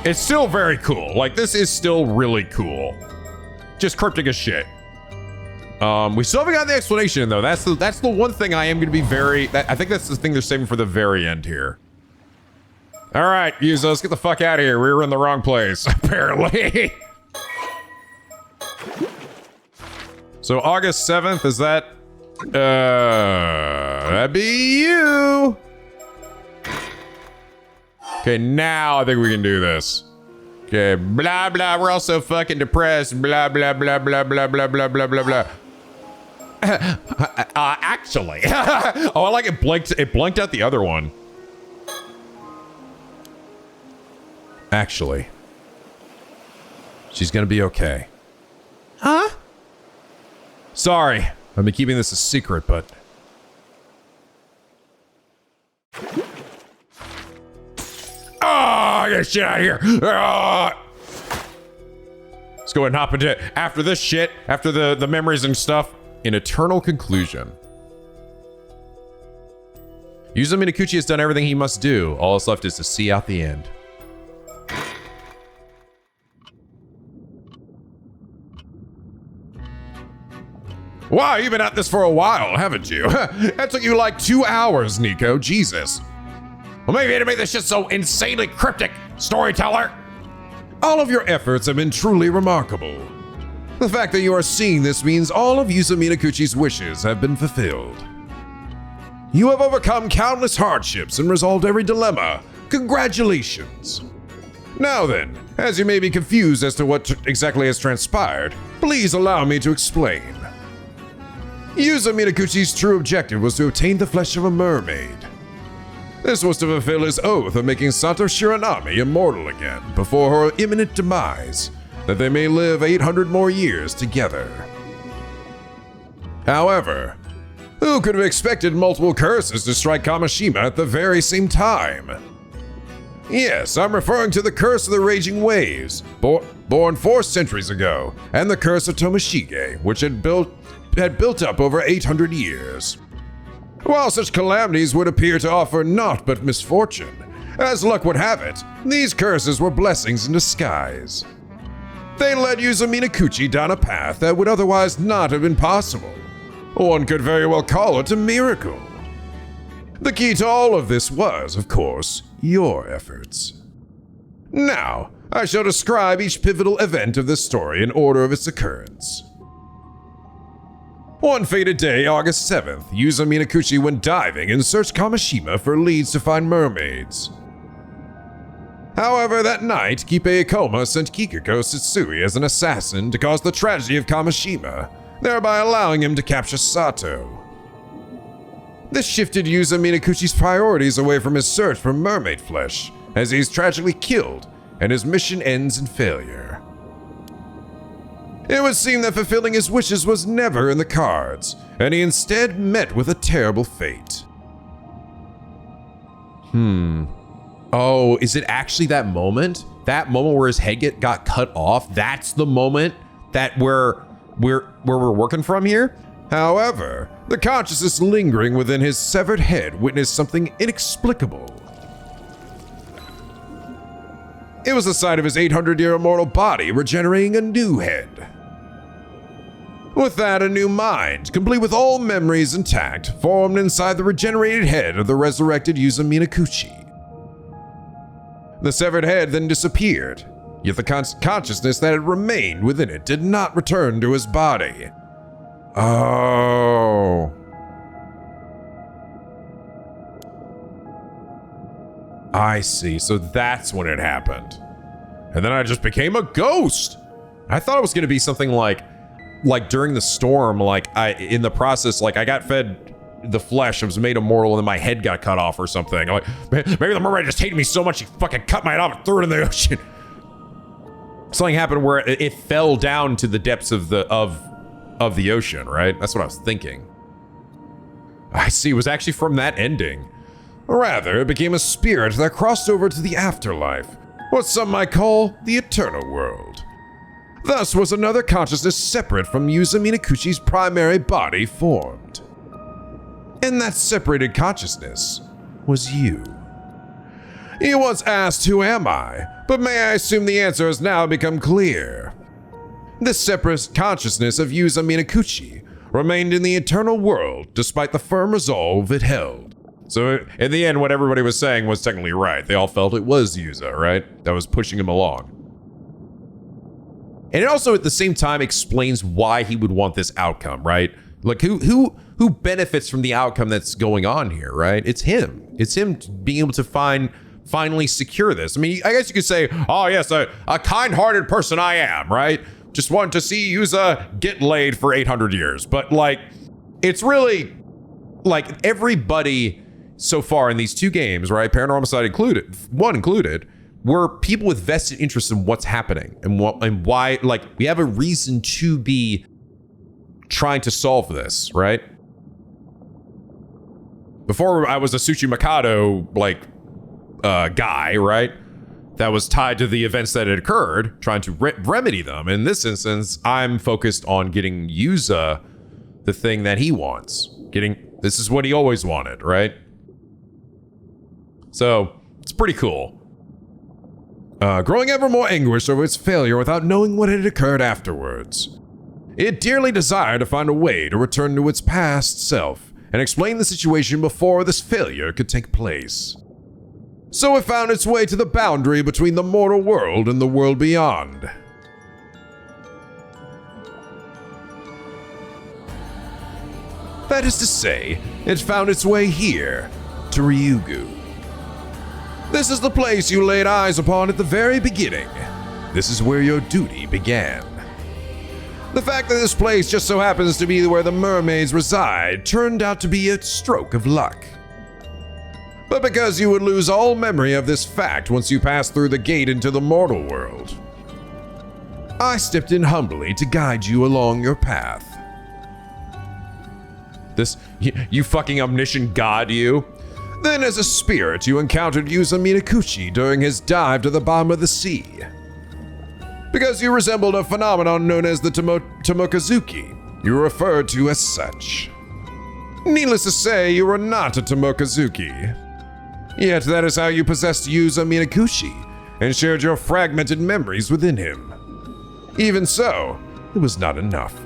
It's still very cool. Like, this is still really cool. Just cryptic as shit. We still haven't got the explanation, though. That's the one thing I am going to be I think that's the thing they're saving for the very end here. All right, Yuza, let's get the fuck out of here. We were in the wrong place, apparently. So August 7th, is that? That'd be you. Okay, now I think we can do this. Okay, blah, blah, we're all so fucking depressed. Blah, blah, blah, blah, blah, blah, blah, blah, blah, blah. Actually. Oh, I like it blinked out the other one. Actually. She's gonna be okay. Huh? Sorry, I've been keeping this a secret, but... Oh, get shit out of here! Ah! Let's go ahead and hop into after this shit, after the memories and stuff. An eternal conclusion. Yuzo Minakuchi has done everything he must do. All that's left is to see out the end. Wow, you've been at this for a while, haven't you? That took you like 2 hours, Nico. Jesus. Well, maybe to make this shit so insanely cryptic, storyteller. All of your efforts have been truly remarkable. The fact that you are seeing this means all of Yuzo Minakuchi's wishes have been fulfilled. You have overcome countless hardships and resolved every dilemma. Congratulations. Now then, as you may be confused as to what exactly has transpired, please allow me to explain. Yuzo Minakuchi's true objective was to obtain the flesh of a mermaid. This was to fulfill his oath of making Sato Shiranami immortal again before her imminent demise, that they may live 800 more years together. However, who could have expected multiple curses to strike Kamishima at the very same time? Yes, I'm referring to the Curse of the Raging Waves, born 4 centuries ago, and the Curse of Tomoshige, which had built up over 800 years. While such calamities would appear to offer naught but misfortune, as luck would have it, these curses were blessings in disguise. They led Yuzo Minakuchi down a path that would otherwise not have been possible. One could very well call it a miracle. The key to all of this was, of course, your efforts. Now, I shall describe each pivotal event of this story in order of its occurrence. One fated day, August 7th, Yuzo Minakuchi went diving and searched Kamishima for leads to find mermaids. However, that night, Kipei Ikoma sent Kikuko Setsui as an assassin to cause the tragedy of Kamishima, thereby allowing him to capture Sato. This shifted Yuzo Minakuchi's priorities away from his search for mermaid flesh, as he's tragically killed and his mission ends in failure. It would seem that fulfilling his wishes was never in the cards, and he instead met with a terrible fate. Oh, is it actually that moment? That moment where his head got cut off? That's the moment that we're working from here? However, the consciousness lingering within his severed head witnessed something inexplicable. It was the sight of his 800-year immortal body regenerating a new head. With that, a new mind, complete with all memories intact, formed inside the regenerated head of the resurrected Yuzo Minakuchi. The severed head then disappeared, yet the consciousness that had remained within it did not return to his body. Oh. I see, so that's when it happened. And then I just became a ghost. I thought it was gonna be something like during the storm, in the process, I got fed the flesh, I was made immortal, and then my head got cut off or something. Maybe the mermaid just hated me so much she fucking cut my head off and threw it in the ocean. Something happened where it fell down to the depths of the ocean, right? That's what I was thinking. I see, it was actually from that ending. Rather, it became a spirit that crossed over to the afterlife, what some might call the eternal world. Thus was another consciousness separate from Yuzo Minakuchi's primary body formed. And that separated consciousness was you. You once asked, who am I? But may I assume the answer has now become clear. This separate consciousness of Yuzo Minakuchi remained in the eternal world despite the firm resolve it held. So in the end, what everybody was saying was technically right. They all felt it was Yuzo, right? That was pushing him along. And it also at the same time explains why he would want this outcome, right? Like who benefits from the outcome that's going on here, right? It's him. It's him being able to finally secure this. I mean, I guess you could say, oh yes, a kind-hearted person I am, right? Just want to see Yuza get laid for 800 years. But like, it's really like everybody so far in these two games, right? Paranormasight included, were people with vested interest in what's happening and why, like, we have a reason to be trying to solve this, right? Before I was a Tsuchimikado, like, guy, right? That was tied to the events that had occurred, trying to remedy them. In this instance, I'm focused on getting Yuza the thing that he wants. This is what he always wanted, right? So, it's pretty cool. Growing ever more anguished over its failure without knowing what had occurred afterwards. It dearly desired to find a way to return to its past self and explain the situation before this failure could take place. So it found its way to the boundary between the mortal world and the world beyond. That is to say, it found its way here, to Ryugu. This is the place you laid eyes upon at the very beginning. This is where your duty began. The fact that this place just so happens to be where the mermaids reside turned out to be a stroke of luck. But because you would lose all memory of this fact once you passed through the gate into the mortal world, I stepped in humbly to guide you along your path. You fucking omniscient god, you. Then as a spirit, you encountered Yuza Minakuchi during his dive to the bottom of the sea. Because you resembled a phenomenon known as the Tomokazuki, you were referred to as such. Needless to say, you were not a Tomokazuki. Yet that is how you possessed Yuza Minakuchi and shared your fragmented memories within him. Even so, it was not enough.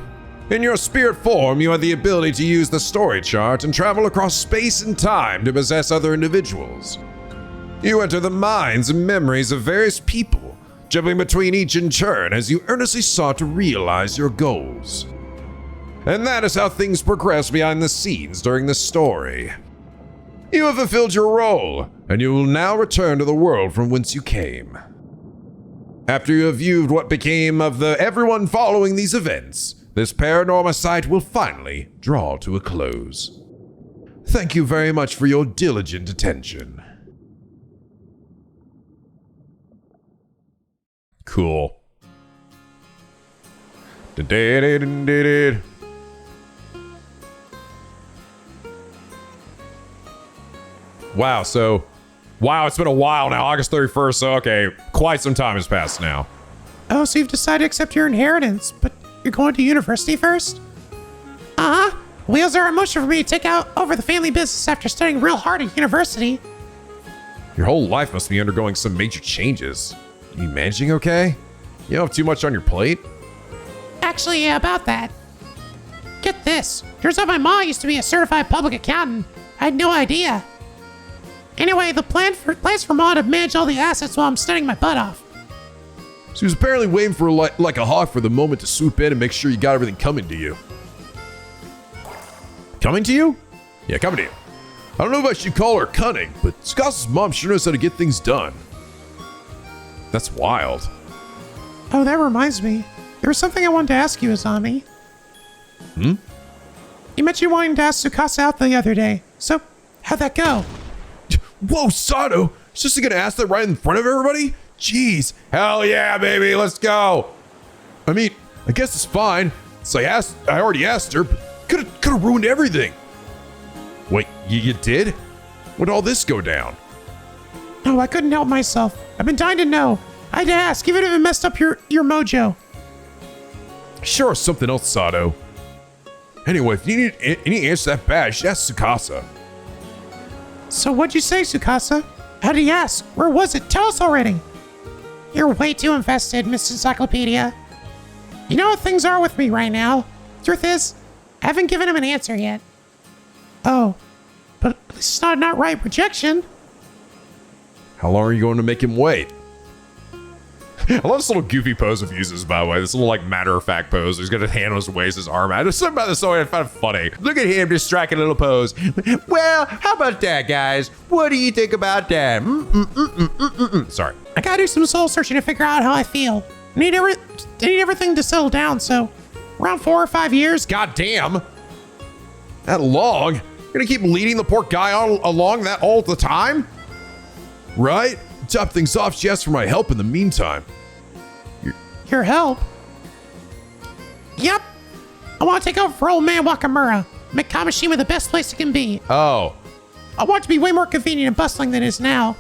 In your spirit form, you had the ability to use the story chart and travel across space and time to possess other individuals. You enter the minds and memories of various people, jumping between each in turn as you earnestly sought to realize your goals. And that is how things progress behind the scenes during the story. You have fulfilled your role, and you will now return to the world from whence you came. After you have viewed what became of everyone following these events, this Paranormasight will finally draw to a close. Thank you very much for your diligent attention. Cool. Wow, it's been a while now, August 31st, so okay, quite some time has passed now. Oh, so you've decided to accept your inheritance, but you're going to university first? Uh-huh. Wheels are in motion for me to take over the family business after studying real hard at university. Your whole life must be undergoing some major changes. You managing okay? You don't have too much on your plate? Actually, yeah, about that. Get this. Turns out my mom used to be a certified public accountant. I had no idea. Anyway, the plans for Ma to manage all the assets while I'm studying my butt off. She was apparently waiting for like a hawk for the moment to swoop in and make sure you got everything coming to you. Coming to you? Yeah, coming to you. I don't know if I should call her cunning, but Scott's mom sure knows how to get things done. That's wild. Oh, that reminds me. There was something I wanted to ask you, Azami. Hmm? You mentioned you wanting to ask Tsukasa out the other day. So, how'd that go? Whoa, Sato! She's just gonna ask that right in front of everybody? Jeez. Hell yeah, baby, let's go. I mean, I guess it's fine. So I already asked her, but could have ruined everything. Wait, you did? When'd all this go down? No, I couldn't help myself. I've been dying to know. I had to ask, even if it messed up your mojo. Sure, something else, Sato. Anyway, if you need any answer that bad, you should ask Tsukasa. So what'd you say, Tsukasa? How did he ask? Where was it? Tell us already. You're way too invested, Mr. Encyclopedia. You know how things are with me right now. Truth is, I haven't given him an answer yet. Oh, but at least it's not an outright rejection. How long are you going to make him wait? I love this little goofy pose of uses, by the way. This little like matter-of-fact pose. He's got his hand on his waist, his arm out. There's something about this song I found funny. Look at him just striking a little pose. Well, how about that, guys? What do you think about that? Sorry. I gotta do some soul searching to figure out how I feel. I need everything to settle down, so around 4 or 5 years. God damn. That long? You're gonna keep leading the poor guy along that all the time? Right? Top things off, she asked for my help in the meantime. Your help? Yep. I want to take over for old man Wakamura. Make Kamishima the best place it can be. Oh. I want it to be way more convenient and bustling than it is now.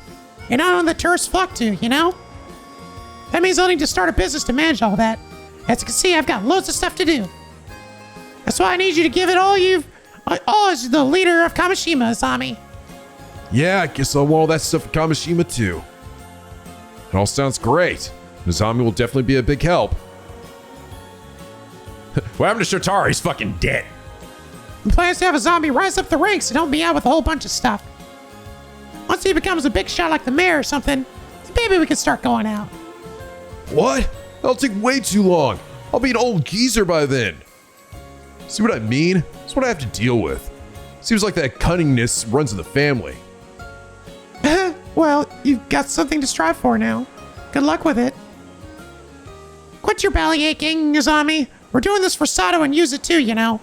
And not on the tourists flock to, you know? That means I'll need to start a business to manage all that. As you can see, I've got loads of stuff to do. That's why I need you to give it all as the leader of Kamishima, Azami. Yeah, I guess I want all that stuff at Kamishima too. It all sounds great. Nizami will definitely be a big help. What happened to Shotaro? He's fucking dead. The plan is to have a zombie rise up the ranks and help me out with a whole bunch of stuff. Once he becomes a big shot like the mayor or something, then maybe we can start going out. What? That'll take way too long. I'll be an old geezer by then. See what I mean? That's what I have to deal with. Seems like that cunningness runs in the family. Well, you've got something to strive for now. Good luck with it. Quit your belly aching, Azami. We're doing this for Sato and use it too, you know.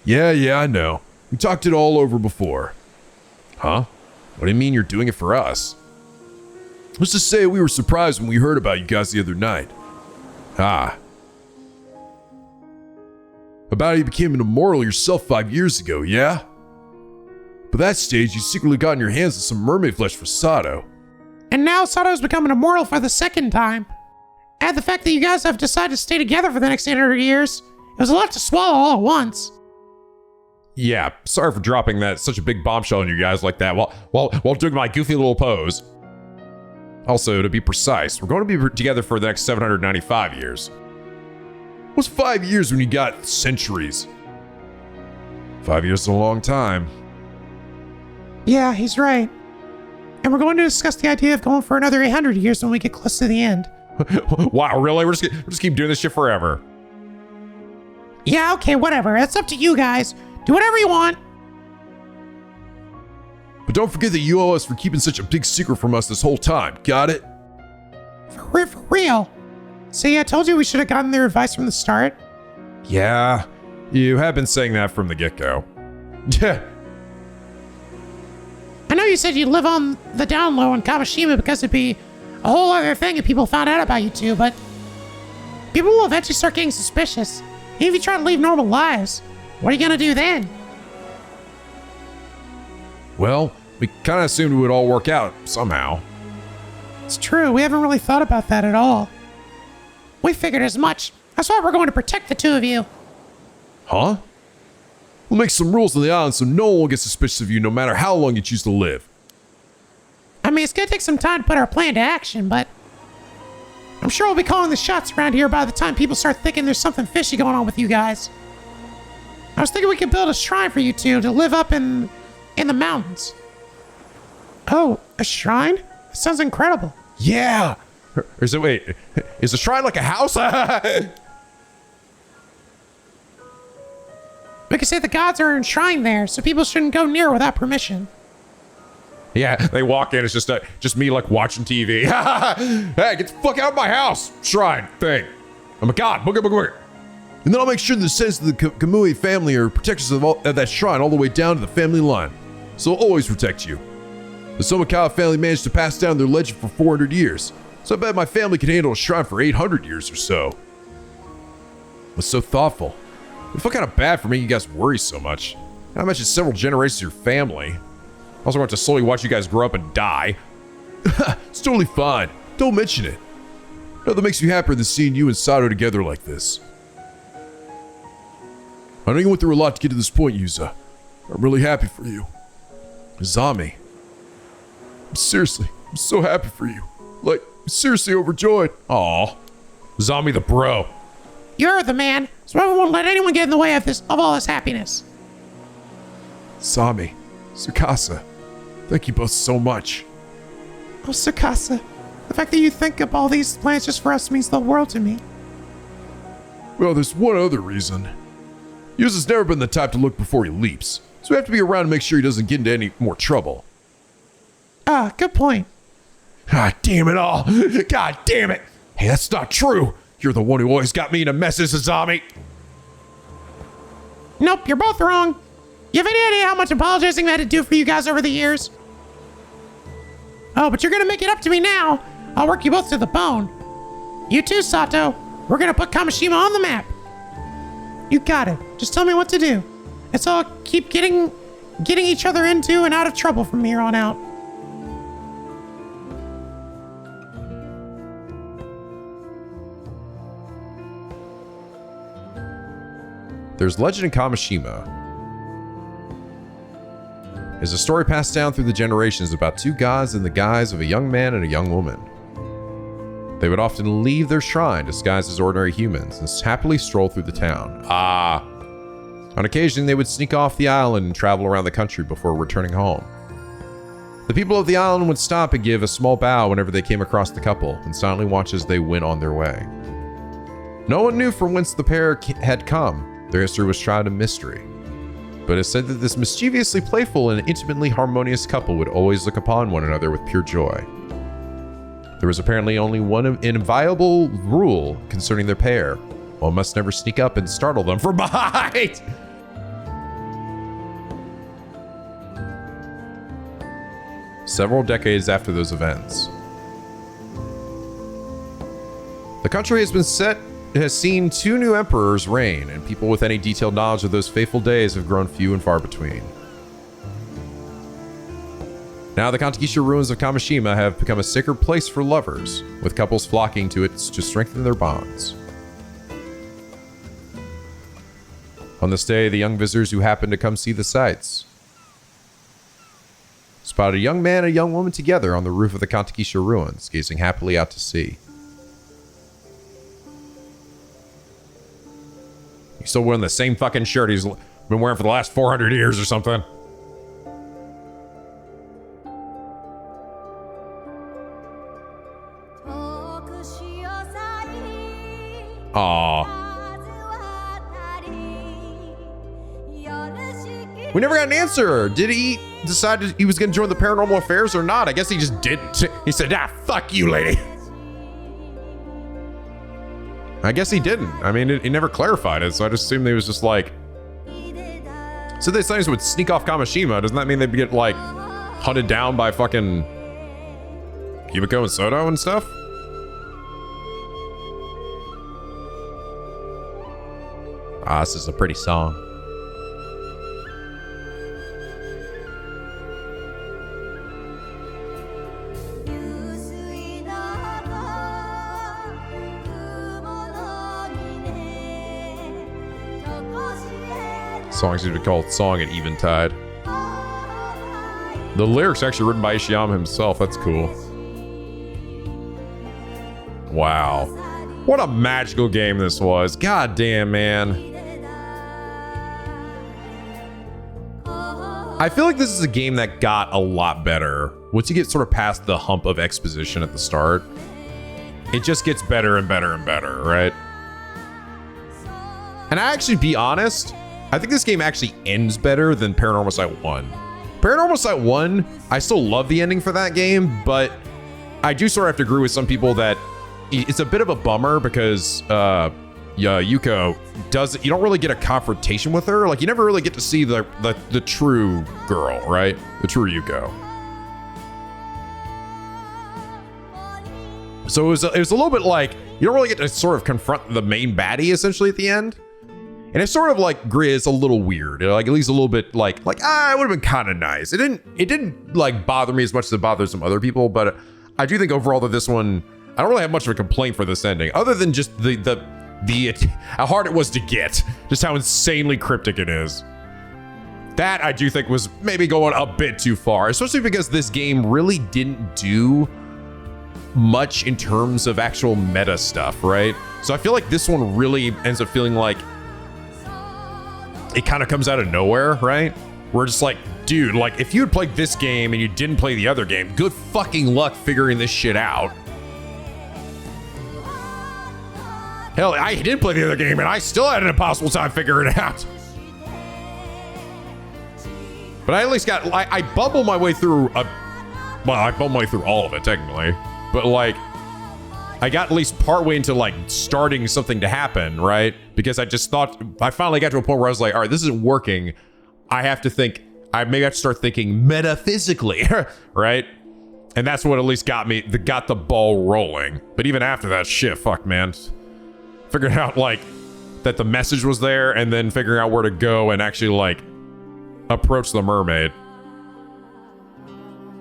Yeah, I know. We talked it all over before. Huh? What do you mean you're doing it for us? Let's just say we were surprised when we heard about you guys the other night. Ah. About how you became an immortal yourself 5 years ago, yeah? By that stage, you secretly got in your hands on some mermaid flesh for Sato. And now Sato's become an immortal for the second time. Add the fact that you guys have decided to stay together for the next 800 years. It was a lot to swallow all at once. Yeah, sorry for dropping that such a big bombshell on you guys like that while doing my goofy little pose. Also, to be precise, we're going to be together for the next 795 years. What's 5 years when you got centuries? 5 years is a long time. Yeah, he's right. And we're going to discuss the idea of going for another 800 years when we get close to the end. Wow, really? We're just keep doing this shit forever. Yeah, okay, whatever. It's up to you guys. Do whatever you want. But don't forget that you owe us for keeping such a big secret from us this whole time. Got it? For real. See, I told you we should have gotten their advice from the start. Yeah, you have been saying that from the get-go. Yeah. I know you said you'd live on the down low in Kamishima because it'd be a whole other thing if people found out about you two, but people will eventually start getting suspicious. Even if you try to live normal lives, what are you gonna do then? Well, we kind of assumed it would all work out somehow. It's true, we haven't really thought about that at all. We figured as much. That's why we're going to protect the two of you. Huh? We'll make some rules on the island so no one will get suspicious of you no matter how long you choose to live. I mean, it's gonna take some time to put our plan to action, but I'm sure we'll be calling the shots around here by the time people start thinking there's something fishy going on with you guys. I was thinking we could build a shrine for you two to live up in the mountains. Oh, a shrine? That sounds incredible. Yeah! Is the shrine like a house? We could say the gods are enshrined there, so people shouldn't go near without permission. Yeah, they walk in, it's just me like watching TV. Hey, get the fuck out of my house! Shrine thing. I'm a god. Booger, booger, booger. And then I'll make sure the descendants of the Kamui family are protectors of that shrine all the way down to the family line. So I'll always protect you. The Somikawa family managed to pass down their legend for 400 years. So I bet my family can handle a shrine for 800 years or so. What's so thoughtful? I feel kind of bad for making you guys worry so much. I mentioned several generations of your family. I also want to slowly watch you guys grow up and die. It's totally fine. Don't mention it. Nothing makes me happier than seeing you and Sato together like this. I know you went through a lot to get to this point, Yuza. I'm really happy for you. Azami. I'm so happy for you. Like, I'm seriously overjoyed. Aw. Zombie the bro. You're the man, so I won't let anyone get in the way of all this happiness. Sami, Tsukasa, thank you both so much. Oh, Tsukasa, The fact that you think up all these plans just for us means the world to me. Well, there's one other reason. Yuza's never been the type to look before he leaps, so we have to be around to make sure he doesn't get into any more trouble. Ah, good point. God damn it all. God damn it. Hey, that's not true. You're the one who always got me in a mess, Sasami. Nope, you're both wrong. You have any idea how much apologizing I had to do for you guys over the years? Oh, but you're gonna make it up to me now. I'll work you both to the bone. You too, Sato. We're gonna put Kamishima on the map. You got it. Just tell me what to do. Let's all keep getting each other into and out of trouble from here on out. There's legend in Kamishima. Is a story passed down through the generations about two gods in the guise of a young man and a young woman. They would often leave their shrine disguised as ordinary humans and happily stroll through the town. On occasion, they would sneak off the island and travel around the country before returning home. The people of the island would stop and give a small bow whenever they came across the couple and silently watch as they went on their way. No one knew from whence the pair had come. Their history was shrouded in mystery. But it's said that this mischievously playful and intimately harmonious couple would always look upon one another with pure joy. There was apparently only one inviolable rule concerning their pair. One must never sneak up and startle them from behind! Several decades after those events, the country has seen two new emperors reign, and people with any detailed knowledge of those fateful days have grown few and far between. Now the Kantakisha ruins of Kamishima have become a sacred place for lovers, with couples flocking to it to strengthen their bonds. On this day, the young visitors who happened to come see the sights spotted a young man and a young woman together on the roof of the Kantakisha ruins, gazing happily out to sea. He's still wearing the same fucking shirt he's been wearing for the last 400 years or something. Aww. We never got an answer. Did he decide he was going to join the Paranormal Affairs or not? I guess he just didn't. He said, fuck you, lady. I guess he didn't. I mean, he never clarified it, so I just assumed he was just like... So these things would sneak off Kamishima. Doesn't that mean they'd get, like, hunted down by fucking Yumiko and Soto and stuff? This is a pretty song. Songs used to be called Song at Eventide. The lyrics actually written by Ishiyama himself. That's cool. Wow. What a magical game this was. God damn, man. I feel like this is a game that got a lot better. Once you get sort of past the hump of exposition at the start, it just gets better and better and better, right? And I actually, be honest, I think this game actually ends better than Paranormasight 1. Paranormasight 1, I still love the ending for that game, but I do sort of have to agree with some people that it's a bit of a bummer because Yuko doesn't, you don't really get a confrontation with her. Like, you never really get to see the true girl, right? The true Yuko. So it was a little bit like, you don't really get to sort of confront the main baddie essentially at the end. And it's sort of like Grizz, a little weird, like at least a little bit like it would have been kind of nice. It didn't like bother me as much as it bothers some other people, but I do think overall that this one, I don't really have much of a complaint for this ending, other than just how hard it was to get, just how insanely cryptic it is. That I do think was maybe going a bit too far, especially because this game really didn't do much in terms of actual meta stuff, right? So I feel like this one really ends up feeling like it kind of comes out of nowhere, right? We're just like, dude, like if you had played this game and you didn't play the other game, good fucking luck figuring this shit out. Hell, I did play the other game and I still had an impossible time figuring it out. But I at least got, I bumbled my way through I bumbled my way through all of it technically. But like, I got at least partway into like starting something to happen, right? Because I just thought, I finally got to a point where I was like, all right, this isn't working. I have to think, I maybe have to start thinking metaphysically, right? And that's what at least got the ball rolling. But even after that, shit, fuck, man. Figuring out like that the message was there and then figuring out where to go and actually like approach the mermaid.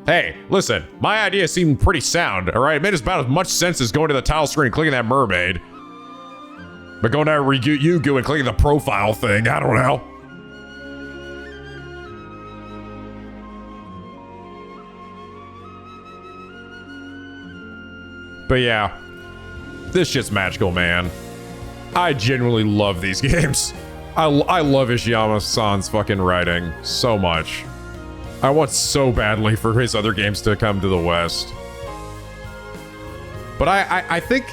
Hey, listen, my idea seemed pretty sound, all right? It made about as much sense as going to the title screen and clicking that mermaid. But going down to Yugu and clicking the profile thing, I don't know. But yeah, this shit's magical, man. I genuinely love these games. I love Ishiyama-san's fucking writing so much. I want so badly for his other games to come to the West. But I think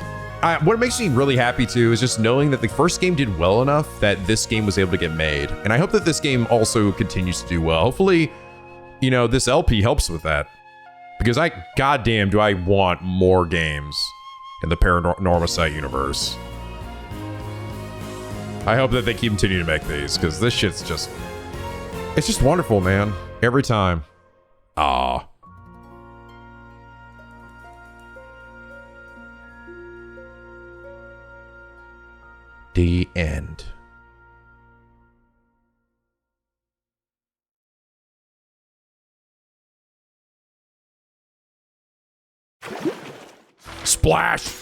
what makes me really happy too is just knowing that the first game did well enough that this game was able to get made. And I hope that this game also continues to do well. Hopefully, you know, this LP helps with that. Because goddamn, do I want more games in the Paranormasight universe. I hope that they continue to make these, because this shit's just... It's just wonderful, man. Every time. Ah. The end. Splash!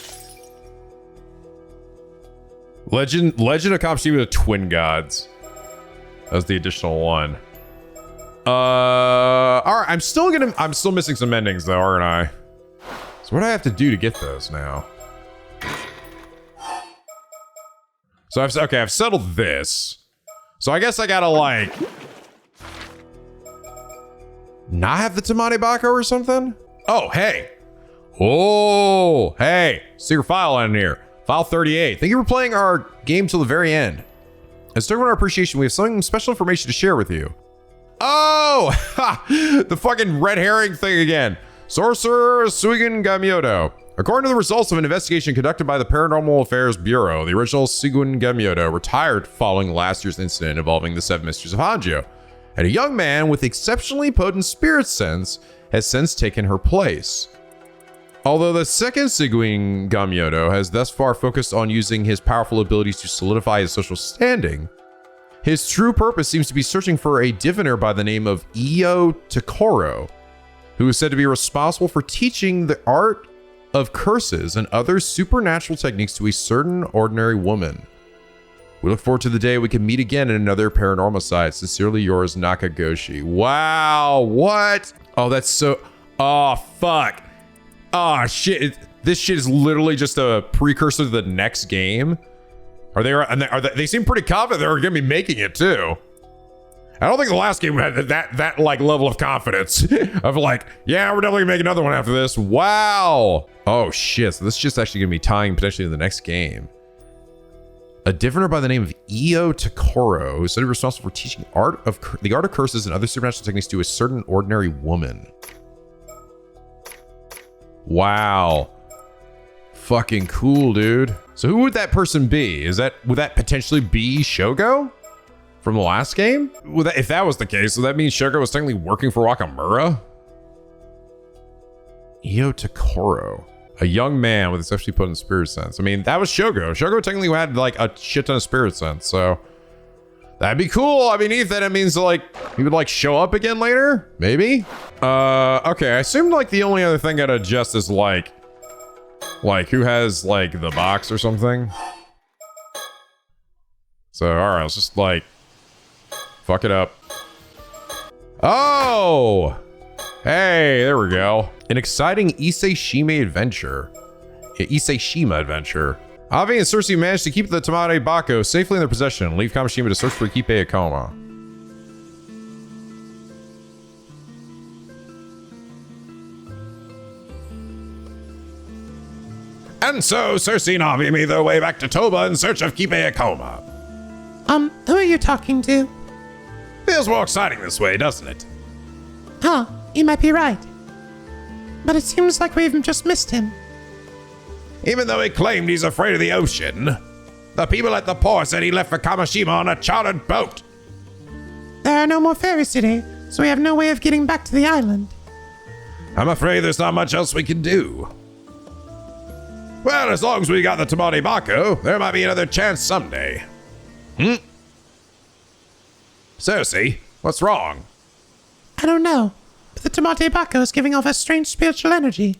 Legend of Kamishima with Twin Gods. That was the additional one. Alright, I'm still missing some endings though, aren't I? So what do I have to do to get those now? So I've settled this. So I guess I gotta like not have the Tamane Bako or something? Oh, hey. Oh, hey. Secret file on here. File 38. Thank you for playing our game till the very end. As to our appreciation, we have some special information to share with you. Oh, the fucking red herring thing again. Sorcerer Suigun Gamyoto. According to the results of an investigation conducted by the Paranormal Affairs Bureau, the original Suigun Gamyoto retired following last year's incident involving the Seven Mysteries of Honjo, and a young man with exceptionally potent spirit sense has since taken her place. Although the second Suigun Gamyoto has thus far focused on using his powerful abilities to solidify his social standing, his true purpose seems to be searching for a diviner by the name of Io Takoro, who is said to be responsible for teaching the art of curses and other supernatural techniques to a certain ordinary woman. We look forward to the day we can meet again in another Paranormasight. Sincerely yours, Nakagoshi. Wow, what? Oh, that's so... Oh, fuck. Oh, shit. This shit is literally just a precursor to the next game. They seem pretty confident they're going to be making it, too. I don't think the last game had that like level of confidence of like, yeah, we're definitely gonna make another one after this. Wow. Oh shit. So this is just actually gonna be tying potentially to the next game. A diviner by the name of Io Takoro, who is said to be responsible for teaching the art of curses and other supernatural techniques to a certain ordinary woman. Wow. Fucking cool, dude. So who would that person be? Would that potentially be Shogo? From the last game? If that was the case, so that means Shogo was technically working for Wakamura? Io Takoro. A young man with exceptionally potent spirit sense. I mean, that was Shogo. Shogo technically had like a shit ton of spirit sense, so... That'd be cool. I mean, if that means like, he would like show up again later? Maybe? Okay, I assumed like the only other thing I'd adjust is like who has like the box or something. So, alright, let's just like... Fuck it up. Oh! Hey, there we go. An exciting Ise-Shima adventure. Avi and Cersei managed to keep the Tamane Bako safely in their possession and leave Kamishima to search for Ikipe Akoma. And so Cersei and Avi made their way back to Toba in search of Kibeakoma. Who are you talking to? Feels more exciting this way, doesn't it? Huh, you might be right. But it seems like we've just missed him. Even though he claimed he's afraid of the ocean, the people at the port said he left for Kamishima on a chartered boat. There are no more ferries today, so we have no way of getting back to the island. I'm afraid there's not much else we can do. Well, as long as we got the Tamate Bako, there might be another chance someday. Cersei, what's wrong? I don't know, but the Tamate Bako is giving off a strange spiritual energy.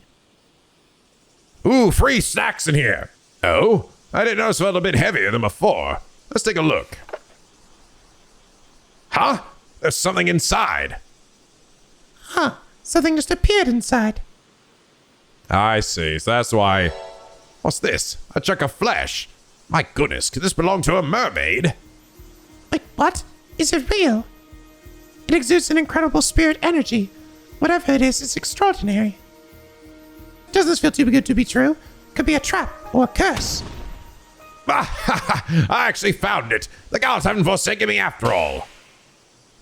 Ooh, free snacks in here. Oh, I didn't notice it felt a bit heavier than before. Let's take a look. Huh? There's something inside. Huh, something just appeared inside. I see, so that's why... What's this? A chunk of flesh. My goodness, could this belong to a mermaid? Wait, what? Is it real? It exudes an incredible spirit energy. Whatever it is, it's extraordinary. Does this feel too good to be true? Could be a trap or a curse. I actually found it. The gods haven't forsaken me after all.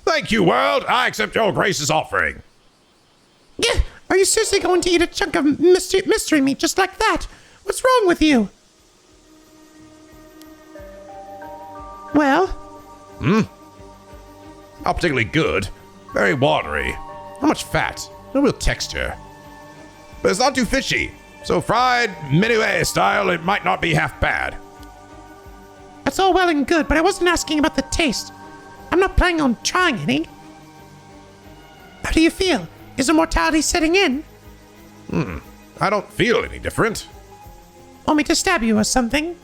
Thank you, world. I accept your gracious offering. Yeah, are you seriously going to eat a chunk of mystery meat just like that? What's wrong with you? Well? Not particularly good. Very watery. Not much fat. No real texture. But it's not too fishy. So fried, Minuet style, it might not be half bad. That's all well and good, but I wasn't asking about the taste. I'm not planning on trying any. How do you feel? Is immortality setting in? I don't feel any different. Want me to stab you or something?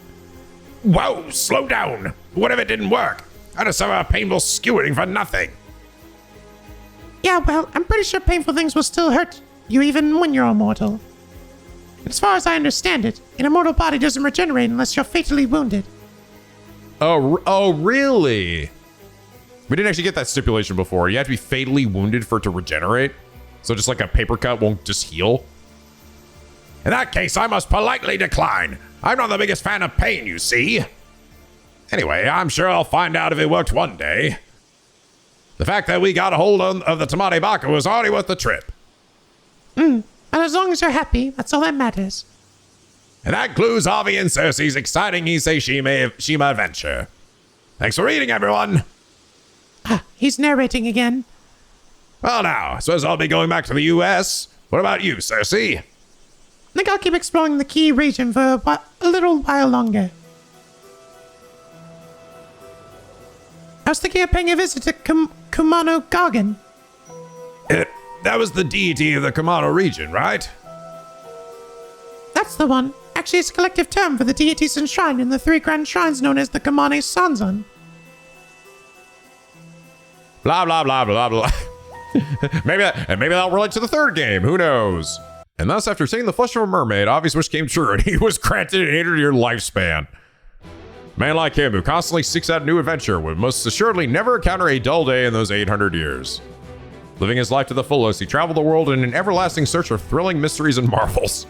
Whoa, slow down. What if it didn't work? I just suffer a painful skewering for nothing. Yeah, well, I'm pretty sure painful things will still hurt you even when you're immortal. As far as I understand it, an immortal body doesn't regenerate unless you're fatally wounded. Oh, really? We didn't actually get that stipulation before. You have to be fatally wounded for it to regenerate. So just like a paper cut won't just heal. In that case, I must politely decline. I'm not the biggest fan of pain, you see. Anyway, I'm sure I'll find out if it worked one day. The fact that we got a hold of the Tamate Baka was already worth the trip. And as long as you're happy, that's all that matters. And that includes Avi and Cersei's exciting Issei Shima adventure. Thanks for reading, everyone. He's narrating again. Well now, I suppose I'll be going back to the US. What about you, Cersei? I think I'll keep exploring the key region for a little while longer. I was thinking of paying a visit to Kumano Gargan. That was the deity of the Kumano region, right? That's the one. Actually, it's a collective term for the deities enshrined in the 3 grand shrines known as the Kamane Sanzan. Blah, blah, blah, blah, blah. maybe that'll relate to the third game. Who knows? And thus, after seeing the flesh of a mermaid, Avi's wish came true, and he was granted an 800-year lifespan. A man like him, who constantly seeks out new adventure, would most assuredly never encounter a dull day in those 800 years. Living his life to the fullest, he traveled the world in an everlasting search for thrilling mysteries and marvels.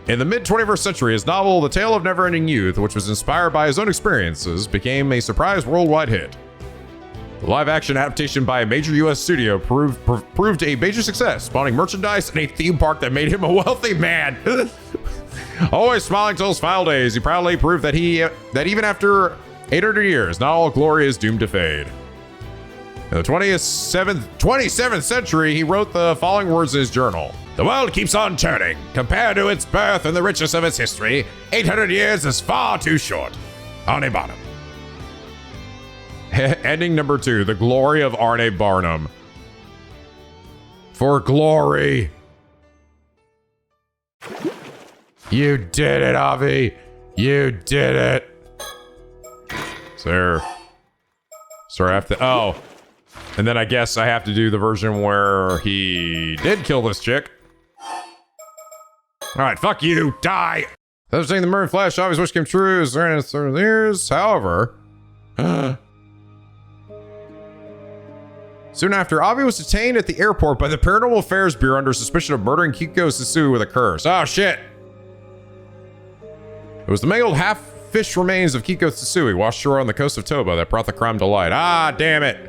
In the mid-21st century, his novel, The Tale of Never-Ending Youth, which was inspired by his own experiences, became a surprise worldwide hit. The live-action adaptation by a major U.S. studio proved a major success, spawning merchandise and a theme park that made him a wealthy man. Always smiling till his final days, he proudly proved that even after 800 years, not all glory is doomed to fade. In the 27th century, he wrote the following words in his journal. The world keeps on turning. Compared to its birth and the richness of its history, 800 years is far too short. Arne Barnum. Ending number 2, The Glory of Arne Barnum. For glory. You did it, Avi. You did it. Sir. Sorry, I have to... Oh. And then I guess I have to do the version where he did kill this chick. Alright, fuck you. Die. I was saying the Mermaid Flash always wish came true. Is there any certain years? However... Soon after, Avi was detained at the airport by the Paranormal Affairs Bureau under suspicion of murdering Kiko Susu with a curse. Oh, shit. It was the mangled half-fish remains of Kiko Tsusui washed ashore on the coast of Toba that brought the crime to light. Ah, damn it.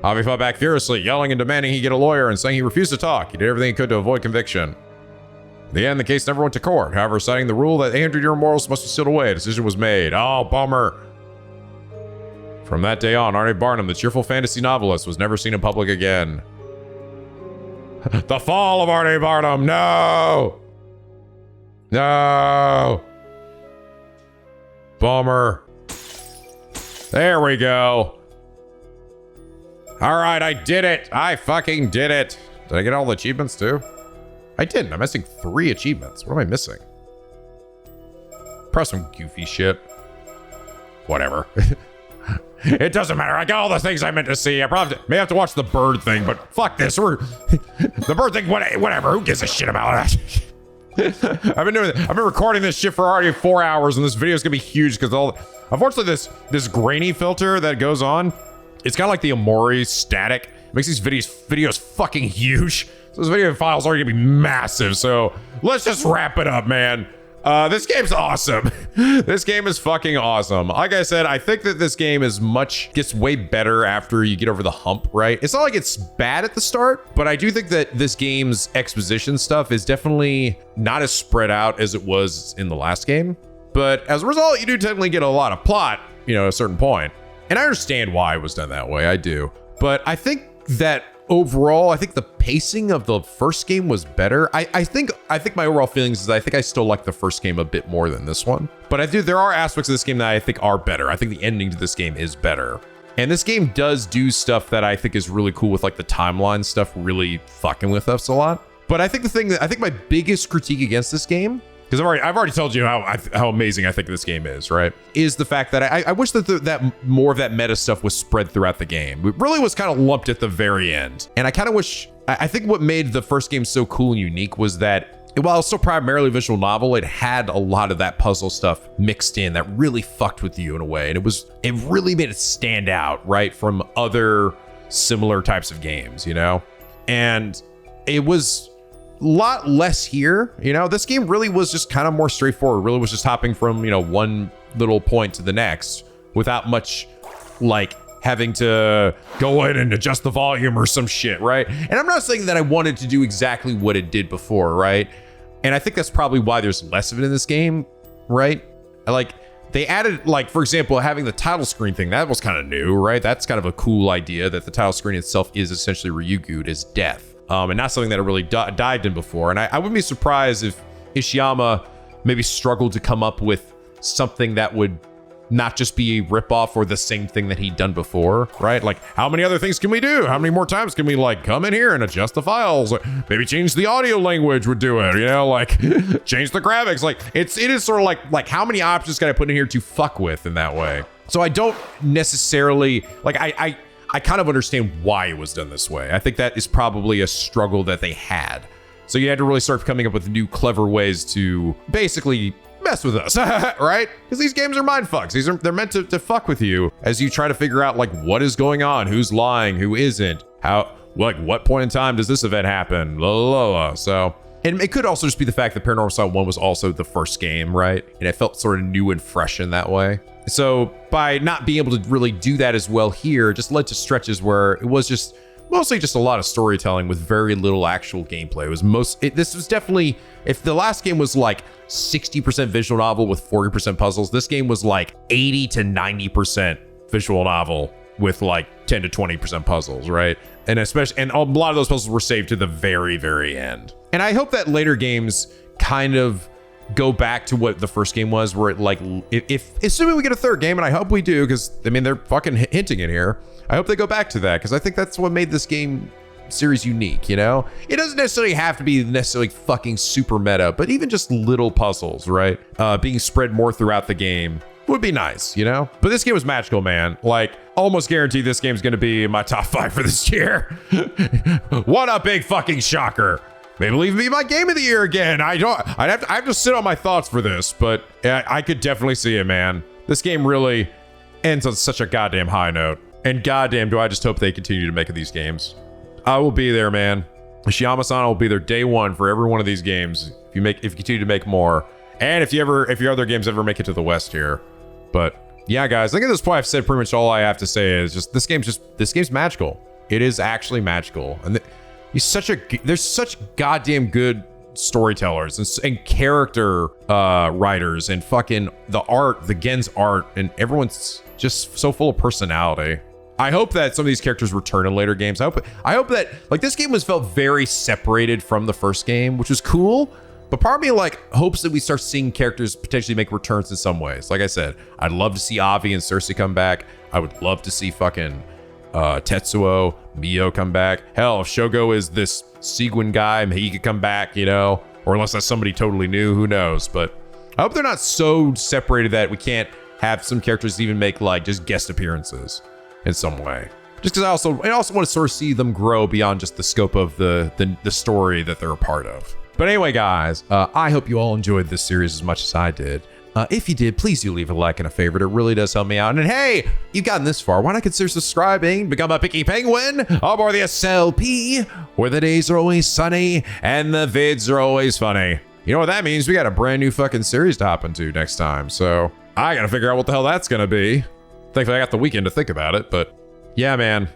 Javi fought back furiously, yelling and demanding he get a lawyer and saying he refused to talk. He did everything he could to avoid conviction. In the end, the case never went to court. However, citing the rule that 800-year morals must be sealed away, a decision was made. Oh, bummer. From that day on, Arne Barnum, the cheerful fantasy novelist, was never seen in public again. The fall of Arne Barnum. No. No. Bummer. There we go. All right, I did it. I fucking did it. Did I get all the achievements too? I didn't. I'm missing 3 achievements. What am I missing? Probably some goofy shit. Whatever. It doesn't matter. I got all the things I meant to see. I probably may have to watch the bird thing, but fuck this. The bird thing, whatever. Who gives a shit about that? I've been recording this shit for already 4 hours, and this video is gonna be huge because unfortunately this grainy filter that goes on, it's kind of like the Amori static. It makes these videos fucking huge. So this video file's already gonna be massive. So let's just wrap it up, man. This game's awesome. This game is fucking awesome. Like I said, I think that this game gets way better after you get over the hump, right? It's not like it's bad at the start, but I do think that this game's exposition stuff is definitely not as spread out as it was in the last game. But as a result, you do technically get a lot of plot, at a certain point. And I understand why it was done that way, I do. But I think that overall, I think the pacing of the first game was better. I think my overall feelings is I think I still like the first game a bit more than this one. But there are aspects of this game that I think are better. I think the ending to this game is better. And this game does do stuff that I think is really cool with like the timeline stuff really fucking with us a lot. But I think my biggest critique against this game, because I've already told you how amazing I think this game is, right? Is the fact that I wish that more of that meta stuff was spread throughout the game. It really was kind of lumped at the very end. And I kind of wish, I think what made the first game so cool and unique was that while it's still primarily a visual novel, it had a lot of that puzzle stuff mixed in that really fucked with you in a way. And it really made it stand out, right? From other similar types of games, And it was lot less here. This game really was just kind of more straightforward. Really was just hopping from one little point to the next without much like having to go in and adjust the volume or some shit, right? And I'm not saying that I wanted to do exactly what it did before, right? And I think that's probably why there's less of it in this game, right? Like they added, like, for example, having the title screen thing, that was kind of new, right? That's kind of a cool idea that the title screen itself is essentially Ryugu'd as death. And not something that I really dived in before. And I wouldn't be surprised if Ishiyama maybe struggled to come up with something that would not just be a ripoff or the same thing that he'd done before, right? Like, how many other things can we do? How many more times can we like come in here and adjust the files? Maybe change the audio language would do it, like change the graphics. Like it is sort of like how many options can I put in here to fuck with in that way? So I don't necessarily like I kind of understand why it was done this way. I think that is probably a struggle that they had. So you had to really start coming up with new clever ways to basically mess with us, right? Because these games are mind fucks. They're meant to fuck with you as you try to figure out like what is going on, who's lying, who isn't, what point in time does this event happen, So, and it could also just be the fact that Paranormasight 1 was also the first game, right? And it felt sort of new and fresh in that way. So by not being able to really do that as well here, it just led to stretches where it was just mostly just a lot of storytelling with very little actual gameplay. This was definitely, if the last game was like 60% visual novel with 40% puzzles, this game was like 80 to 90% visual novel with like 10 to 20% puzzles, right? And a lot of those puzzles were saved to the very, very end. And I hope that later games kind of go back to what the first game was, where it like, if assuming we get a third game, and I hope we do, because I mean they're fucking hinting in here, I hope they go back to that, because I think that's what made this game series unique. It doesn't necessarily have to be fucking super meta, but even just little puzzles, right, being spread more throughout the game would be nice, but this game was magical, man. Like, almost guaranteed this game's gonna be in my top 5 for this year. What a big fucking shocker. Maybe even be my game of the year again. I have to sit on my thoughts for this, but I could definitely see it, man. This game really ends on such a goddamn high note. And goddamn, do I just hope they continue to make these games. I will be there, man. Ishiyama-san will be there day one for every one of these games if you continue to make more. And if your other games ever make it to the West here. But yeah, guys, I think at this point I've said pretty much all I have to say is just this game's magical. It is actually magical. And there's such goddamn good storytellers and character writers and fucking the Gen's art, and everyone's just so full of personality. I hope that some of these characters return in later games. I hope that like this game felt very separated from the first game, which was cool. But part of me like hopes that we start seeing characters potentially make returns in some ways. Like I said, I'd love to see Avi and Cersei come back. I would love to see fucking Tetsuo, Mio come back. Hell, if Shogo is this Seguin guy, he could come back, you know? Or unless that's somebody totally new, who knows? But I hope they're not so separated that we can't have some characters even make like just guest appearances in some way. Just because I also want to sort of see them grow beyond just the scope of the story that they're a part of. But anyway, guys, I hope you all enjoyed this series as much as I did. If you did, please do leave a like and a favorite. It really does help me out. And hey, you've gotten this far. Why not consider subscribing? Become a picky penguin aboard the SLP, where the days are always sunny and the vids are always funny. You know what that means? We got a brand new fucking series to hop into next time. So I got to figure out what the hell that's going to be. Thankfully, I got the weekend to think about it. But yeah, man,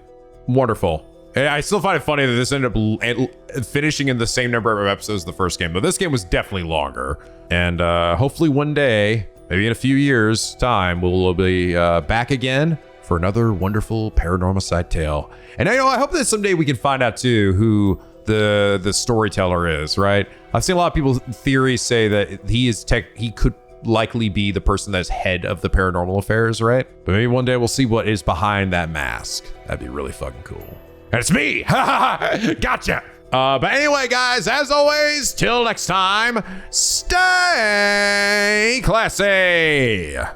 wonderful. I still find it funny that this ended up finishing in the same number of episodes as the first game, but this game was definitely longer. And hopefully one day, maybe in a few years' time, we'll be back again for another wonderful Paranormasight tale. And I hope that someday we can find out too who the storyteller is, right? I've seen a lot of people theories say that he could likely be the person that's head of the paranormal affairs, right? But maybe one day we'll see what is behind that mask. That'd be really fucking cool. And it's me! Gotcha! But anyway, guys, as always, till next time, stay classy!